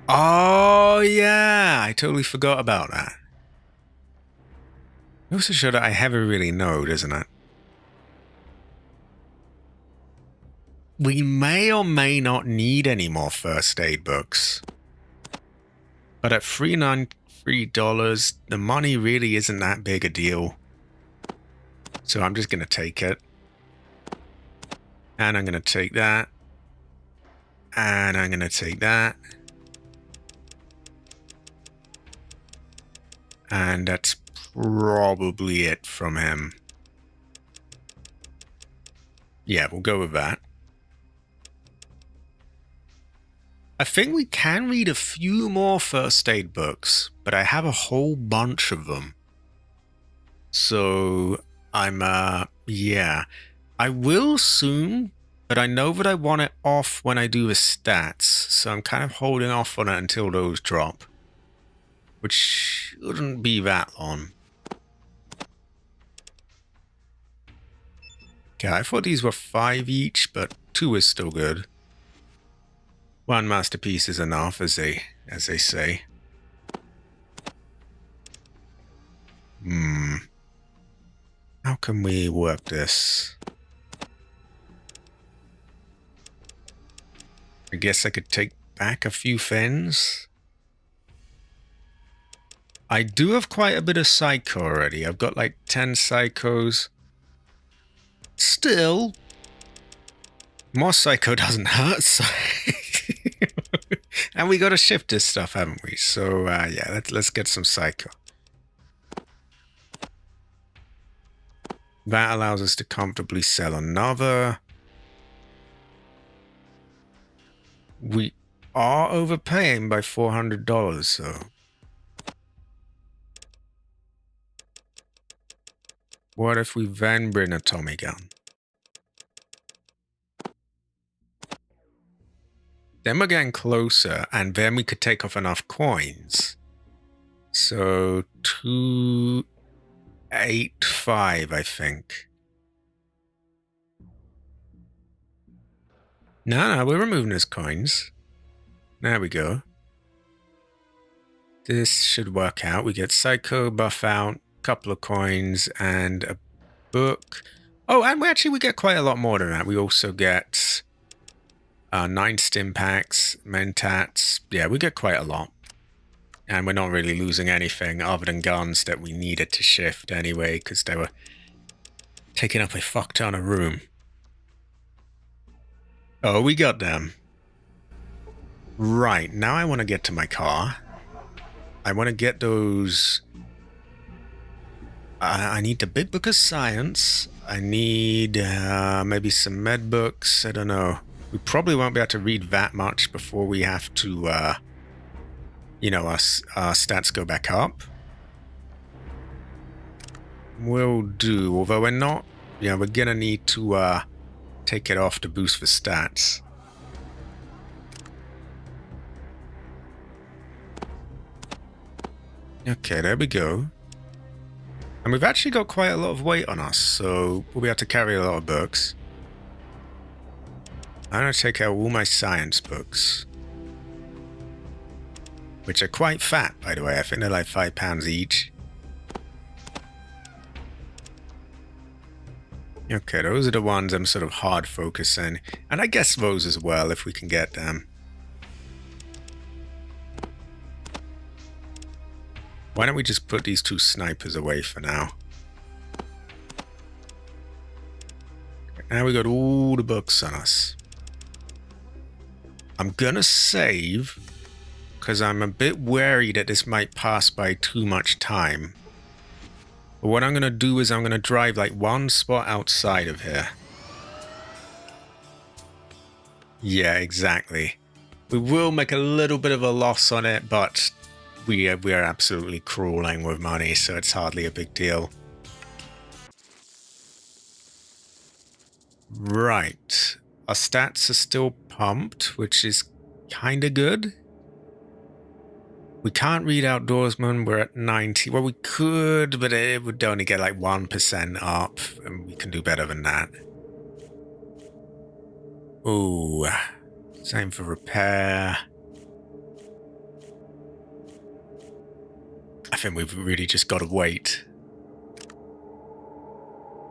Oh, yeah. I totally forgot about that. It also showed that I have a really know, doesn't it? We may or may not need any more first aid books. But at 3.99 $3. The money really isn't that big a deal. So I'm just going to take it. And I'm going to take that. And I'm going to take that. And that's probably it from him. Yeah, we'll go with that. I think we can read a few more first aid books, but I have a whole bunch of them. So I'm, yeah. I will soon, but I know that I want it off when I do the stats, so I'm kind of holding off on it until those drop. Which shouldn't be that long. Okay, I thought these were 5 each, but 2 is still good. 1 masterpiece is enough, as they say. How can we work this? I guess I could take back a few fins. I do have quite a bit of psycho already. I've got like 10 psychos. Still, more psycho doesn't hurt. So and we got to shift this stuff, haven't we? So yeah, let's get some psycho. That allows us to comfortably sell another. We are overpaying by $400, so. What if we then bring a Tommy gun? Then we're getting closer, and then we could take off enough coins. So 285, I think. No, we're removing his coins. There we go. This should work out. We get Psycho buff out, couple of coins, and a book. Oh, and we get quite a lot more than that. We also get 9 stim packs, mentats. Yeah, we get quite a lot. And we're not really losing anything other than guns that we needed to shift anyway, because they were taking up a fuck ton of room. Oh, we got them. Right, now I want to get to my car. I want to get those. I need the big book of science. I need maybe some med books. I don't know. We probably won't be able to read that much before we have to, you know, our stats go back up. Will do, although we're not, yeah, we're gonna need to take it off to boost the stats. Okay, there we go. And we've actually got quite a lot of weight on us, so we'll be able to carry a lot of books. I'm going to take out all my science books. Which are quite fat, by the way. I think they're like £5 each. Okay, those are the ones I'm sort of hard focusing. And I guess those as well, if we can get them. Why don't we just put these 2 snipers away for now? Now we got all the books on us. I'm gonna save, because I'm a bit wary that this might pass by too much time. But what I'm gonna do is I'm gonna drive like 1 spot outside of here. Yeah, exactly. We will make a little bit of a loss on it, but we are absolutely crawling with money, so it's hardly a big deal. Right. Our stats are still pumped, which is kind of good. We can't read Outdoorsman. We're at 90. Well, we could, but it would only get like 1% up, and we can do better than that. Ooh. Same for repair. I think we've really just got to wait.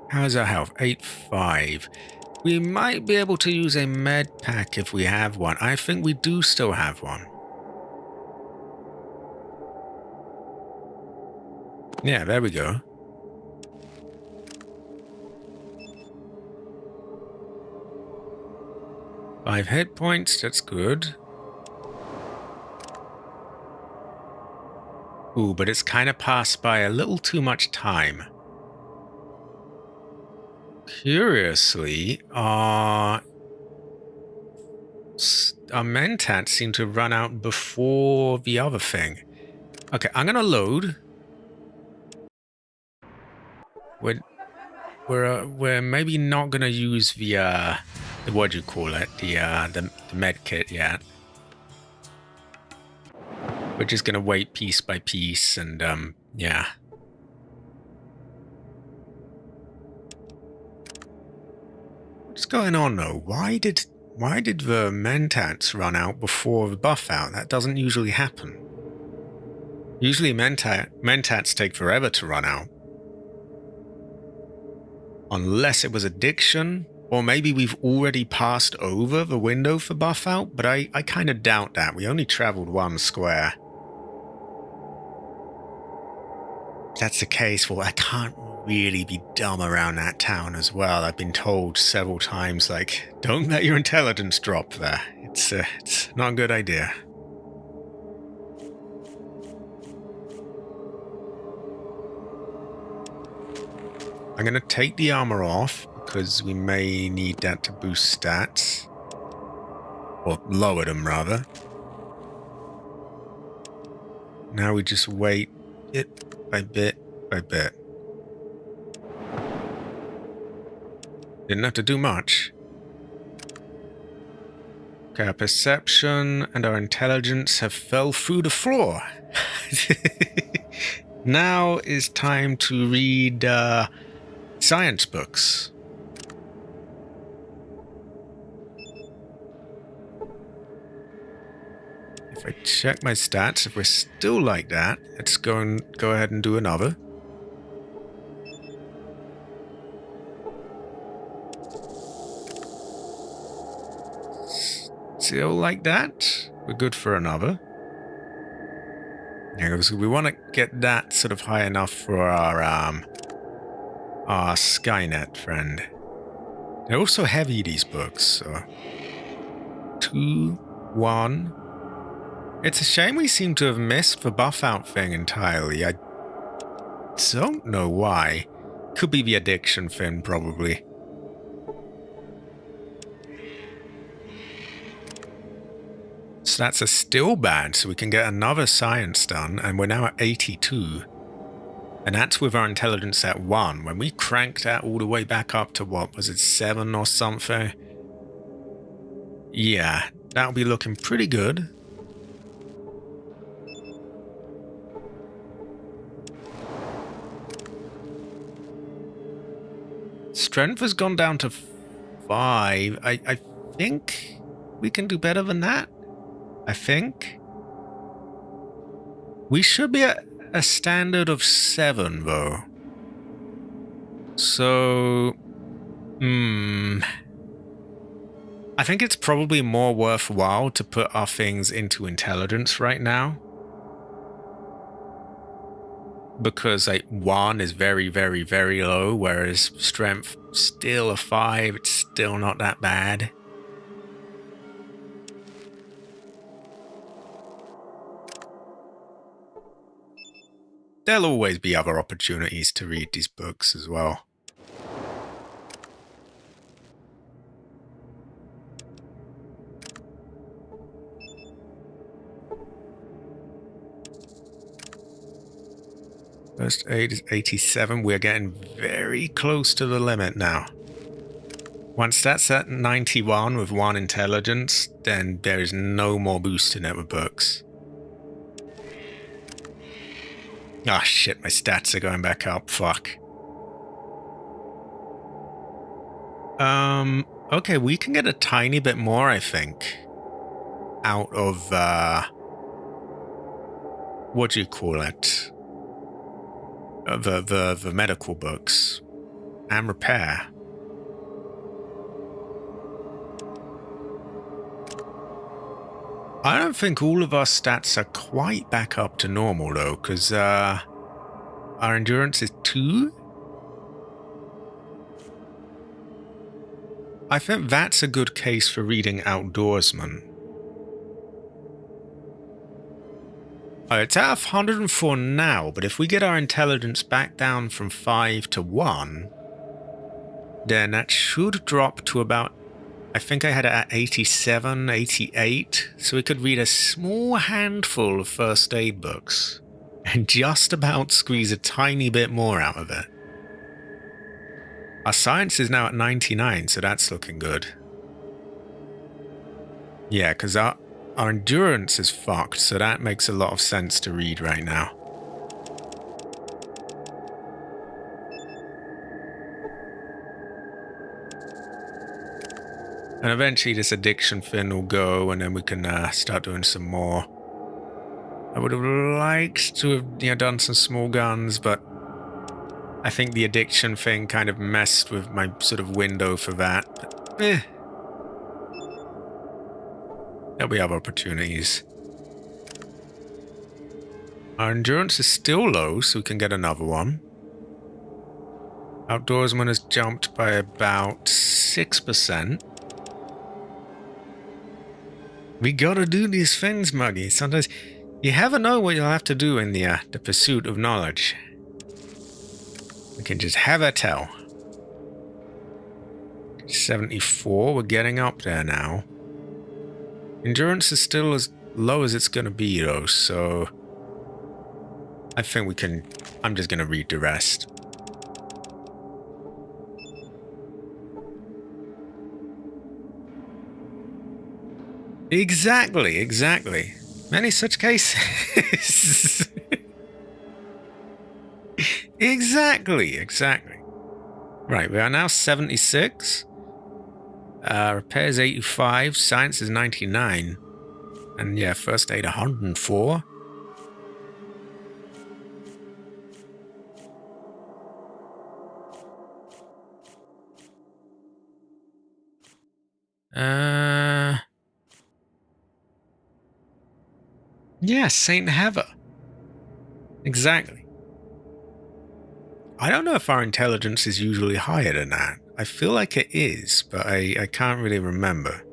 How's our health? 8.5. We might be able to use a med pack if we have one. I think we do still have one. Yeah, there we go. Five hit points, that's good. Ooh, but it's kind of passed by a little too much time. Curiously, our mentats seem to run out before the other thing. Okay, I'm gonna load. We're maybe not gonna use the what do you call it, the med kit yet. We're just gonna wait piece by piece, and yeah. What's going on though? Why did the mentats run out before the buff out? That doesn't usually happen. Usually mentats take forever to run out. Unless it was addiction, or maybe we've already passed over the window for buff out, but I kind of doubt that. We only traveled one square. If that's the case, well, I can't really be dumb around that town as well. I've been told several times, like, don't let your intelligence drop there. It's not a good idea. I'm going to take the armor off because we may need that to boost stats. Or lower them, rather. Now we just wait bit by bit by bit. Didn't have to do much. Okay, our perception and our intelligence have fell through the floor. Now is time to read science books. If I check my stats, if we're still like that, let's go ahead and do another. Still like that, we're good for another. Yeah, because we want to get that sort of high enough for our Skynet friend. They're also heavy, these books, so 2, 1. It's a shame we seem to have missed the buff out thing entirely. I don't know why. Could be the addiction thing, probably. Stats are still bad, so we can get another science done, and we're now at 82. And that's with our intelligence at 1. When we crank that all the way back up to, what, was it 7 or something? Yeah, that'll be looking pretty good. Strength has gone down to 5. I think we can do better than that. I think. We should be at a standard of 7, though. So, I think it's probably more worthwhile to put our things into intelligence right now. Because, like, 1 is very, very, very low, whereas strength, still a 5, it's still not that bad. There'll always be other opportunities to read these books as well. First aid is 87. We're getting very close to the limit now. Once that's at 91 with 1 intelligence, then there is no more boosting it with books. Ah, shit, my stats are going back up. Fuck. Okay, we can get a tiny bit more, I think, out of, what do you call it? The medical books. And repair. I don't think all of our stats are quite back up to normal, though, because, Our endurance is 2. I think that's a good case for reading Outdoorsman. Oh, it's at 104 now, but if we get our intelligence back down from 5 to 1, then that should drop to about, I think I had it at 87, 88, so we could read a small handful of first aid books and just about squeeze a tiny bit more out of it. Our science is now at 99, so that's looking good. Yeah, because our endurance is fucked, so that makes a lot of sense to read right now. And eventually this addiction thing will go, and then we can start doing some more. I would have liked to have done some small guns, but I think the addiction thing kind of messed with my sort of window for that. But, there'll be other opportunities. Our endurance is still low, so we can get another one. Outdoorsman has jumped by about 6%. We gotta do these things, Muggy. Sometimes you never know what you'll have to do in the pursuit of knowledge. We can just have a tell. 74, we're getting up there now. Endurance is still as low as it's gonna be though, so I think we can, I'm just gonna read the rest. Exactly. Many such cases. Exactly. Right, we are now 76. Repairs 85, science is 99. And yeah, first aid 104. Yeah, Saint Heather. Exactly. I don't know if our intelligence is usually higher than that. I feel like it is, but I can't really remember.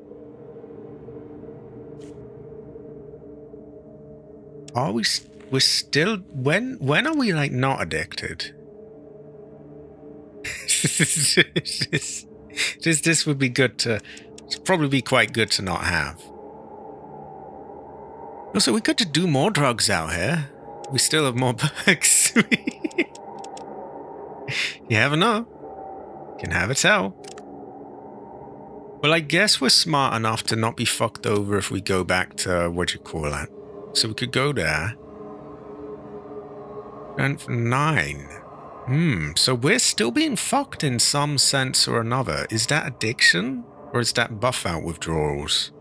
Are we're still, when are we like not addicted? This would be good to, probably be quite good to not have. Also, we could just do more drugs out here. We still have more perks. You never know. Can have a tell. Well, I guess we're smart enough to not be fucked over if we go back to, what you call that. So we could go there. And 9. So we're still being fucked in some sense or another. Is that addiction? Or is that buff out withdrawals?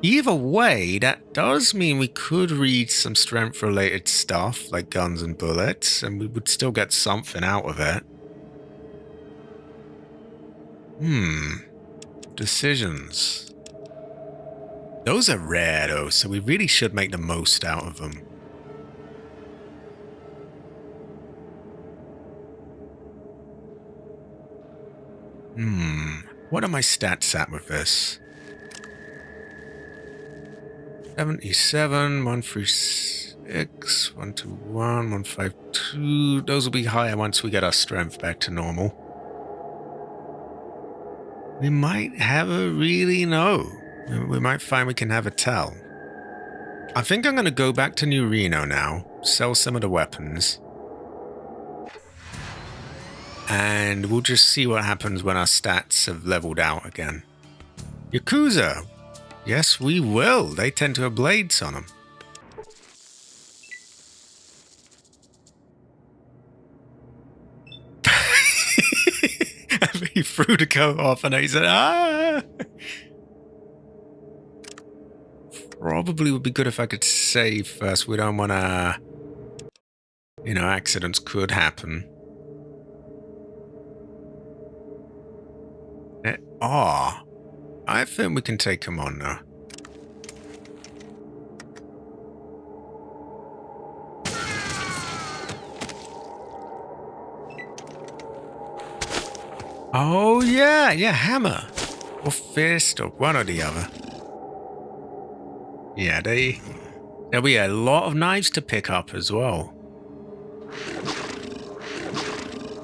Either way, that does mean we could read some strength-related stuff, like guns and bullets, and we would still get something out of it. Decisions. Those are rare, though, so we really should make the most out of them. What are my stats at with this? 77, 136, 121, 152. Those will be higher once we get our strength back to normal. We might have a really no. We might find we can have a tell. I think I'm going to go back to New Reno now, sell some of the weapons. And we'll just see what happens when our stats have leveled out again. Yakuza! Yes, we will. They tend to have blades on them. He threw the coat off and he said, ah! Probably would be good if I could save first. We don't want to... accidents could happen. I think we can take him on now. Oh, yeah, hammer. Or fist, or one or the other. Yeah, there'll be a lot of knives to pick up as well.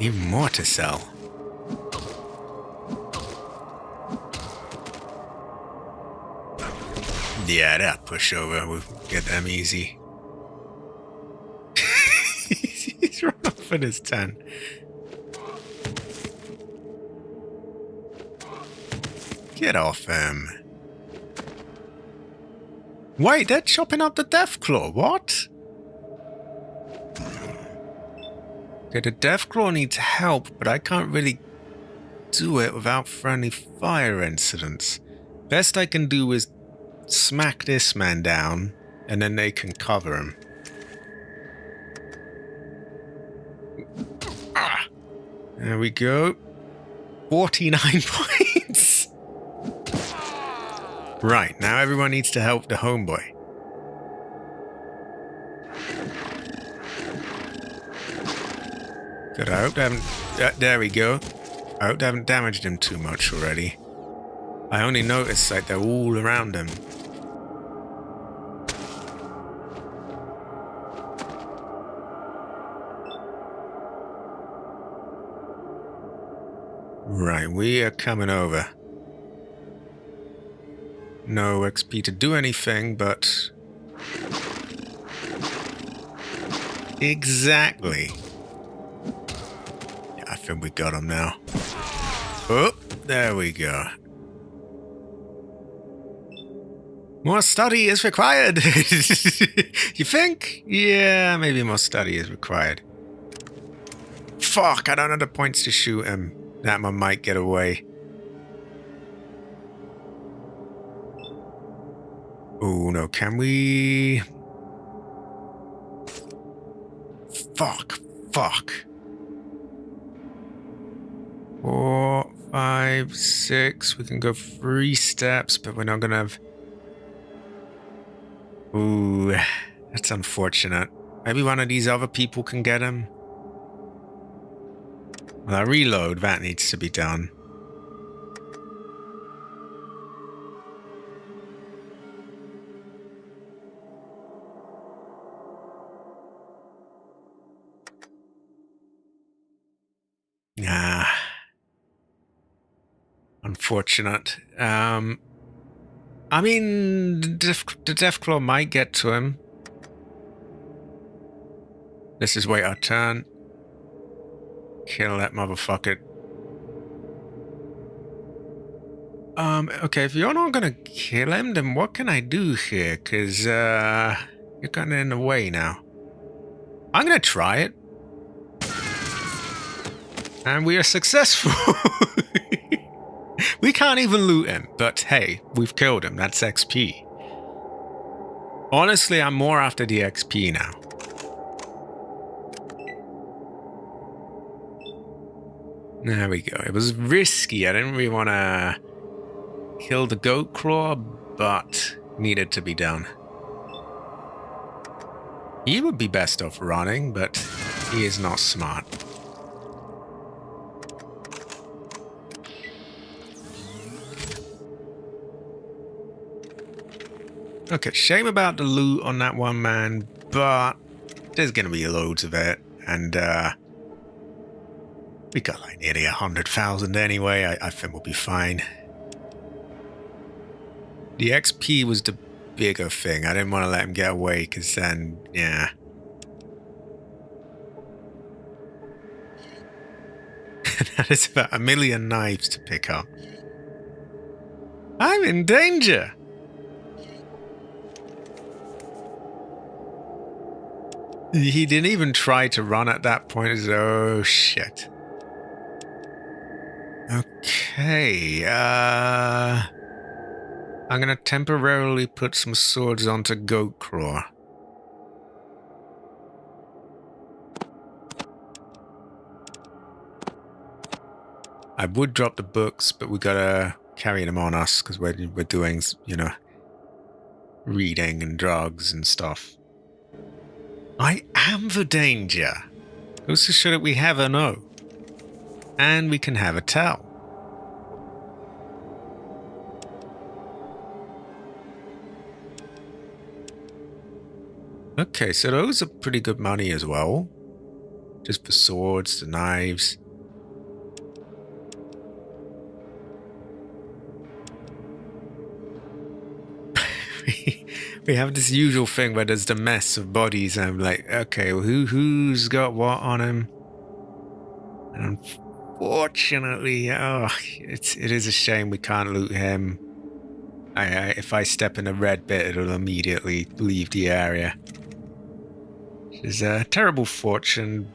Even more to sell. Yeah, that pushover, we'll get them easy. He's run off in his 10. Get off him. Wait, they're chopping up the Deathclaw. What? Okay, the Deathclaw needs help, but I can't really do it without friendly fire incidents. Best I can do is smack this man down, and then they can cover him. Ah, there we go. 49 points. Right, now everyone needs to help the homeboy. Good, I hope they haven't... there we go. I hope they haven't damaged him too much already. I only noticed like they're all around him. Right, we are coming over. No XP to do anything, but... Exactly. Yeah, I think we got him now. Oh, there we go. More study is required. You think? Yeah, maybe more study is required. Fuck, I don't have the points to shoot him. That one might get away. Oh no, can we... Fuck. 4, 5, 6. We can go 3 steps, but we're not gonna have... Ooh, that's unfortunate. Maybe one of these other people can get him. Well, I reload, that needs to be done. Ah. Unfortunate. I mean, the Deathclaw might get to him. This is wait our turn. Kill that motherfucker. Okay, if you're not gonna kill him, then what can I do here? Because, you're kinda in the way now. I'm gonna try it. And we are successful. We can't even loot him, but hey, we've killed him. That's XP. Honestly, I'm more after the XP now. There we go. It was risky. I didn't really want to kill the goat claw, but needed to be done. He would be best off running, but he is not smart. Okay, shame about the loot on that one man, but there's gonna be loads of it, and we got like nearly 100,000 anyway. I think we'll be fine. The XP was the bigger thing. I didn't want to let him get away, because then, yeah. That is about 1 million knives to pick up. I'm in danger! He didn't even try to run at that point. Oh, shit. Okay, I'm gonna temporarily put some swords onto Goat Claw. I would drop the books, but we gotta carry them on us, because we're doing, you know, reading and drugs and stuff. I am the danger. Goes to show that we have a no. And we can have a towel. Okay, so those are pretty good money as well. Just the swords, the knives. We have this usual thing where there's the mess of bodies, and I'm like, okay, well, who's got what on him? And unfortunately, it is a shame we can't loot him. If I step in a red bit, it'll immediately leave the area. Which is a terrible fortune.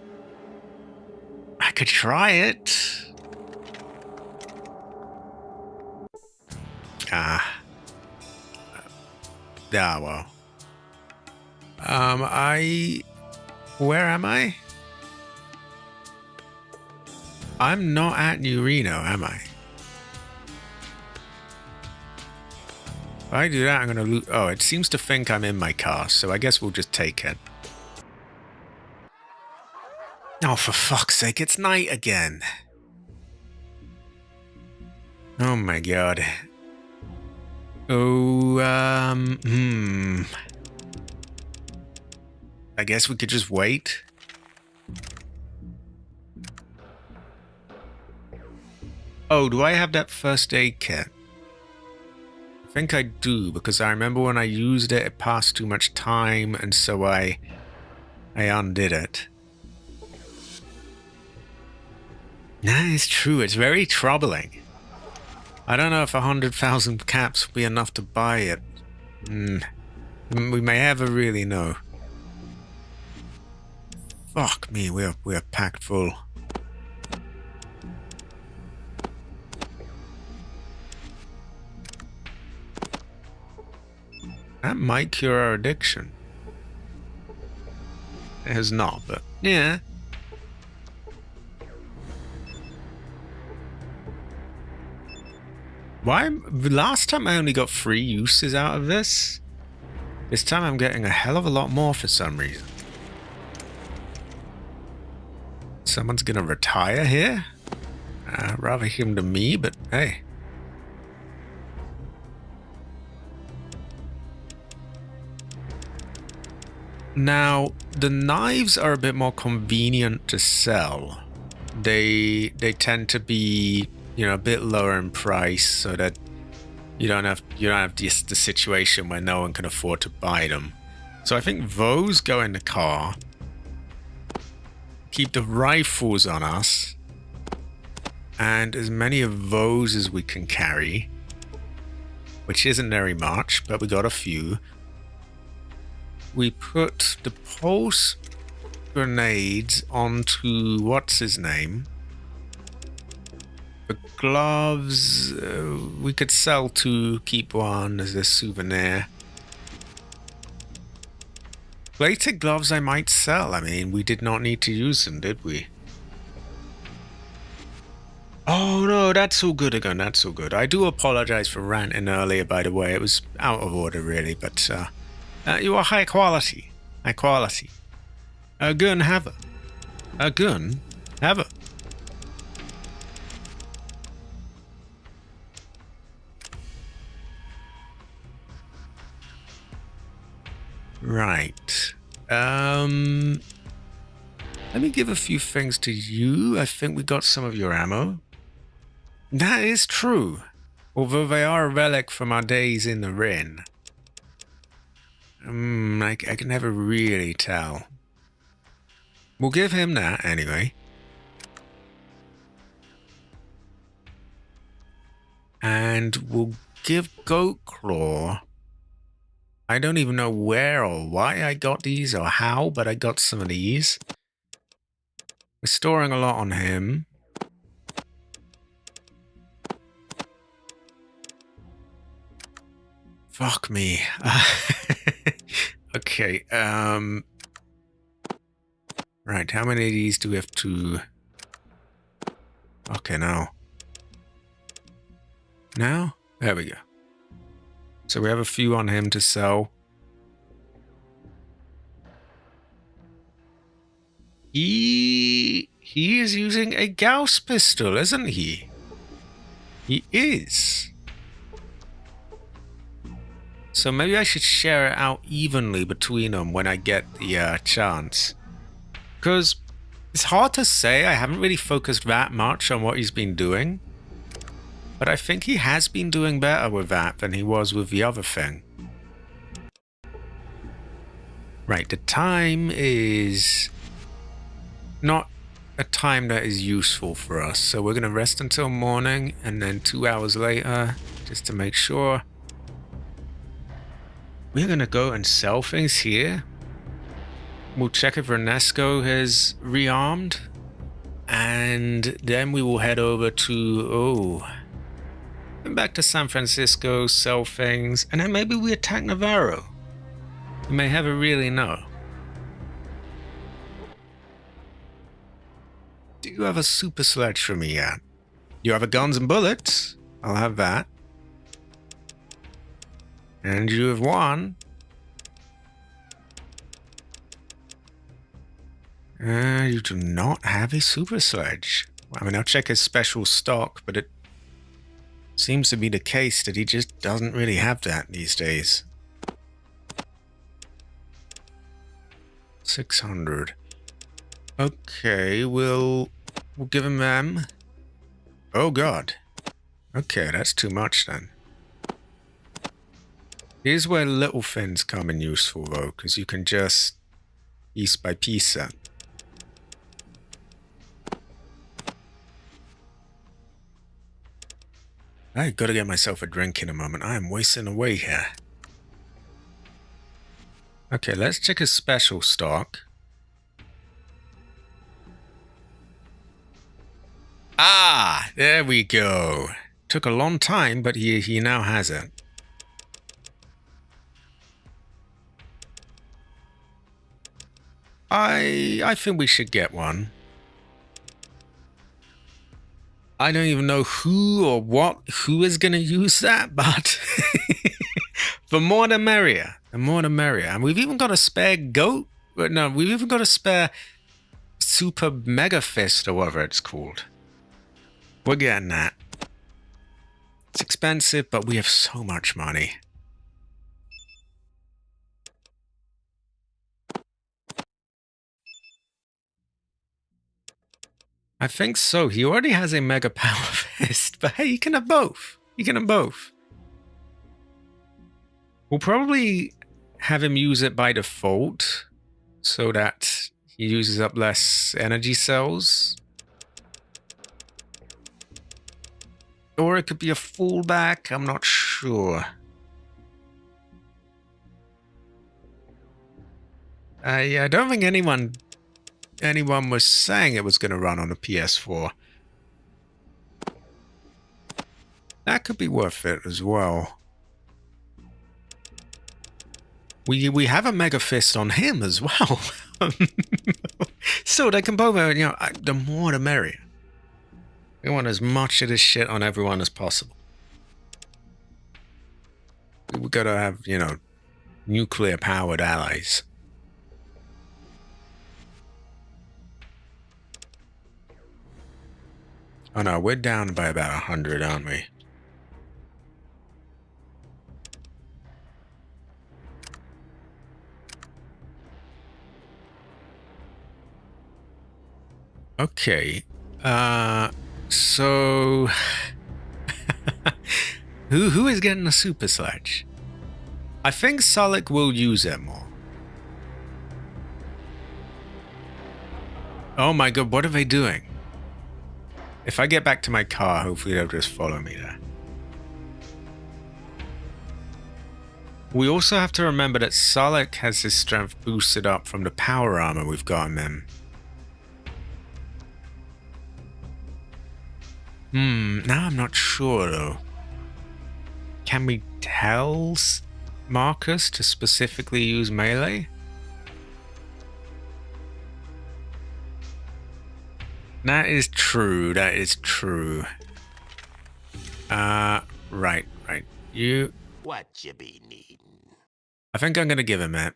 I could try it. Well. Where am I? I'm not at New Reno, am I? If I do that, I'm gonna loot. Oh, it seems to think I'm in my car, so I guess we'll just take it. Oh, for fuck's sake, it's night again. Oh my god. Oh, I guess we could just wait. Oh, do I have that first aid kit? I think I do, because I remember when I used it, it passed too much time, and so I undid it. That is true, it's very troubling. I don't know if 100,000 caps will be enough to buy it. We may never really know. Fuck me, we're packed full. That might cure our addiction. It has not, but yeah. Why? Last time I only got 3 uses out of this. This time I'm getting a hell of a lot more for some reason. Someone's gonna retire here? Rather him than me, but hey. Now, the knives are a bit more convenient to sell. They tend to be, you know, a bit lower in price, so that you don't have just the situation where no one can afford to buy them. So I think those go in the car. Keep the rifles on us, and as many of those as we can carry, which isn't very much, but we got a few. We put the pulse grenades onto what's his name. The gloves we could sell 2, keep 1 as a souvenir. Plated gloves I might sell. I mean, we did not need to use them, did we? Oh no, that's all good again, that's all good. I do apologize for ranting earlier, by the way. It was out of order, really, but you are high quality. High quality. A gun haver. A gun haver. Right. Let me give a few things to you. I think we got some of your ammo. That is true. Although they are a relic from our days in the Rin. I can never really tell. We'll give him that anyway. And we'll give Goat Claw. I don't even know where or why I got these or how, but I got some of these. We're storing a lot on him. Fuck me. Okay, right, how many of these do we have to... Okay, now. Now? There we go. So we have a few on him to sell. He He is using a Gauss pistol, isn't he? He is. So maybe I should share it out evenly between them when I get the chance. Because it's hard to say. I haven't really focused that much on what he's been doing. But I think he has been doing better with that than he was with the other thing. Right, the time is not a time that is useful for us. So we're going to rest until morning and then 2 hours later, just to make sure. We're going to go and sell things here. We'll check if Ernesto has rearmed. And then we will head over to, back to San Francisco, sell things. And then maybe we attack Navarro. You may never really know. Do you have a super sledge for me yet? You have a guns and bullets. I'll have that. And you have one. You do not have a super sledge. I mean, I'll check his special stock, but it seems to be the case that he just doesn't really have that these days. 600. Okay, we'll give him them. Oh god. Okay, that's too much then. Here's where little things come in useful though, because you can just piece by piece it. I gotta get myself a drink in a moment. I am wasting away here. Okay, let's check his special stock. Ah, there we go. Took a long time, but he now has it. I think we should get one. I don't even know who or who is gonna use that, but the more the merrier. The more the merrier. And we've even got a spare goat. No, we've even got a spare super mega fist or whatever it's called. We're getting that. It's expensive, but we have so much money. I think so. He already has a mega power fist, but hey, you can have both. You can have both. We'll probably have him use it by default so that he uses up less energy cells. Or it could be a fallback, I'm not sure. I don't think anyone was saying it was going to run on a PS4. That could be worth it as well. We have a mega fist on him as well. So they can both, the more the merrier. We want as much of this shit on everyone as possible. We gotta have, nuclear powered allies. Oh no, we're down by about 100, aren't we? Okay. So who is getting a super sledge? I think Solid will use it more. Oh my god, what are they doing? If I get back to my car, hopefully they'll just follow me there. We also have to remember that Solid has his strength boosted up from the power armor we've gotten him. Now I'm not sure though. Can we tell Marcus to specifically use melee? That is true, that is true. Right. You... What you be needing? I think I'm gonna give him it.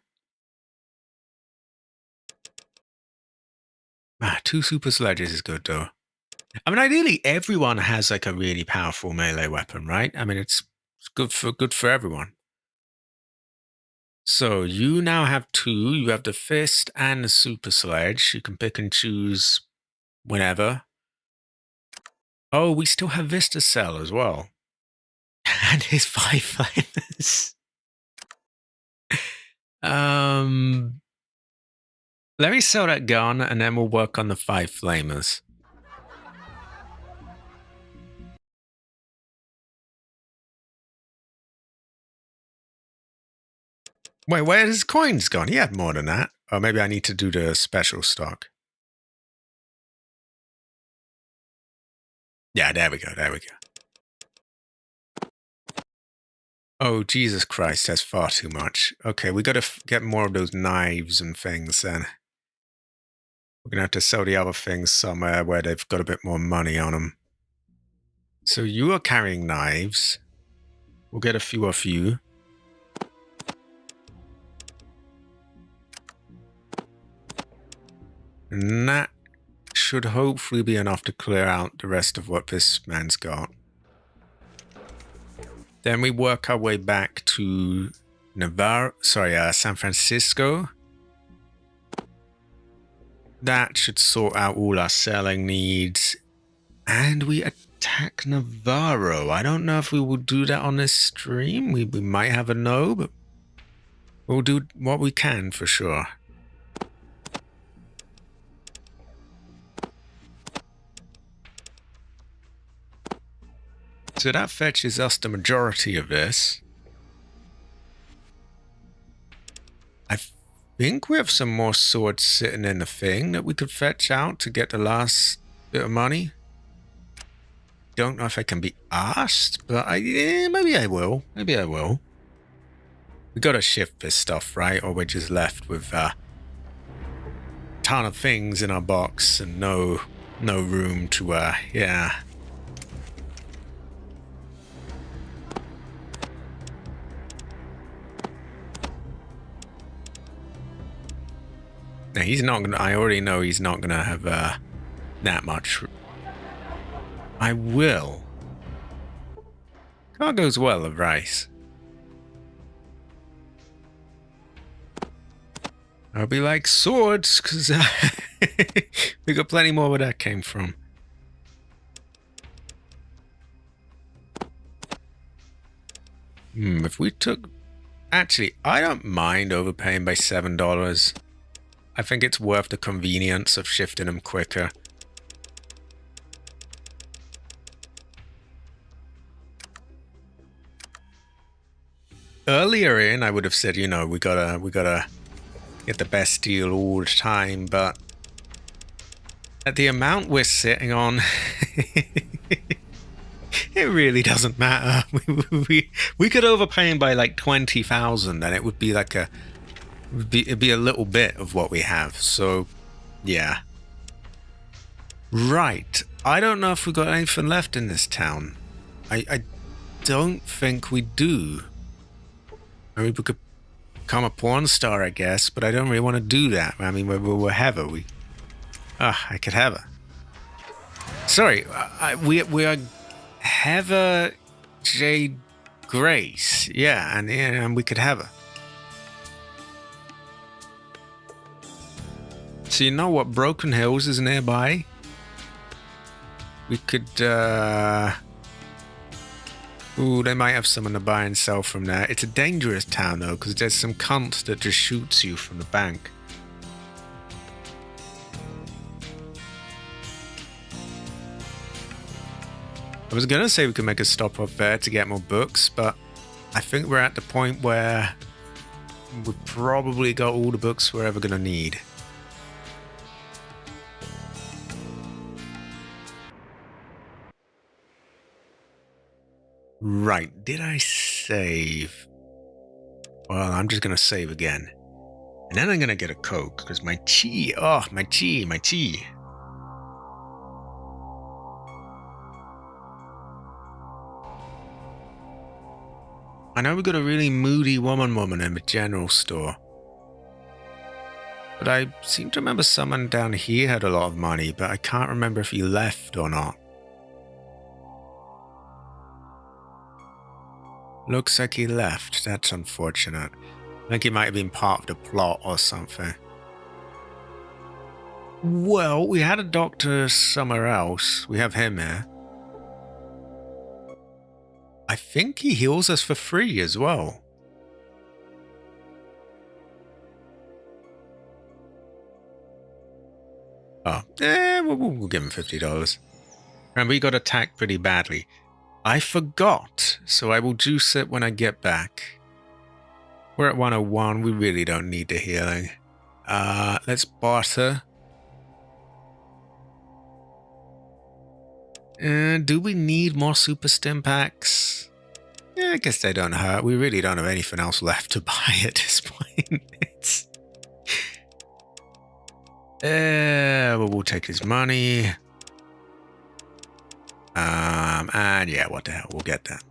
Ah, 2 super sledges is good though. I mean, ideally, everyone has like a really powerful melee weapon, right? I mean, it's good for everyone. So you now have 2. You have the fist and the super sledge. You can pick and choose whenever. Oh, we still have Vista Cell as well. And his 5 flamers. Let me sell that gun and then we'll work on the 5 flamers. Wait, where his coins gone? He had more than that. Or maybe I need to do the special stock. Yeah, there we go. There we go. Oh, Jesus Christ, that's far too much. Okay, we gotta get more of those knives and things then. We're gonna have to sell the other things somewhere where they've got a bit more money on them. So you are carrying knives. We'll get a few of you. And that should hopefully be enough to clear out the rest of what this man's got. Then we work our way back to San Francisco. That should sort out all our selling needs. And we attack Navarro. I don't know if we will do that on this stream. We might have a no, but we'll do what we can for sure. So that fetches us the majority of this. I think we have some more swords sitting in the thing that we could fetch out to get the last bit of money. Don't know if I can be asked, but maybe I will. Maybe I will. We gotta shift this stuff, right? Or we're just left with a ton of things in our box and no room to, yeah. Now, he's not gonna, I already know he's not gonna have, that much. I will. Cargo's well of rice. I'll be like swords, because we got plenty more where that came from. If we took... Actually, I don't mind overpaying by $7. I think it's worth the convenience of shifting them quicker. Earlier in, I would have said, you know, we gotta get the best deal all the time, but at the amount we're sitting on, it really doesn't matter. We could overpay him by like 20,000, and it would be like it'd be a little bit of what we have. So, yeah. Right. I don't know if we got anything left in this town. I don't think we do. I mean, we could become a porn star, I guess, but I don't really want to do that. I mean, we're Heather. I could have her. Sorry, we are Heather Jade Grace. Yeah, and we could have her. So you know what? Broken Hills is nearby. We could, ooh, they might have someone to buy and sell from there. It's a dangerous town, though, because there's some cunt that just shoots you from the bank. I was going to say we could make a stop off there to get more books, but I think we're at the point where we've probably got all the books we're ever going to need. Right, did I save? Well, I'm just going to save again. And then I'm going to get a Coke, because my chi, my chi. I know we got a really moody woman in the general store. But I seem to remember someone down here had a lot of money, but I can't remember if he left or not. Looks like he left. That's unfortunate. I think he might have been part of the plot or something. Well, we had a doctor somewhere else. We have him here. I think he heals us for free as well. Oh, we'll give him $50. And we got attacked pretty badly. I forgot, so I will juice it when I get back. We're at 101. We really don't need the healing. Let's barter. Do we need more super stim packs? Yeah, I guess they don't hurt. We really don't have anything else left to buy at this point. Well, we'll take his money. And yeah, what the hell, we'll get that.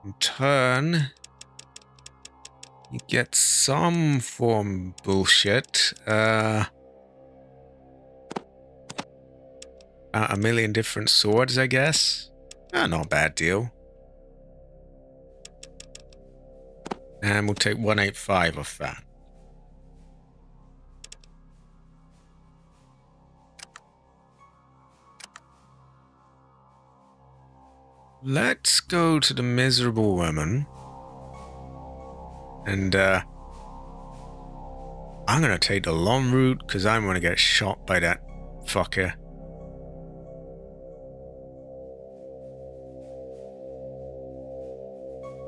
In turn, you get some form bullshit. A million different swords, I guess. Not a bad deal. And we'll take 185 off that. Let's go to the miserable woman. And, I'm gonna take the long route, because I'm gonna get shot by that fucker.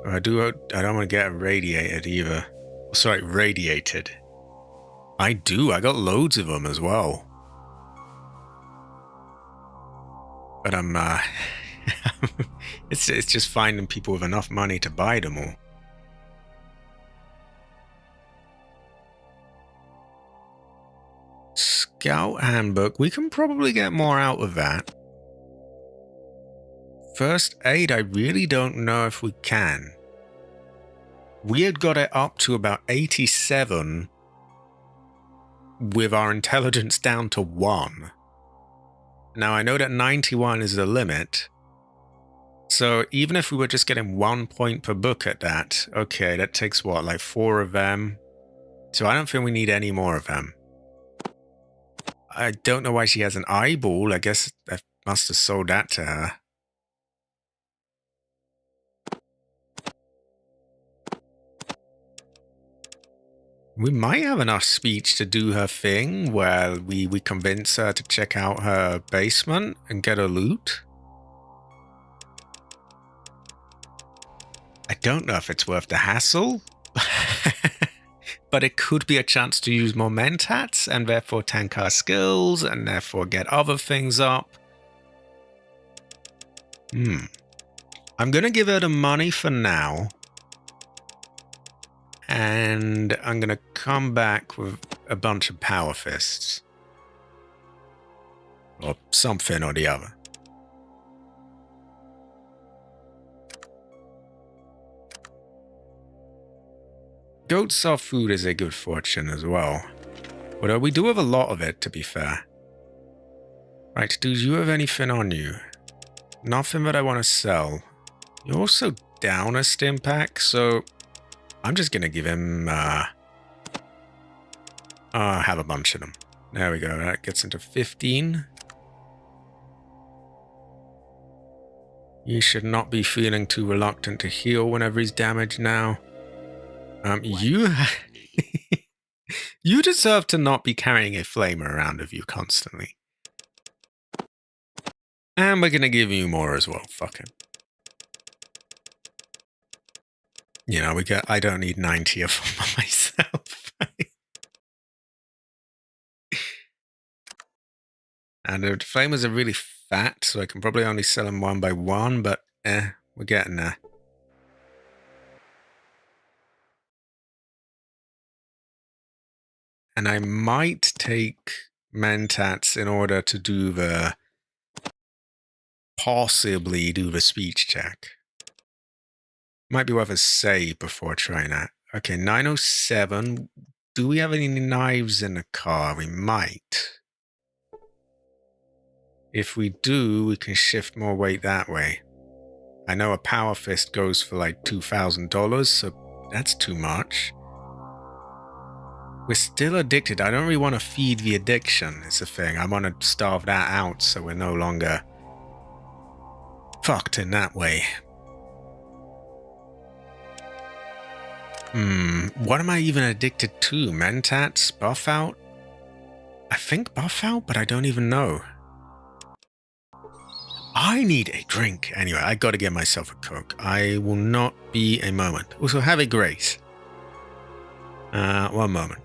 I don't want to get irradiated either. Sorry, radiated. I got loads of them as well. But I'm, it's just finding people with enough money to buy them all. Scout handbook. We can probably get more out of that. First aid, I really don't know if we can. We had got it up to about 87 with our intelligence down to 1. Now, I know that 91 is the limit. So even if we were just getting 1 point per book at that, okay, that takes what, like 4 of them? So I don't think we need any more of them. I don't know why she has an eyeball. I guess I must have sold that to her. We might have enough speech to do her thing where we convince her to check out her basement and get her loot. I don't know if it's worth the hassle, but it could be a chance to use more mentats and therefore tank our skills and therefore get other things up. I'm going to give her the money for now. And I'm going to come back with a bunch of power fists. Or something or the other. Goats soft food is a good fortune as well. Although we do have a lot of it, to be fair. Right, do you have anything on you? Nothing that I want to sell. You're also down a stim pack, so I'm just going to give him, have a bunch of them. There we go. That gets into 15. He should not be feeling too reluctant to heal whenever he's damaged now. You deserve to not be carrying a flamer around with you constantly. And we're going to give you more as well. Fuck him. You know, I don't need 90 of them myself. And the flamers are really fat, so I can probably only sell them one by one, but we're getting there. And I might take mentats in order to possibly do the speech check. Might be worth a save before trying that. Okay, 907. Do we have any knives in the car? We might. If we do, we can shift more weight that way. I know a power fist goes for like $2,000, so that's too much. We're still addicted. I don't really want to feed the addiction, is the thing. I want to starve that out so we're no longer fucked in that way. What am I even addicted to? Mentats? Buff out? I think buff out, but I don't even know. I need a drink. Anyway, I gotta get myself a Coke. I will not be a moment. Also, have a grace. One moment.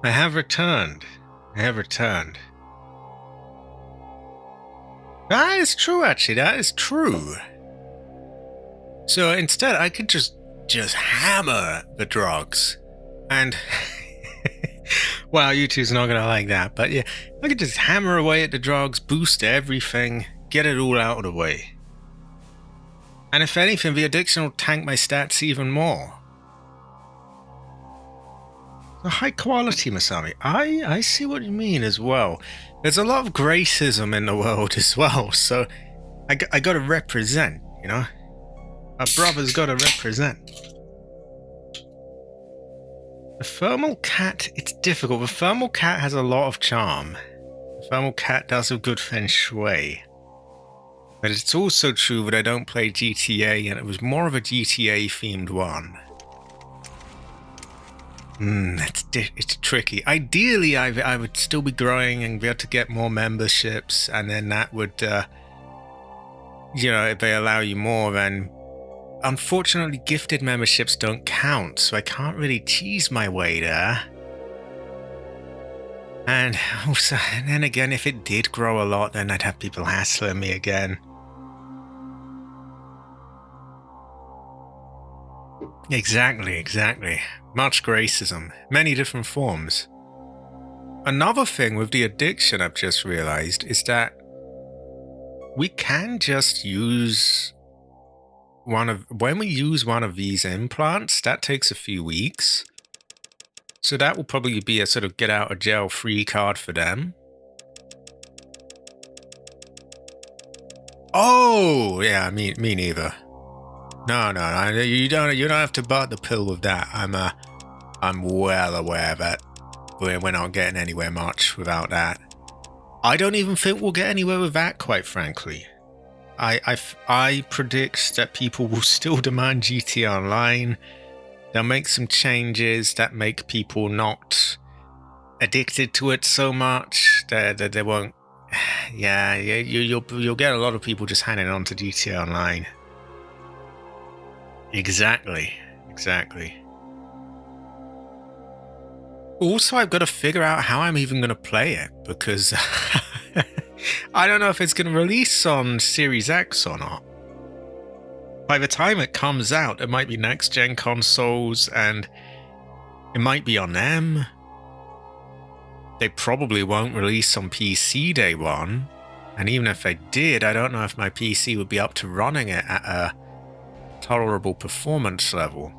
I have returned. I have returned. That is true, actually. That is true. So instead, I could just hammer the drugs. And... well, YouTube's not going to like that. But yeah, I could just hammer away at the drugs, boost everything, get it all out of the way. And if anything, the addiction will tank my stats even more. The high quality, Masami. I see what you mean as well. There's a lot of gracism in the world as well, so I got to represent, you know? My brother's got to represent. The thermal cat, it's difficult. The thermal cat has a lot of charm. The thermal cat does a good feng shui. But it's also true that I don't play GTA, and it was more of a GTA-themed one. It's tricky. Ideally, I would still be growing and be able to get more memberships, and then that would, you know, if they allow you more, then unfortunately gifted memberships don't count, so I can't really cheese my way there. And also, and then again, if it did grow a lot, then I'd have people hassling me again. Exactly. Much gracism. Many different forms. Another thing with the addiction I've just realized is that we can just use when we use one of these implants, that takes a few weeks. So that will probably be a sort of get out of jail free card for them. Oh, yeah, me neither. No, you don't have to bite the pill with that. I'm well aware that we're not getting anywhere much without that. I don't even think we'll get anywhere with that, quite frankly. I predict that people will still demand GTA Online. They'll make some changes that make people not addicted to it so much. They won't. Yeah, you'll get a lot of people just hanging on to GTA Online. Exactly. Also, I've got to figure out how I'm even going to play it, because I don't know if it's going to release on Series X or not. By the time it comes out, it might be next-gen consoles, and it might be on them. They probably won't release on PC day one, and even if they did, I don't know if my PC would be up to running it at a tolerable performance level.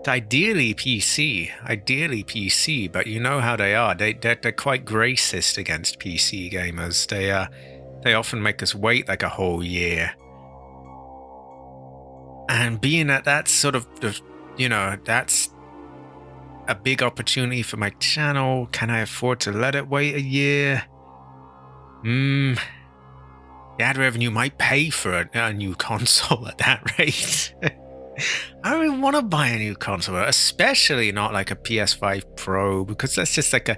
Ideally PC, but you know how they are. They're quite racist against PC gamers. They often make us wait like a whole year. And being that that's sort of that's a big opportunity for my channel, can I afford to let it wait a year? The ad revenue might pay for a new console at that rate. I don't even want to buy a new console, especially not like a PS5 Pro, because that's just like a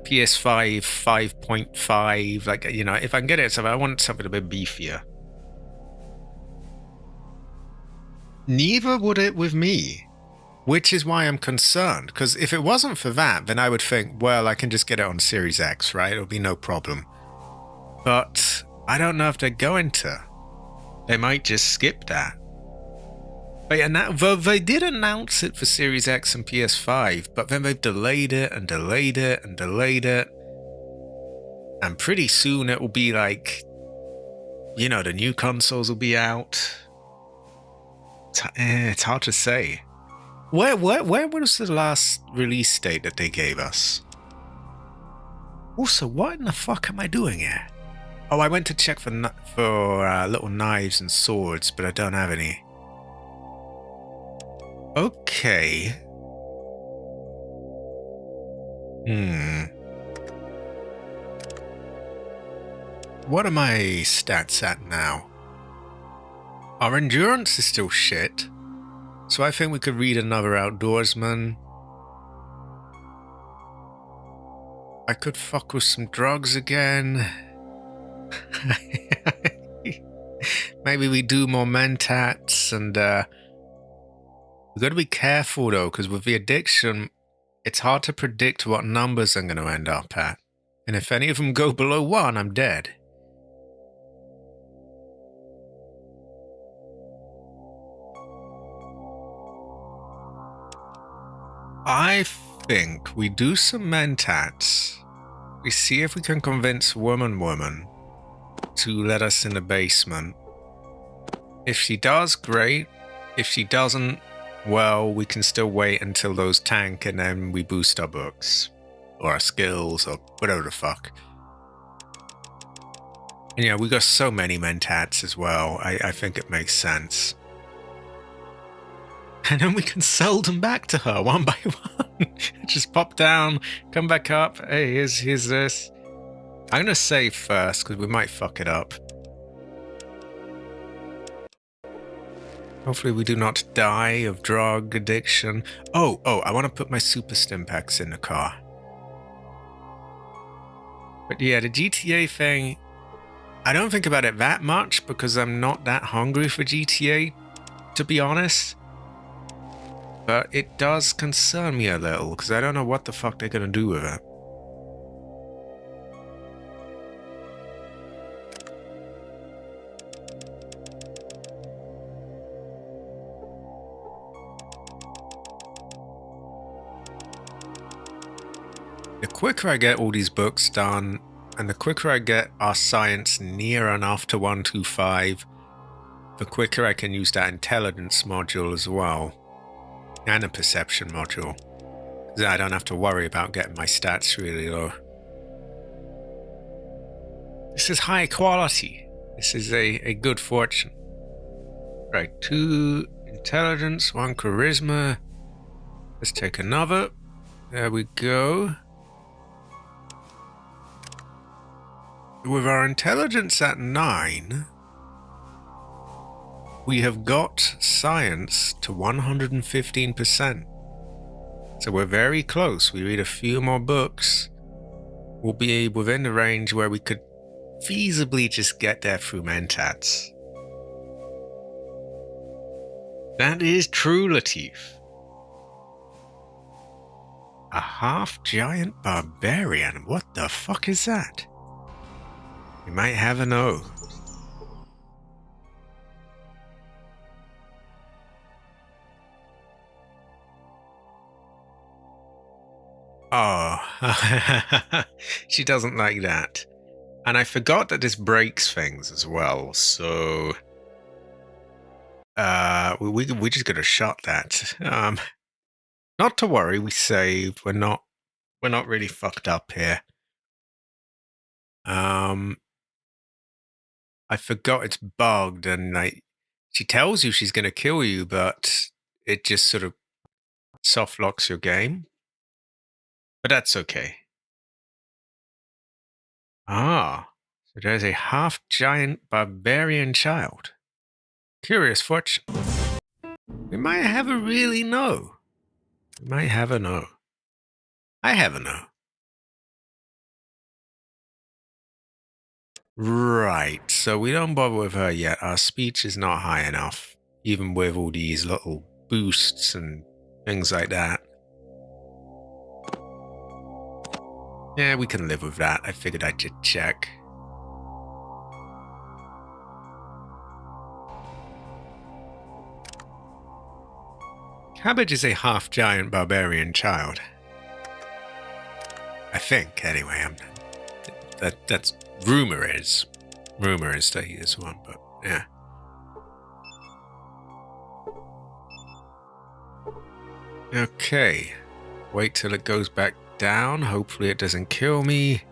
PS5 5.5. Like, you know, if I can get it, I want something a bit beefier. Neither would it with me, which is why I'm concerned, because if it wasn't for that, then I would think, well, I can just get it on Series X, right? It'll be no problem. But I don't know if they're going to. They might just skip that. But yeah, now, they did announce it for Series X and PS5, but then they've delayed it. And pretty soon it will be like, you know, the new consoles will be out. It's hard to say. Where was the last release date that they gave us? Also, what in the fuck am I doing here? Oh, I went to check for little knives and swords, but I don't have any. Okay. What are my stats at now? Our endurance is still shit, so I think we could read another outdoorsman. I could fuck with some drugs again. Maybe we do more mentats, and we've got to be careful though, because with the addiction, It's hard to predict what numbers I'm going to end up at. And if any of them go below 1, I'm dead. I think we do some mentats. We see if we can convince Woman to let us in the basement. If she does, great. If she doesn't, well, we can still wait until those tank and then we boost our books. Or our skills, or whatever the fuck. And yeah, we got so many mentats as well. I think it makes sense. And then we can sell them back to her one by one. Just pop down, come back up. Hey, here's this. I'm gonna save first because we might fuck it up. Hopefully we do not die of drug addiction. Oh, I want to put my super stim packs in the car. But yeah, the GTA thing, I don't think about it that much because I'm not that hungry for GTA, to be honest. But it does concern me a little, because I don't know what the fuck they're gonna do with it. The quicker I get all these books done, and the quicker I get our science near enough to 125, the quicker I can use that intelligence module as well. And a perception module. So I don't have to worry about getting my stats really low. This is high quality. This is a good fortune. Right, 2 intelligence, 1 charisma. Let's take another. There we go. With our intelligence at 9, we have got science to 115%. So we're very close. We read a few more books. We'll be within the range where we could feasibly just get there through mentats. That is true, Latif. A half-giant barbarian? What the fuck is that? We might have an O. Oh, she doesn't like that. And I forgot that this breaks things as well, so... we just gotta shot that. Not to worry, we saved. We're not really fucked up here. I forgot it's bugged, and she tells you she's gonna kill you, but it just sort of soft locks your game. But that's okay. Ah, so there's a half-giant barbarian child. Curious fortune. We might have a really no. We might have a no. I have a no. Right, so we don't bother with her yet. Our speech is not high enough, even with all these little boosts and things like that. Yeah, we can live with that. I figured I'd just check. Cabbage is a half-giant barbarian child. I think, anyway. That's rumor is that he is one, but yeah. Okay. Wait till it goes back down. Hopefully it doesn't kill me.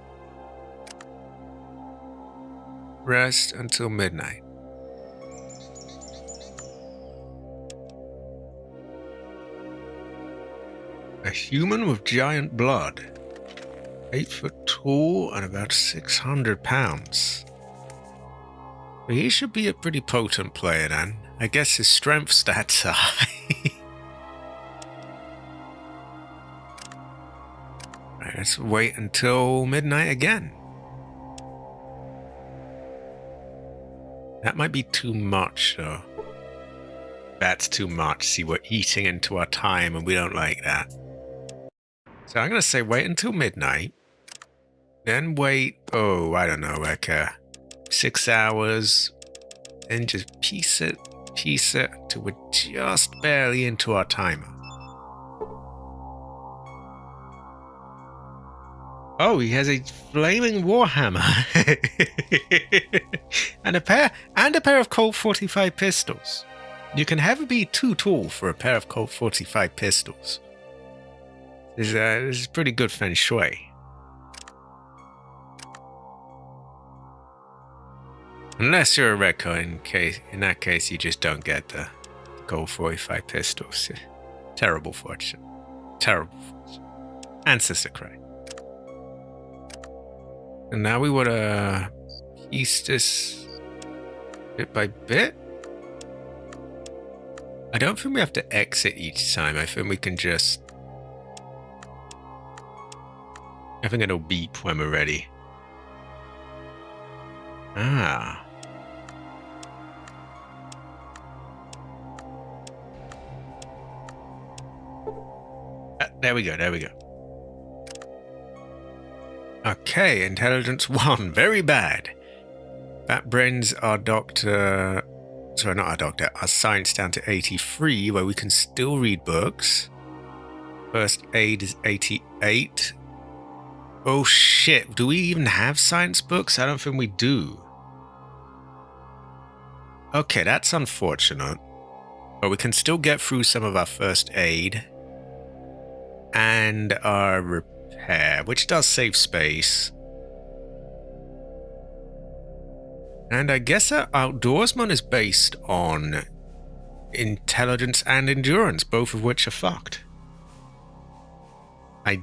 Rest until midnight. A human with giant blood. 8 foot tall and about 600 pounds. He should be a pretty potent player then. I guess his strength stats are high. Right, let's wait until midnight again. That might be too much though. That's too much. See, we're eating into our time and we don't like that. So I'm going to say wait until midnight. Then wait, I don't know, like 6 hours. Then just piece it till we're just barely into our timer. Oh, he has a flaming warhammer. and a pair of Colt 45 pistols. You can never be too tall for a pair of Colt 45 pistols. This is pretty good feng shui. Unless you're a Rekko, in that case you just don't get the Colt 45 pistols. Terrible fortune. Terrible fortune. Ancestor cry. And now we want to piece this bit by bit. I don't think we have to exit each time. I think we can just... I think it'll beep when we're ready. Ah. There we go, there we go. Okay, intelligence 1, very bad. That brings our doctor... Sorry, not our doctor, our science down to 83, where we can still read books. First aid is 88. Oh shit, do we even have science books? I don't think we do. Okay, that's unfortunate. But we can still get through some of our first aid. And our repair, which does save space. And I guess our outdoorsman is based on intelligence and endurance, both of which are fucked. I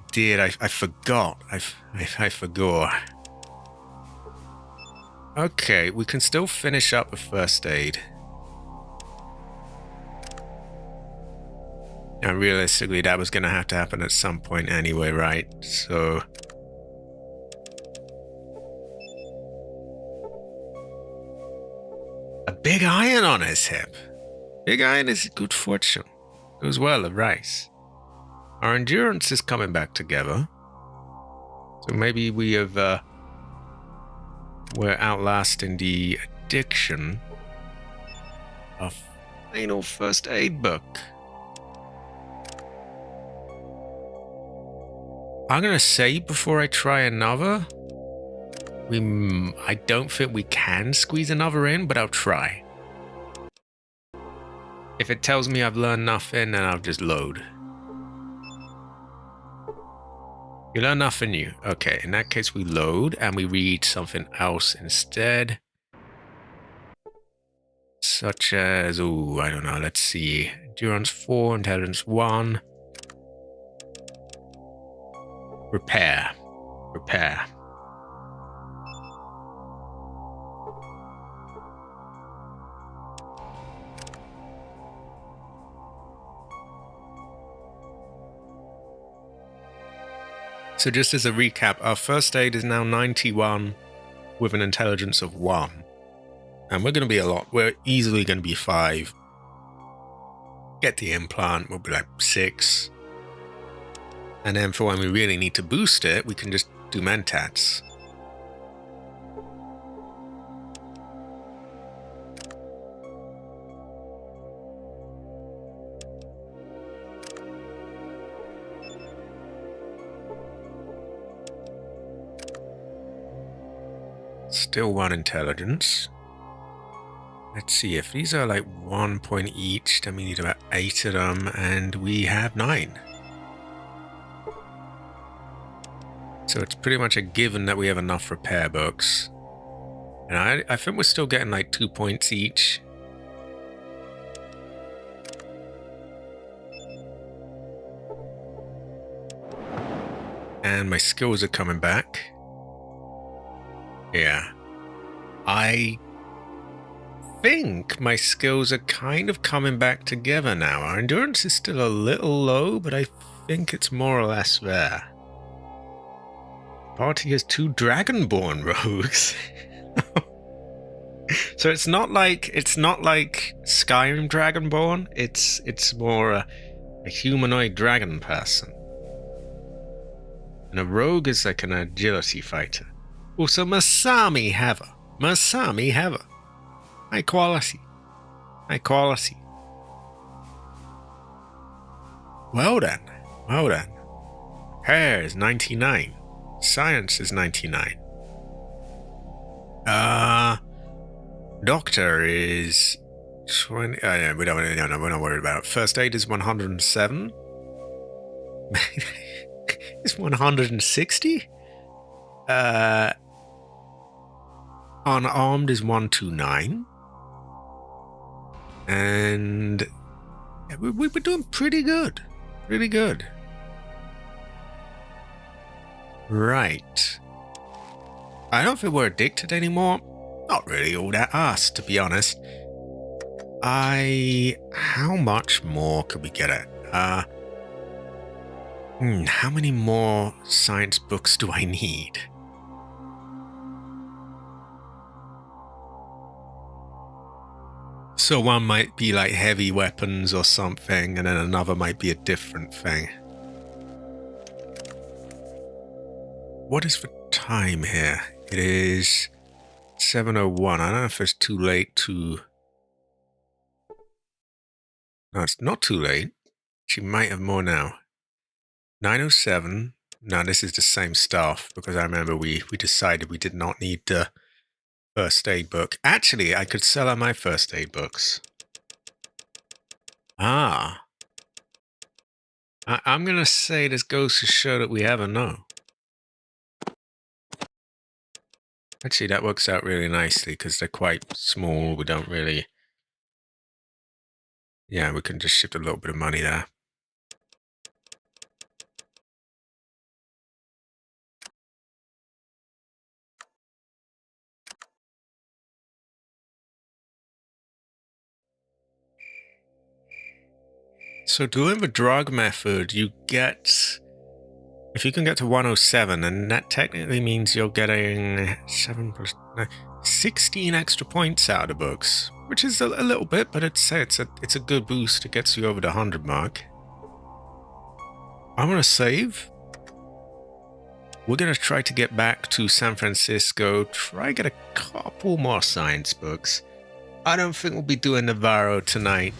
forgot. I forgot. Okay, we can still finish up with first aid. And realistically, that was going to have to happen at some point anyway, right? So... a big iron on his hip. Big iron is good fortune. Goes well with rice. Our endurance is coming back together. So maybe we have... we're outlasting the addiction. Our final first aid book. I'm going to say before I try another, I don't think we can squeeze another in, but I'll try. If it tells me I've learned nothing, then I'll just load. You learn nothing new. Okay, in that case we load and we read something else instead. Such as, I don't know, let's see. Endurance 4, Intelligence 1. Repair. So just as a recap, our first aid is now 91 with an intelligence of 1. And we're going to be we're easily going to be 5. Get the implant, we'll be like 6. And then for when we really need to boost it, we can just do mentats. Still 1 intelligence. Let's see, if these are like 1 point each, then we need about 8 of them, and we have 9. So it's pretty much a given that we have enough repair books. And I think we're still getting like 2 points each. And my skills are coming back. Yeah. I think my skills are kind of coming back together now. Our endurance is still a little low, but I think it's more or less there. Party has 2 Dragonborn rogues. So it's not like Skyrim Dragonborn. It's more a humanoid dragon person. And a rogue is like an agility fighter. Also, Masami Hava. Masami Hava. High quality. High quality. Well done. Well done. Hair is 99. Science is 99. Doctor is 20. Yeah, we're not worried about it. First aid is 107. It's 160. Unarmed is 129. And yeah, we were doing pretty good. Really good. Right. I don't feel we're addicted anymore. Not really all that asked, to be honest. How much more could we get at? How many more science books do I need? So one might be like heavy weapons or something, and then another might be a different thing. What is the time here? It is 7:01. I don't know if it's too late to... No, it's not too late. She might have more now. 9:07. No, this is the same stuff, because I remember we decided we did not need the first aid book. Actually, I could sell her my first aid books. I'm going to say this goes to show that we have a no. Actually, that works out really nicely because they're quite small. We don't really... Yeah, we can just shift a little bit of money there. So doing the drug method, you get... If you can get to 107, then that technically means you're getting 7 plus 9, 16 extra points out of the books, which is a little bit, but it's a good boost. It gets you over the 100 mark. I'm gonna save. We're gonna try to get back to San Francisco. Try get a couple more science books. I don't think we'll be doing Navarro tonight.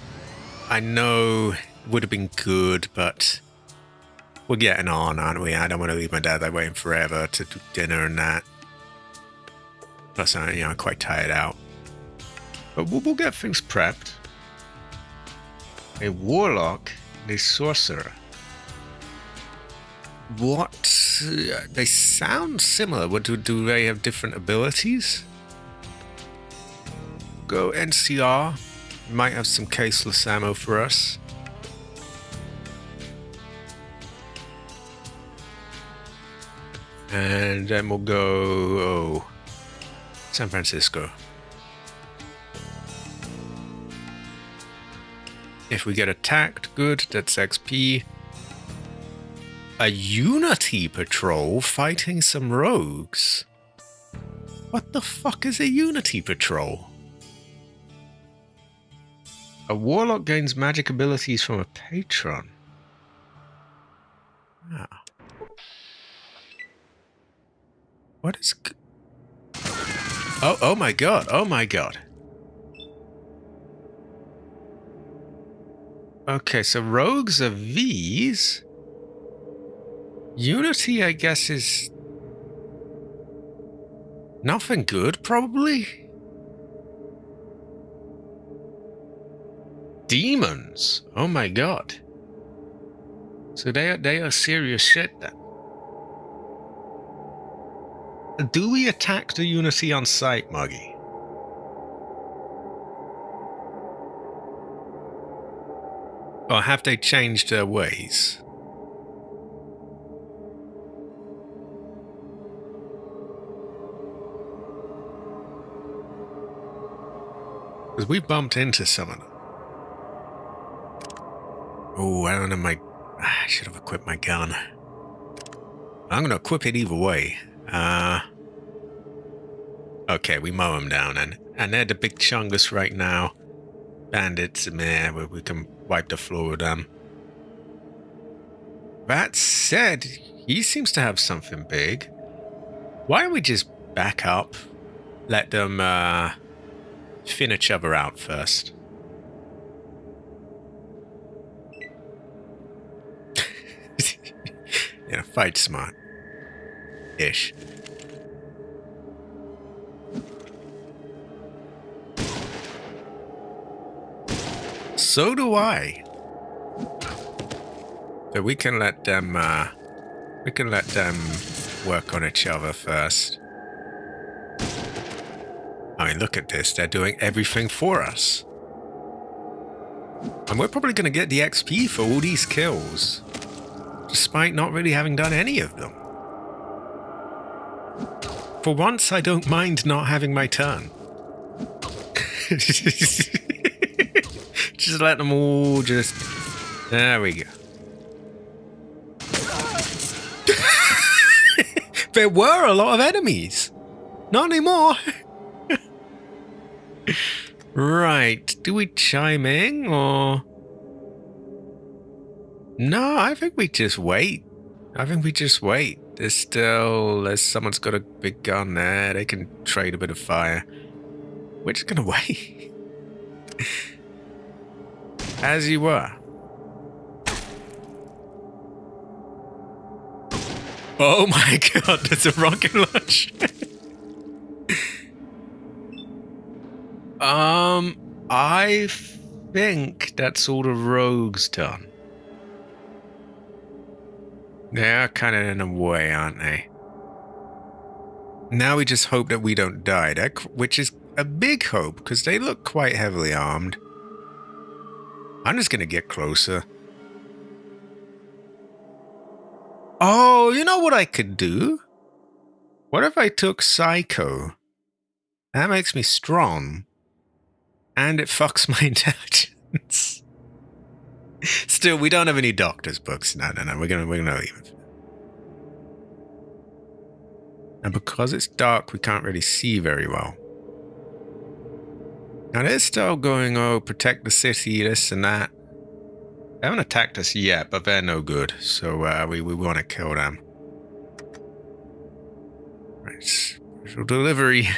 I know it would have been good, but we're getting on, aren't we? I don't want to leave my dad there waiting forever to do dinner and that. Plus, I'm quite tired out. But we'll get things prepped. A warlock and a sorcerer. What? They sound similar. What do they have different abilities? Go NCR. Might have some caseless ammo for us. And then we'll go San Francisco. If we get attacked, good, that's XP. A Unity patrol fighting some rogues. What the fuck is a Unity patrol? A warlock gains magic abilities from a patron. Ah. What is... Oh my god, oh my god. Okay, so rogues are V's. Unity, I guess, is... nothing good, probably? Demons? Oh my god. So they are serious shit then. Do we attack the Unity on sight, Muggy? Or have they changed their ways? Because we bumped into some of them. Oh, I don't know I should have equipped my gun. I'm going to equip it either way. Okay, we mow them down, and they're the big chungus right now. Bandits, meh, we can wipe the floor with them. That said, He seems to have something big. Why don't we just back up? Let them thin each other out first. Yeah, fight smart. Ish. So do I. So we can let them work on each other first. I mean, look at this. They're doing everything for us. And we're probably going to get the XP for all these kills, despite not really having done any of them. For once, I don't mind not having my turn. Just let them all just... There we go. There were a lot of enemies. Not anymore. Right. Do we chime in or... No, I think we just wait. There's someone's got a big gun there. They can trade a bit of fire. We're just gonna wait. As you were. Oh my god, there's a rocket launch. I think that's all the rogues done. They're kind of in a way, aren't they? Now we just hope that we don't die, which is a big hope, because they look quite heavily armed. I'm just going to get closer. Oh, you know what I could do? What if I took Psycho? That makes me strong. And it fucks my intelligence. Still, we don't have any doctor's books. No. We're gonna leave it. And because it's dark, we can't really see very well. Now they're still going, oh, protect the city, this and that. They haven't attacked us yet, but they're no good. So we want to kill them. Right, special delivery.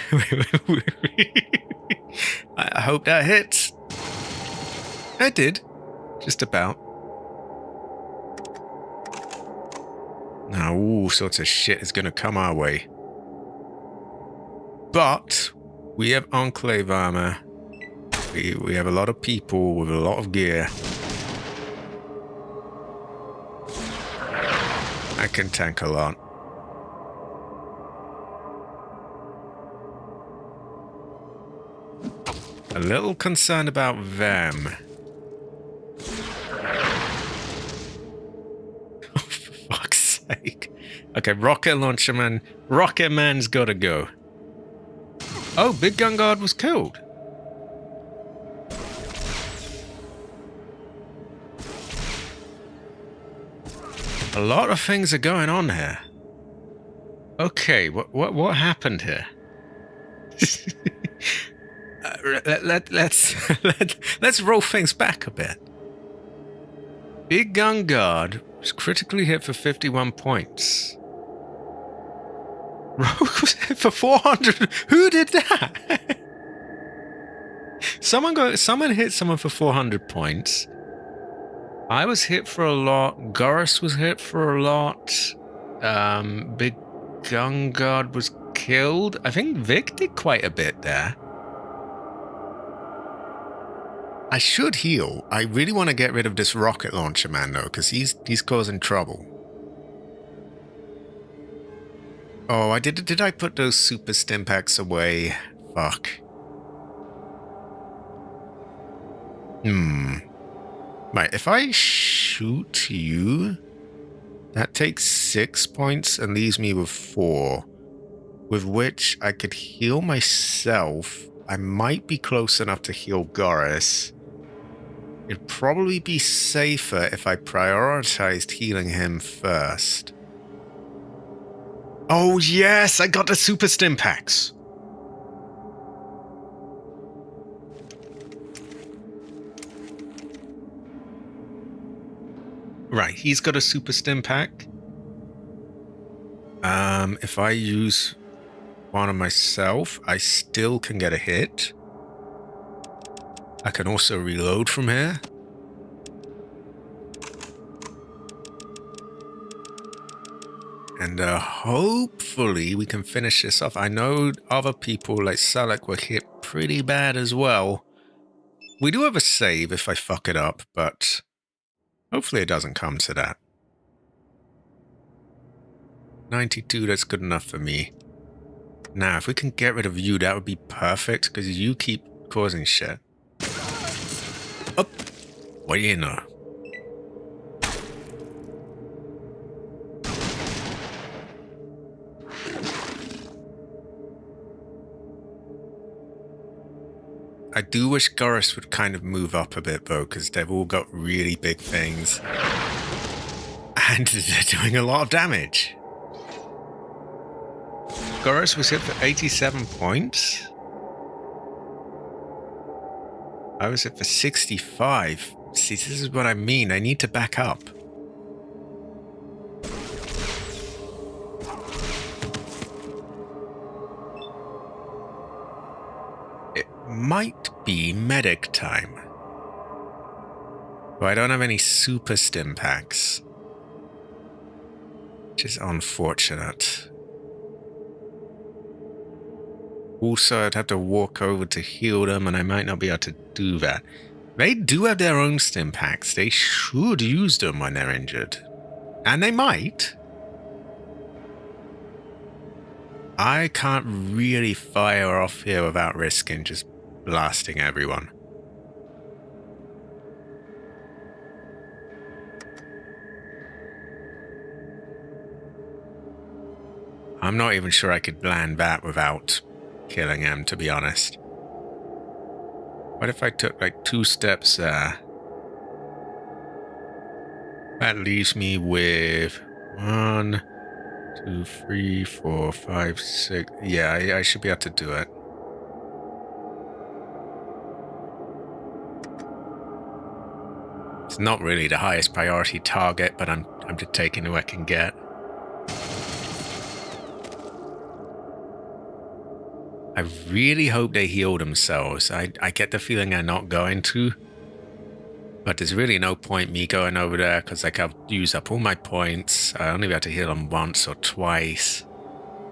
I hope that hits. It did. Just about. Now all sorts of shit is going to come our way. But we have Enclave armor. We have a lot of people with a lot of gear. I can tank a lot. A little concerned about them. Oh, for fuck's sake. Okay, Rocket Launcher Man. Rocket Man's gotta go. Oh, Big Gun Guard was killed. A lot of things are going on here. Okay, what happened here? Let's roll things back a bit. Big Gun Guard was critically hit for 51 points. Rogue was hit for 400. Who did that? Someone hit someone for 400 points. I was hit for a lot. Goris was hit for a lot. Big Gun Guard was killed. I think Vic did quite a bit there. I should heal. I really want to get rid of this rocket launcher man though, because he's causing trouble. Oh, did I put those super stim packs away? Fuck. Right, if I shoot you, that takes 6 points and leaves me with 4, with which I could heal myself. I might be close enough to heal Goris. It'd probably be safer if I prioritized healing him first. Oh yes, I got the super stim packs. Right, he's got a super stim pack. If I use one on myself, I still can get a hit. I can also reload from here. And hopefully we can finish this off. I know other people like Salak were hit pretty bad as well. We do have a save if I fuck it up, but hopefully it doesn't come to that. 92, that's good enough for me. Now, if we can get rid of you, that would be perfect, because you keep causing shit. Up! What do you know? I do wish Goris would kind of move up a bit, though, because they've all got really big things. And they're doing a lot of damage. Goris was hit for 87 points. I was hit for 65. See, this is what I mean. I need to back up. It might be medic time. But I don't have any super stim packs. Which is unfortunate. Also, I'd have to walk over to heal them, and I might not be able to do that. They do have their own stim packs. They should use them when they're injured. And they might. I can't really fire off here without risking just blasting everyone. I'm not even sure I could land that without killing him, to be honest. What if I took like 2 steps there? That leaves me with 1, 2, 3, 4, 5, 6. Yeah, I should be able to do it. It's not really the highest priority target, but I'm just taking who I can get. I really hope they heal themselves. I get the feeling they're not going to. But there's really no point me going over there because like I've used up all my points. I only be able to heal them once or twice.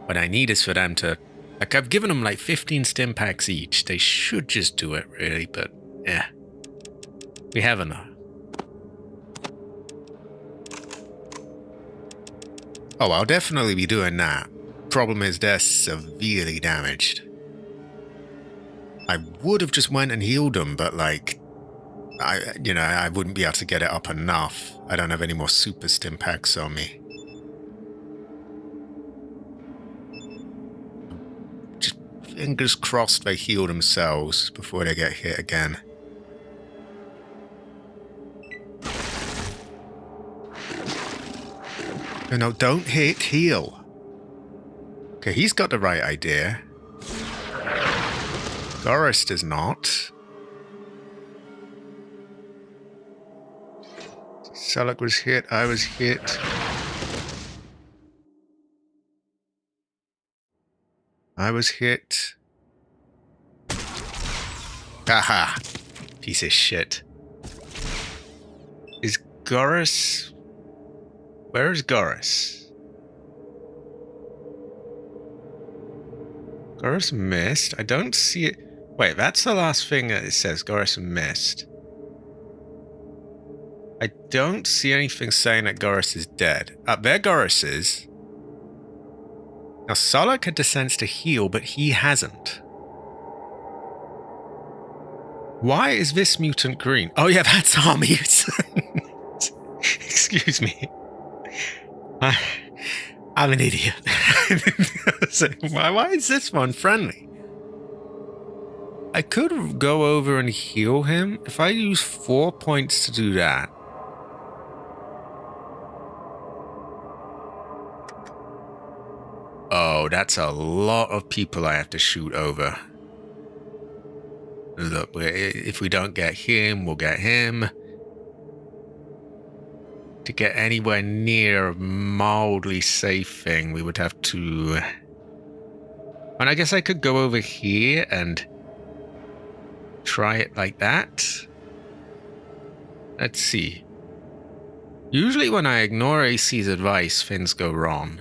What I need is for them to... Like I've given them like 15 stim packs each. They should just do it really, but yeah. We have enough. Oh, I'll definitely be doing that. Problem is they're severely damaged. I would have just went and healed them, but like, I wouldn't be able to get it up enough. I don't have any more super stim packs on me. Just fingers crossed they heal themselves before they get hit again. No, don't hit, heal. Okay, he's got the right idea. Goris does not. Salak was hit, I was hit. I was hit. Haha! Piece of shit. Is Goris... Where is Goris? Goris missed? I don't see it. Wait, that's the last thing that it says. Goris missed. I don't see anything saying that Goris is dead. There Goris is. Now, Salak had the sense to heal, but he hasn't. Why is this mutant green? Oh yeah, that's our mutant. Excuse me. I'm an idiot. So, why is this one friendly? I could go over and heal him. If I use 4 points to do that. Oh, that's a lot of people I have to shoot over. Look, if we don't get him, we'll get him. to get anywhere near a mildly safe thing, we would have to... And I guess I could go over here and try it like that. Let's see. Usually when I ignore AC's advice, things go wrong.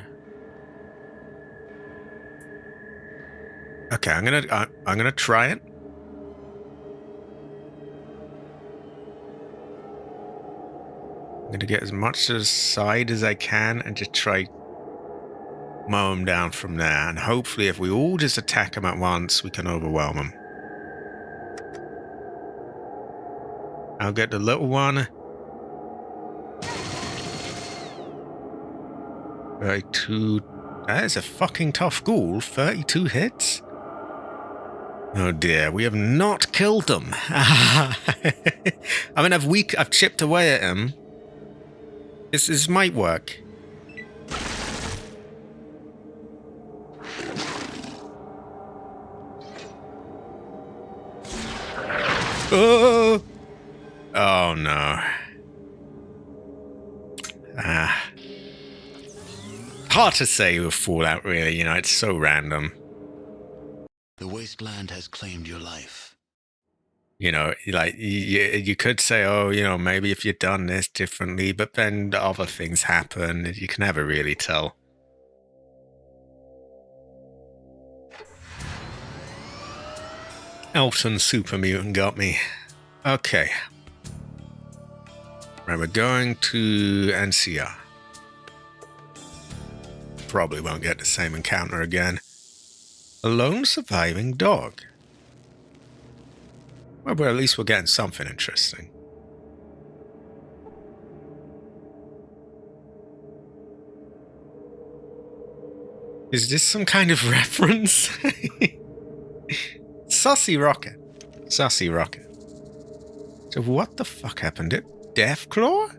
Okay, I'm gonna try it. I'm gonna get as much to the side as I can and just try mow him down from there. And hopefully if we all just attack him at once, we can overwhelm him. I'll get the little one. 32. That is a fucking tough ghoul. 32 hits? Oh dear, we have not killed them. I mean, I've chipped away at him. This might work. Oh! Oh no. Hard to say with Fallout, really. You know, it's so random. The wasteland has claimed your life. You know, like, you could say, oh, you know, maybe if you'd done this differently, but then other things happen. You can never really tell. Elton Super Mutant got me. Okay. Right, we're going to NCR. Probably won't get the same encounter again. A lone surviving dog. Well, but at least we're getting something interesting. Is this some kind of reference? Sussy Rocket. Sussy Rocket. So what the fuck happened? Deathclaw?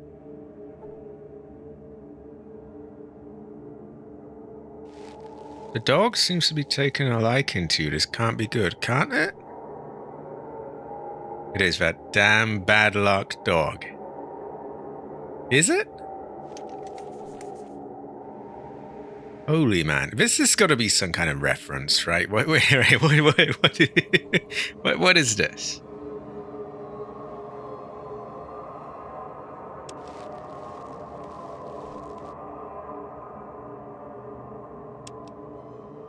The dog seems to be taking a liking to you. This can't be good, can't it? It is that damn bad luck dog. Is it? Holy man. This has got to be some kind of reference, right? What is this?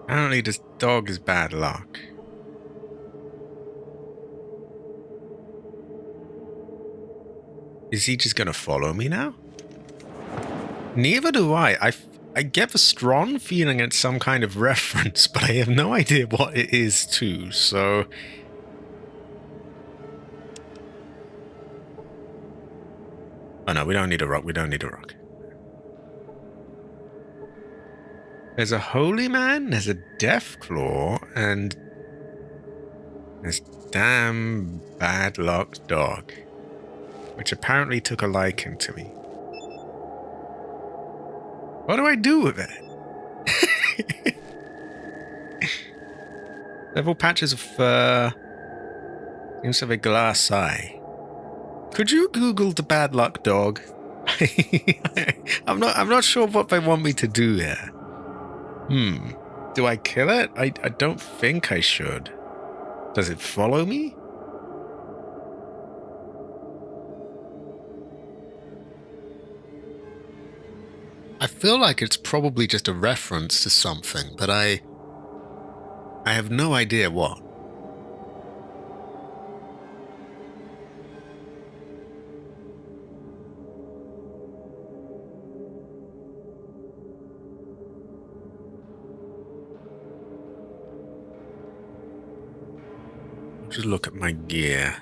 Apparently this dog is bad luck. Is he just going to follow me now? Neither do I. I get the strong feeling it's some kind of reference, but I have no idea what it is too, so... Oh no, we don't need a rock. We don't need a rock. There's a holy man, there's a Deathclaw, and this damn bad luck dog, which apparently took a liking to me. What do I do with it? Several patches of fur. Seems to have a glass eye. Could you Google the bad luck dog? I'm not sure what they want me to do here. Do I kill it? I don't think I should. Does it follow me? I feel like it's probably just a reference to something, but I have no idea what. Just look at my gear.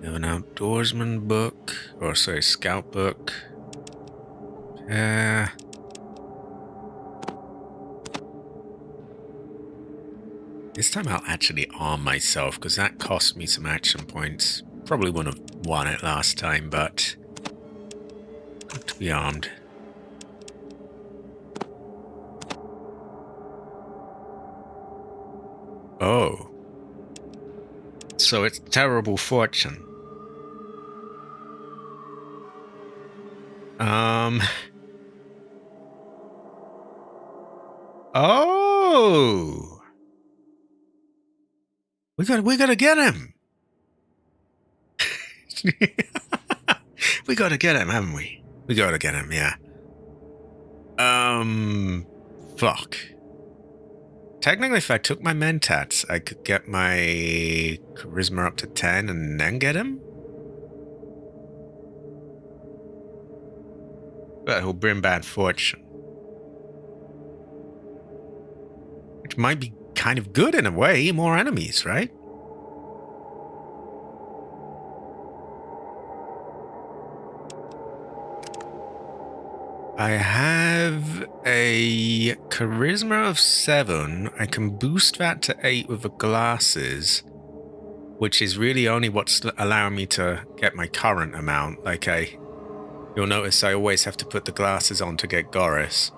I have an outdoorsman book, or sorry, scout book. This time I'll actually arm myself, because that cost me some action points. Probably wouldn't have won it last time, but good to be armed. Oh. So it's terrible fortune. Oh, we gotta get him. We gotta get him, haven't we? We gotta get him, yeah. Fuck. Technically, if I took my mentats, I could get my charisma up to 10 and then get him. But he'll bring bad fortune. Which might be kind of good in a way, more enemies, right? I have a charisma of 7. I can boost that to 8 with the glasses, which is really only what's allowing me to get my current amount. You'll notice I always have to put the glasses on to get Goris.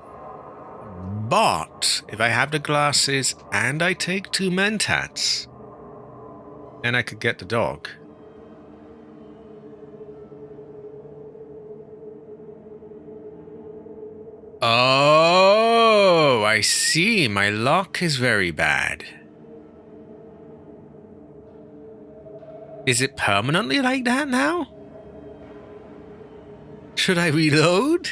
But if I have the glasses and I take 2 mentats, then I could get the dog. Oh, I see. My luck is very bad. Is it permanently like that now? Should I reload?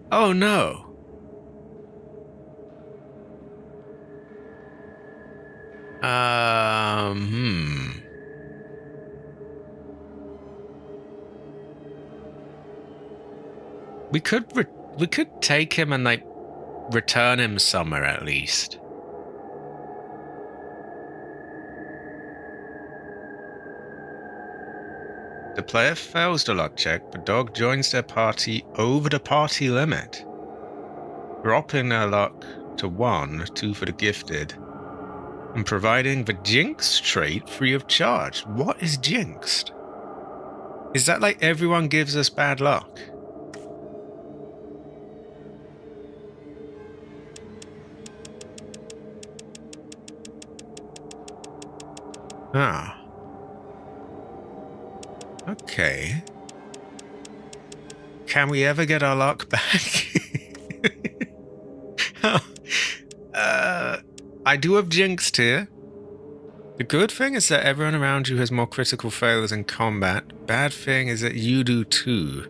Oh no. We could take him and return him somewhere at least. The player fails the luck check, the dog joins their party over the party limit, dropping their luck to 1, 2 for the gifted, and providing the Jinx trait free of charge. What is Jinxed? Is that like everyone gives us bad luck? Ah. Okay. Can we ever get our luck back? I do have Jinxed here. The good thing is that everyone around you has more critical failures in combat. Bad thing is that you do too.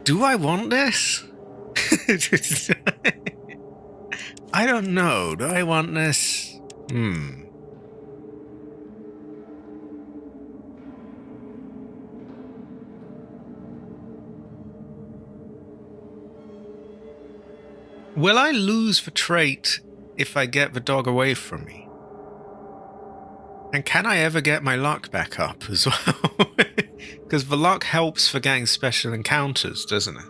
Do I want this? I don't know. Do I want this? Will I lose the trait if I get the dog away from me? And can I ever get my luck back up as well? Because the luck helps for getting special encounters, doesn't it?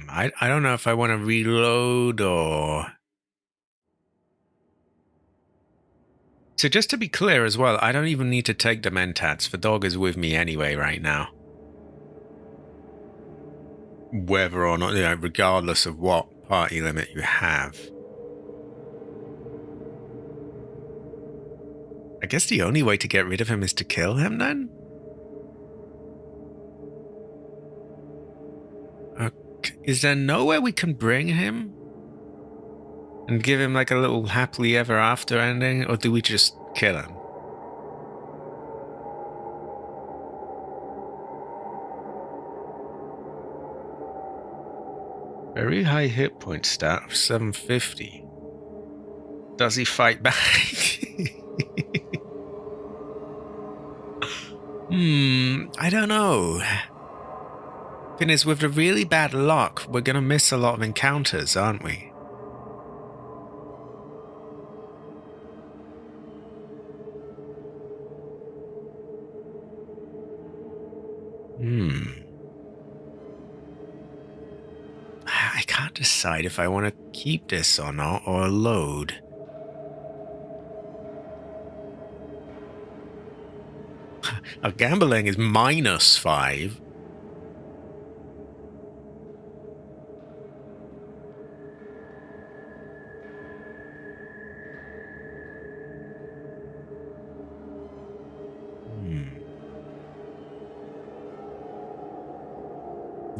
I don't know if I want to reload or... So just to be clear as well, I don't even need to take the mentats. The dog is with me anyway right now. Whether or not, regardless of what party limit you have. I guess the only way to get rid of him is to kill him then? Okay. Is there nowhere we can bring him? And give him like a little happily ever after ending? Or do we just kill him? Very high hit point stat of 750. Does he fight back? I don't know. Thing is, with the really bad luck, we're gonna miss a lot of encounters, aren't we? I can't decide if I want to keep this or not, or load. Our gambling is -5.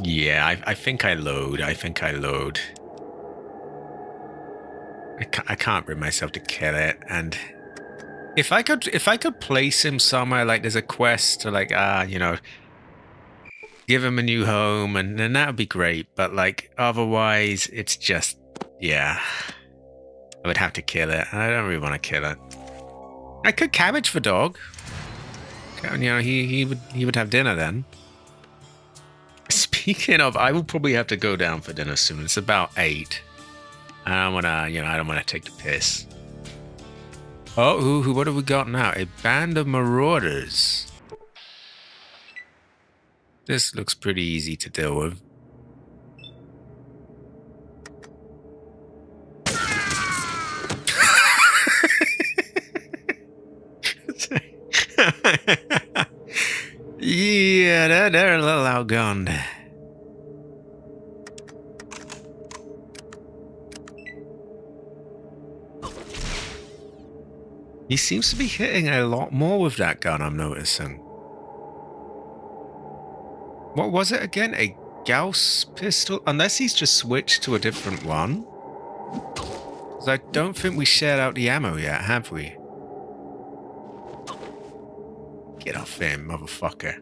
Yeah, I think I load. I can't bring myself to kill it, and if I could place him somewhere, like there's a quest to like give him a new home, and then that would be great. But like otherwise, it's just yeah, I would have to kill it. I don't really want to kill it. I could cabbage the dog. He would have dinner then. Speaking of, I will probably have to go down for dinner soon. It's about 8. I don't want to take the piss. Oh, what have we got now? A band of marauders. This looks pretty easy to deal with. Yeah, they're a little outgunned. He seems to be hitting a lot more with that gun, I'm noticing. What was it again? A Gauss pistol? Unless he's just switched to a different one. Because I don't think we shared out the ammo yet, have we? Get off him, motherfucker.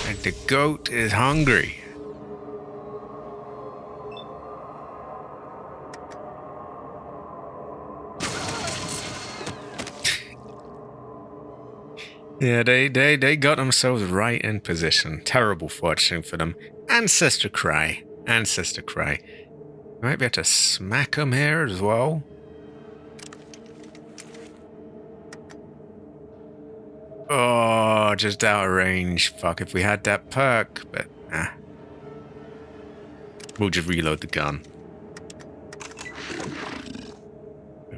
And the goat is hungry. Yeah, they got themselves right in position. Terrible fortune for them. Ancestor cry. Ancestor cry. Might be able to smack them here as well. Oh, just out of range. Fuck, if we had that perk, but nah. We'll just reload the gun.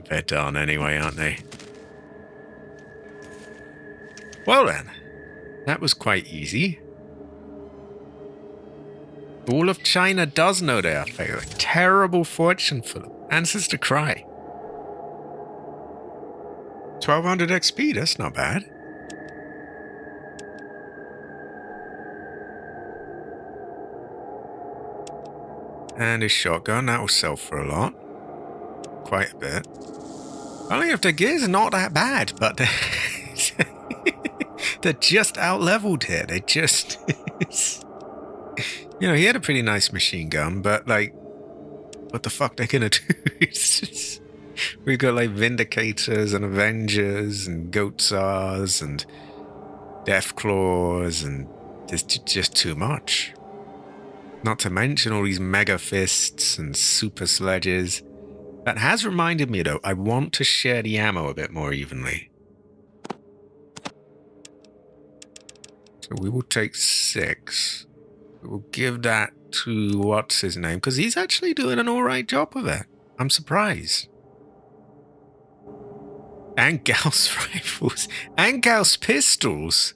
They're done anyway, aren't they? Well then, that was quite easy. All of China does know they are failing. Terrible fortune for them. Ancestor cry. 1200 XP, that's not bad. And his shotgun, that will sell for a lot. Quite a bit. Only if the gear's not that bad, but they're just out-leveled here. They just... he had a pretty nice machine gun, but, like, what the fuck they're gonna do? We've got, like, Vindicators and Avengers and Goatsars and Deathclaws, and there's just too much. Not to mention all these mega fists and super sledges. That has reminded me, though, I want to share the ammo a bit more evenly. So we will take 6. We'll give that to what's his name, because he's actually doing an alright job with it. I'm surprised. And Gauss rifles. And Gauss pistols.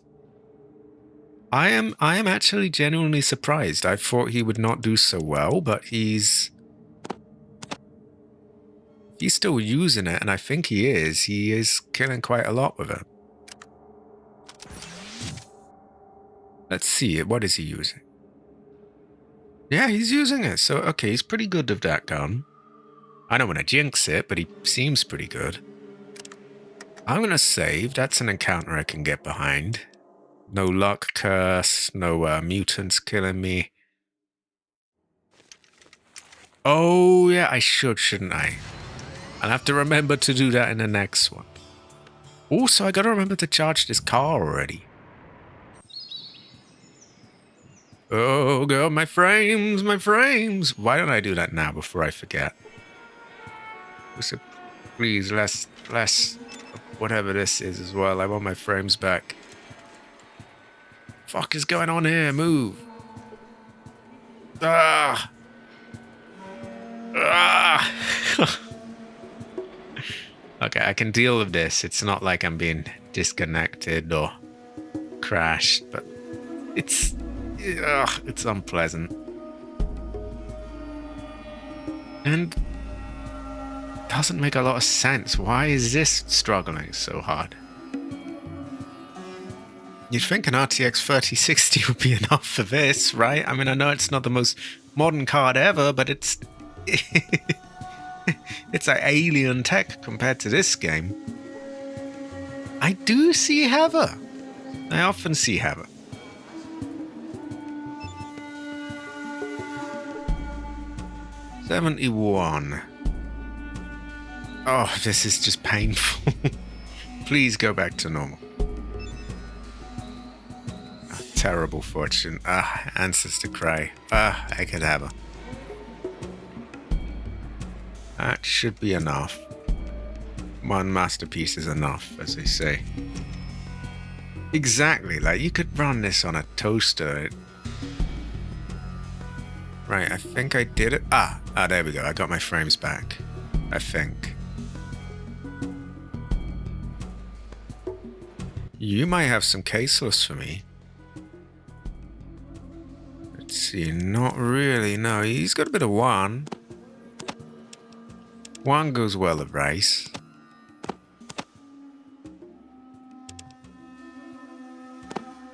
I am actually genuinely surprised. I thought he would not do so well, but he's still using it, and I think he is. He is killing quite a lot with it. Let's see it. What is he using? Yeah, he's using it. So, okay, he's pretty good with that gun. I don't want to jinx it, but he seems pretty good. I'm going to save. That's an encounter I can get behind. No luck curse. No mutants killing me. Oh, yeah, I shouldn't I? I'll have to remember to do that in the next one. Also, I got to remember to charge this car already. Oh, God, my frames, my frames. Why don't I do that now before I forget? So, please, less, whatever this is as well. I want my frames back. Fuck is going on here? Move. Ah. Ah. Okay, I can deal with this. It's not like I'm being disconnected or crashed, but it's unpleasant. And doesn't make a lot of sense. Why is this struggling so hard? You'd think an RTX 3060 would be enough for this, right? I mean, I know it's not the most modern card ever, but it's it's like alien tech compared to this game. I do see Heather. I often see Heather. $71. Oh, this is just painful. Please go back to normal. Oh, terrible fortune. Ancestor cry. I could have her. That should be enough. One masterpiece is enough, as they say. Exactly, like you could run this on a toaster. Right, I think I did it. There we go. I got my frames back. I think. You might have some caseless for me. Let's see. Not really. No, he's got a bit of one. One goes well at rice.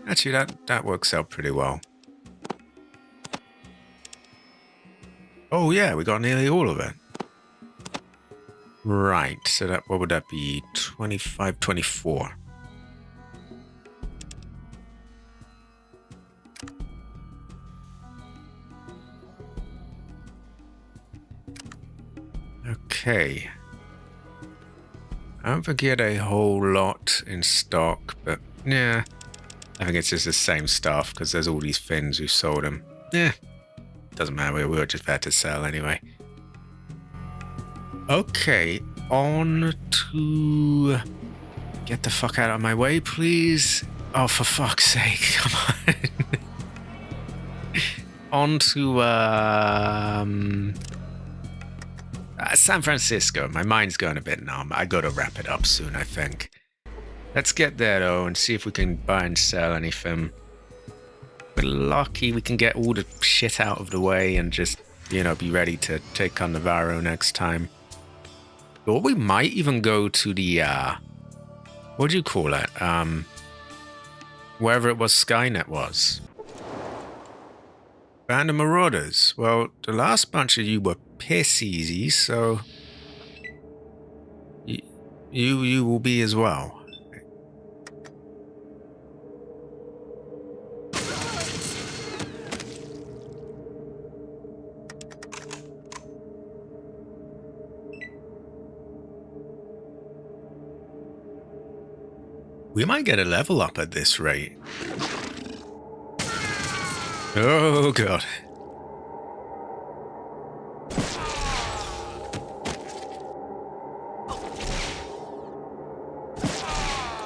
Actually, that works out pretty well. Oh yeah, we got nearly all of it. Right, so what would that be? 25, 24. Okay. I don't forget a whole lot in stock, but yeah. I think it's just the same stuff because there's all these Finns who sold them. Yeah. Doesn't matter, we were just about to sell anyway. Okay, on to... Get the fuck out of my way, please. Oh, for fuck's sake, come on. On to, San Francisco. My mind's going a bit numb. I gotta wrap it up soon, I think. Let's get there, though, and see if we can buy and sell anything. We're lucky we can get all the shit out of the way and just, you know, be ready to take on Navarro next time. Or we might even go to the, what do you call it? Wherever it was Skynet was. Band of Marauders. Well, the last bunch of you were piss easy, so... You will be as well. We might get a level up at this rate. Oh, God.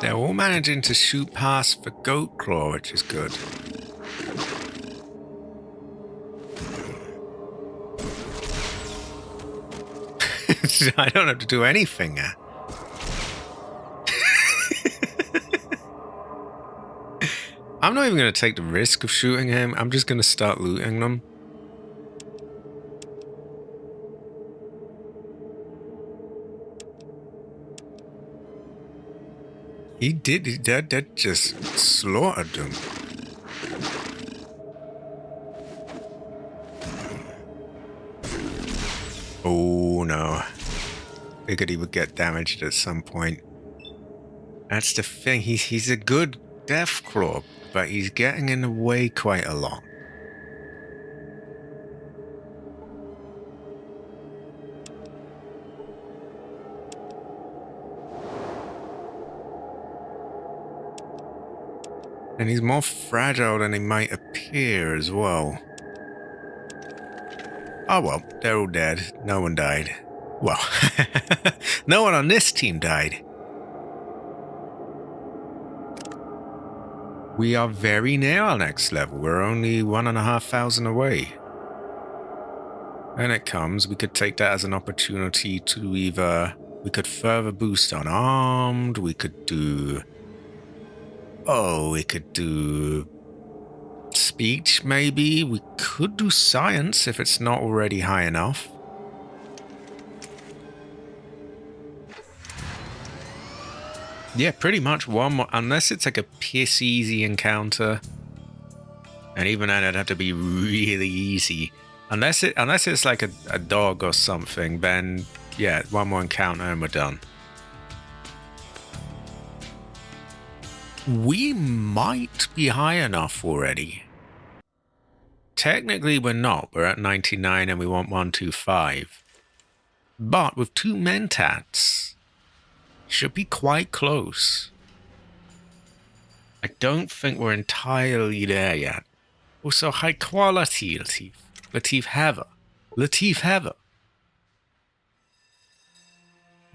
They're all managing to shoot past the goat claw, which is good. I don't have to do anything. I'm not even going to take the risk of shooting him. I'm just going to start looting them. He did. That just slaughtered them. Oh no. Figured he would get damaged at some point. That's the thing. He's a good death claw, but he's getting in the way quite a lot. And he's more fragile than he might appear as well. Oh well, they're all dead. No one died. Well, no one on this team died. We are very near our next level. We're only 1,500 away. When it comes, we could take that as an opportunity to either... We could further boost unarmed, we could do... Oh, we could do... speech, maybe? We could do science if it's not already high enough. Yeah, pretty much one more, unless it's like a piss easy encounter. And even then it'd have to be really easy. Unless it's like a dog or something, then yeah, one more encounter and we're done. We might be high enough already. Technically we're not. We're at 99 and we want 125. But with 2 mentats, should be quite close. I don't think we're entirely there yet. Also, high quality Latif. Latif Heather. Latif Heather.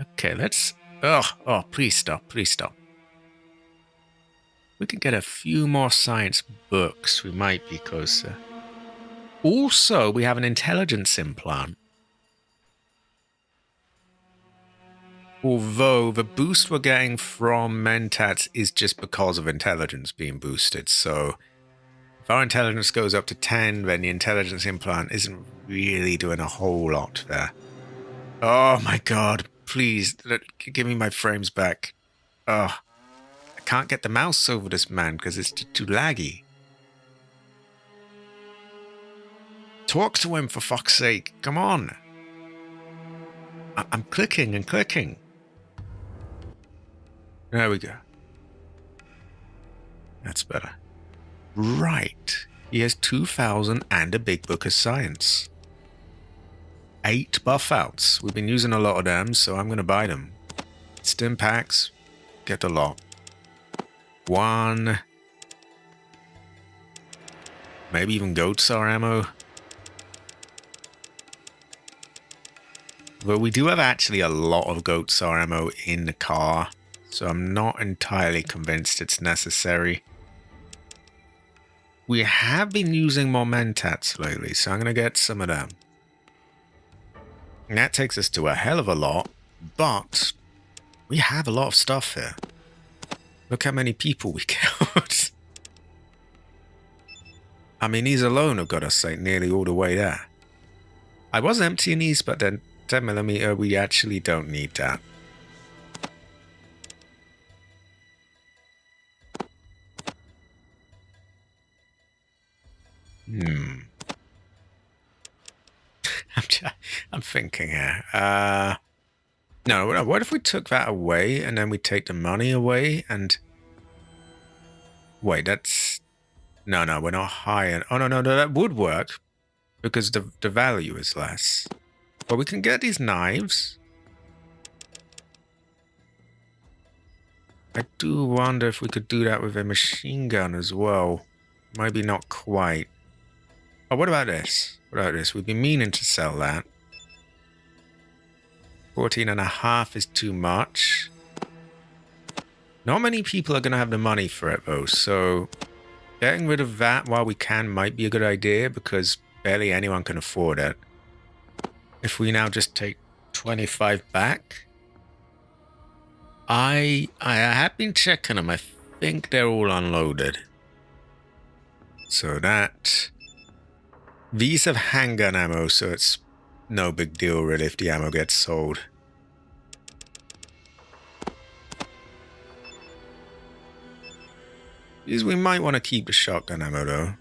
Okay, let's... Oh, please stop, please stop. We could get a few more science books. We might be closer. Also, we have an intelligence implant. Although the boost we're getting from mentats is just because of intelligence being boosted. So if our intelligence goes up to 10, then the intelligence implant isn't really doing a whole lot there. Oh my god, please, give me my frames back. Oh, I can't get the mouse over this man because it's too laggy. Talk to him for fuck's sake, come on. I'm clicking and clicking. There we go. That's better. Right. He has 2,000 and a big book of science. 8 buff outs. We've been using a lot of them, so I'm going to buy them. Stim packs. Get a lot. 1. Maybe even goat star ammo. Well, we do have actually a lot of goat star ammo in the car, so I'm not entirely convinced it's necessary. We have been using more mentats lately, so I'm going to get some of them. And that takes us to a hell of a lot, but we have a lot of stuff here. Look how many people we killed. I mean, these alone have got us like nearly all the way there. I was emptying these, but then 10mm, we actually don't need that. I'm thinking here. No, what if we took that away and then we take the money away and... Wait, that's... No, we're not high. Oh, no, that would work because the value is less. But we can get these knives. I do wonder if we could do that with a machine gun as well. Maybe not quite. Oh, what about this? What about this? We've been meaning to sell that. 14.5 is too much. Not many people are going to have the money for it, though, so getting rid of that while we can might be a good idea because barely anyone can afford it. If we now just take 25 back. I have been checking them. I think they're all unloaded. So that... These have handgun ammo, so it's no big deal really if the ammo gets sold. These we might want to keep the shotgun ammo though.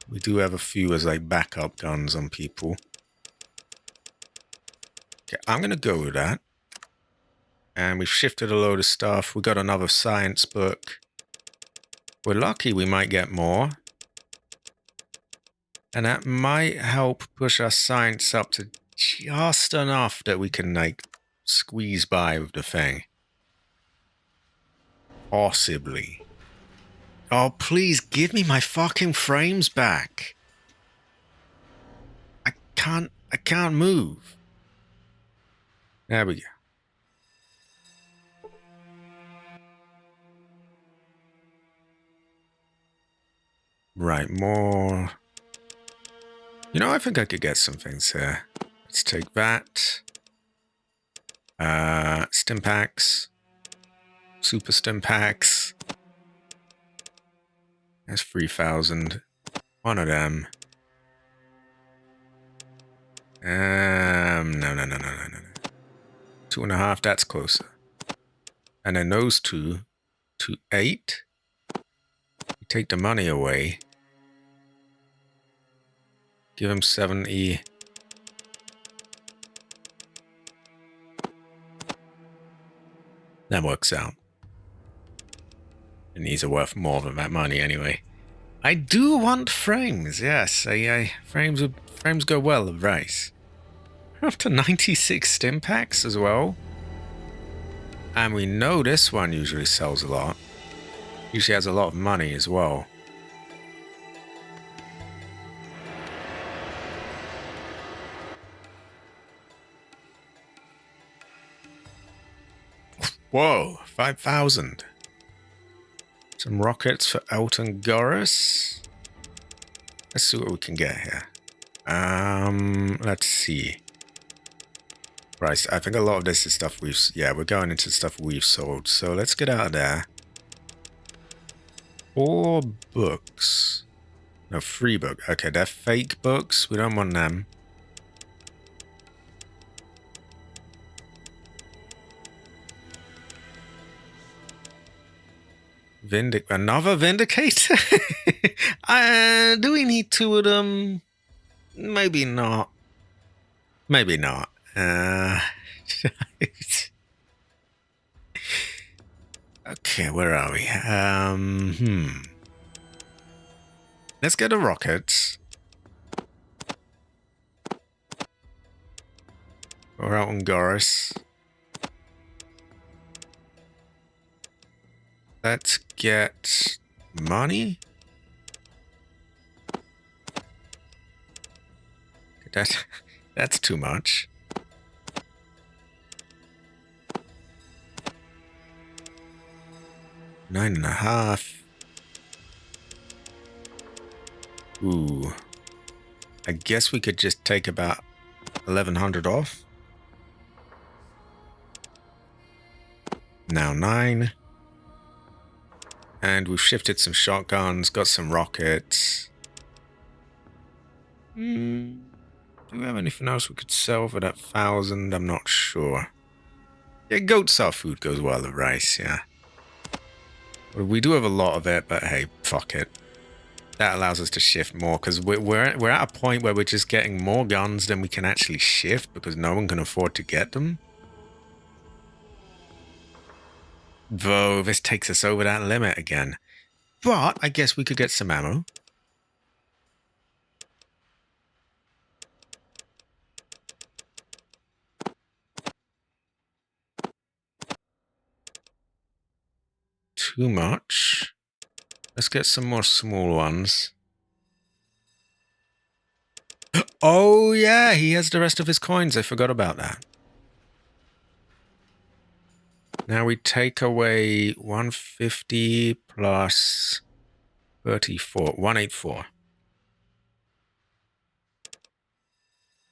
We do have a few as like backup guns on people. Okay, I'm gonna go with that. And we've shifted a load of stuff. We got another science book. We're lucky we might get more. And that might help push our science up to just enough that we can, like, squeeze by with the thing. Possibly. Oh, please give me my fucking frames back. I can't move. There we go. Right, more. You know, I think I could get some things here. Let's take that. Stim packs. Super stim packs. That's 3,000. One of them. No. 2.5, that's closer. And then those two to 8. You take the money away. Give him 70. That works out. And these are worth more than that money anyway. I do want frames, yes. Frames go well with rice. We're up to 96 stim packs as well. And we know this one usually sells a lot. Usually has a lot of money as well. Whoa, 5,000. Some rockets for Elton Goris. Let's see what we can get here. Let's see. Right, I think a lot of this is stuff we've... Yeah, we're going into stuff we've sold. So let's get out of there. 4 books. No, 3 books. Okay, they're fake books. We don't want them. Another Vindicator? Do we need 2 of them? Maybe not. Maybe not. Okay, where are we? Let's go to rockets. Or out on Goris. Let's get money. That's too much. $9.5. Ooh. I guess we could just take about 1,100 off. Now 9. And we've shifted some shotguns, got some rockets. Do we have anything else we could sell for that 1,000? I'm not sure. Yeah, goat cell food goes well with rice, yeah. Well, we do have a lot of it, but hey, fuck it. That allows us to shift more, because we're at a point where we're just getting more guns than we can actually shift, because no one can afford to get them. Though, this takes us over that limit again. But, I guess we could get some ammo. Too much. Let's get some more small ones. Oh, yeah, he has the rest of his coins. I forgot about that. Now we take away 150 plus 34, 184.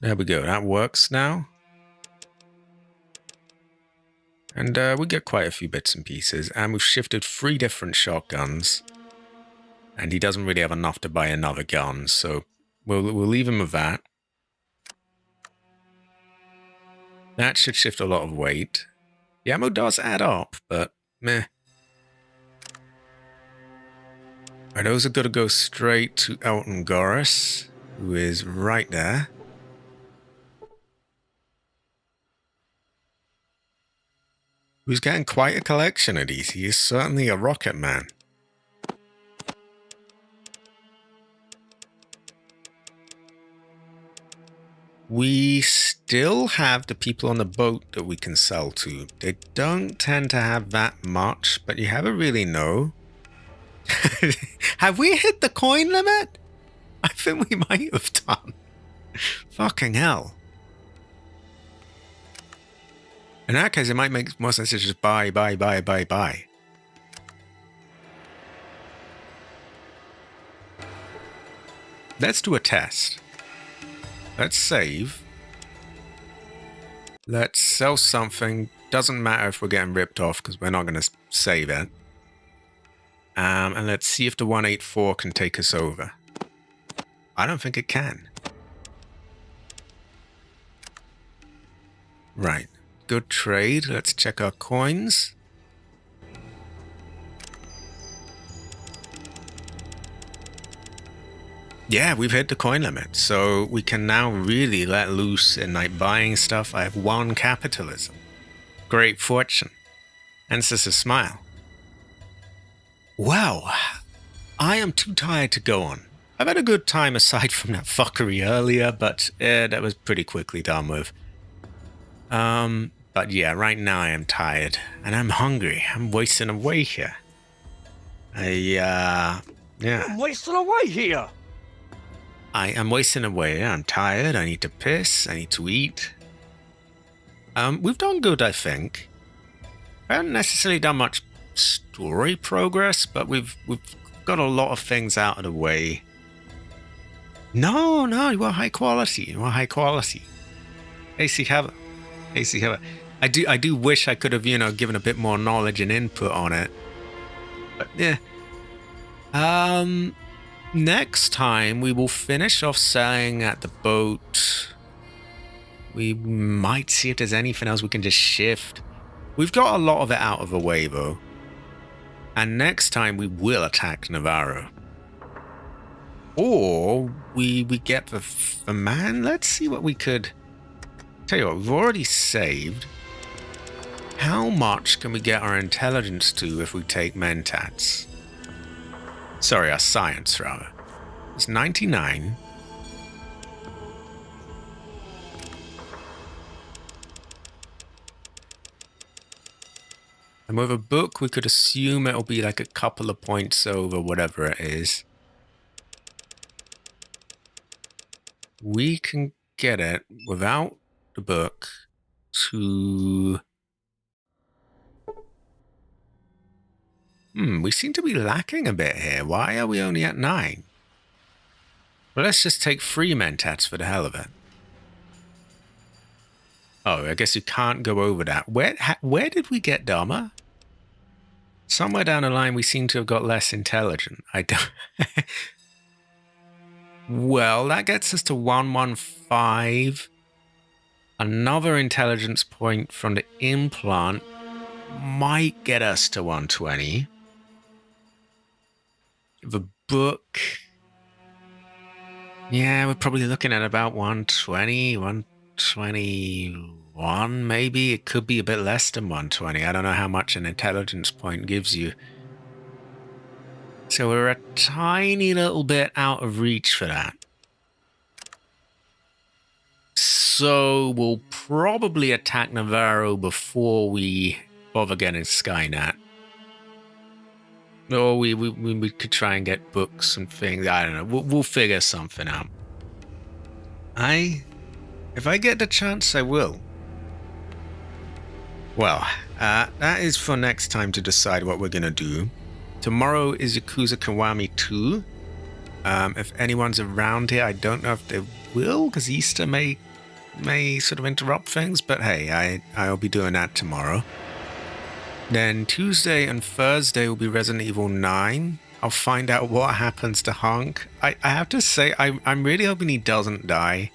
There we go. That works now. And we get quite a few bits and pieces. And we've shifted 3 different shotguns. And he doesn't really have enough to buy another gun, so we'll leave him with that. That should shift a lot of weight. The ammo does add up, but meh. Right, those are going to go straight to Elton Goris, who is right there. Who's getting quite a collection of these. He is certainly a rocket man. We still have the people on the boat that we can sell to. They don't tend to have that much, but you never really know. Have we hit the coin limit? I think we might have done. Fucking hell. In that case, it might make more sense to just buy. Let's do a test. Let's save. Let's sell something. Doesn't matter if we're getting ripped off because we're not going to save it. And let's see if the 184 can take us over. I don't think it can. Right. Good trade. Let's check our coins. Yeah, we've hit the coin limit, so we can now really let loose in like buying stuff. I have 1 capitalism. Great fortune. Hence this a smile. Wow. I am too tired to go on. I've had a good time aside from that fuckery earlier, but that was pretty quickly done with. But yeah, right now I am tired, and I'm hungry. I'm wasting away here. Yeah. I'm wasting away here. I am wasting away. I'm tired. I need to piss. I need to eat. We've done good, I think. I haven't necessarily done much story progress, but we've got a lot of things out of the way. No, you are high quality. You are high quality. AC Heather. I do wish I could have, given a bit more knowledge and input on it. But yeah. Next time we will finish off selling at the boat. We might see if there's anything else we can just shift. We've got a lot of it out of the way though. And next time we will attack Navarro. Or we get the man. Let's see what we could. Tell you what, we've already saved. How much can we get our intelligence to if we take mentats? Sorry, our science rather. It's 99. And with a book, we could assume it'll be like a couple of points over whatever it is. We can get it without the book to... we seem to be lacking a bit here. Why are we only at 9? Well, let's just take 3 mentats for the hell of it. Oh, I guess you can't go over that. Where did we get Dharma? Somewhere down the line, we seem to have got less intelligent. I don't... Well, that gets us to 115. Another intelligence point from the implant might get us to 120. The book... Yeah, we're probably looking at about 120, 121 maybe. It could be a bit less than 120. I don't know how much an intelligence point gives you. So we're a tiny little bit out of reach for that. So we'll probably attack Navarro before we bother getting Skynet. Or we could try and get books and things. I don't know. We'll figure something out. If I get the chance, I will. Well, that is for next time to decide what we're going to do. Tomorrow is Yakuza Kiwami 2. If anyone's around here, I don't know if they will, because Easter may sort of interrupt things, but hey, I'll be doing that tomorrow. Then Tuesday and Thursday will be Resident Evil 9. I'll find out what happens to Hunk. I have to say, I'm really hoping he doesn't die.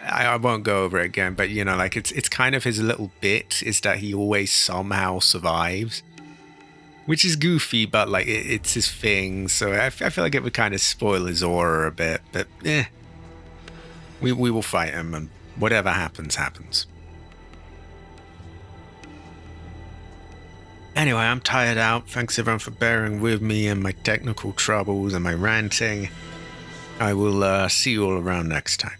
I won't go over it again, but like it's kind of his little bit is that he always somehow survives. Which is goofy, but like it's his thing, so I feel like it would kind of spoil his aura a bit, but we will fight him, and whatever happens, happens. Anyway, I'm tired out. Thanks everyone for bearing with me and my technical troubles and my ranting. I will see you all around next time.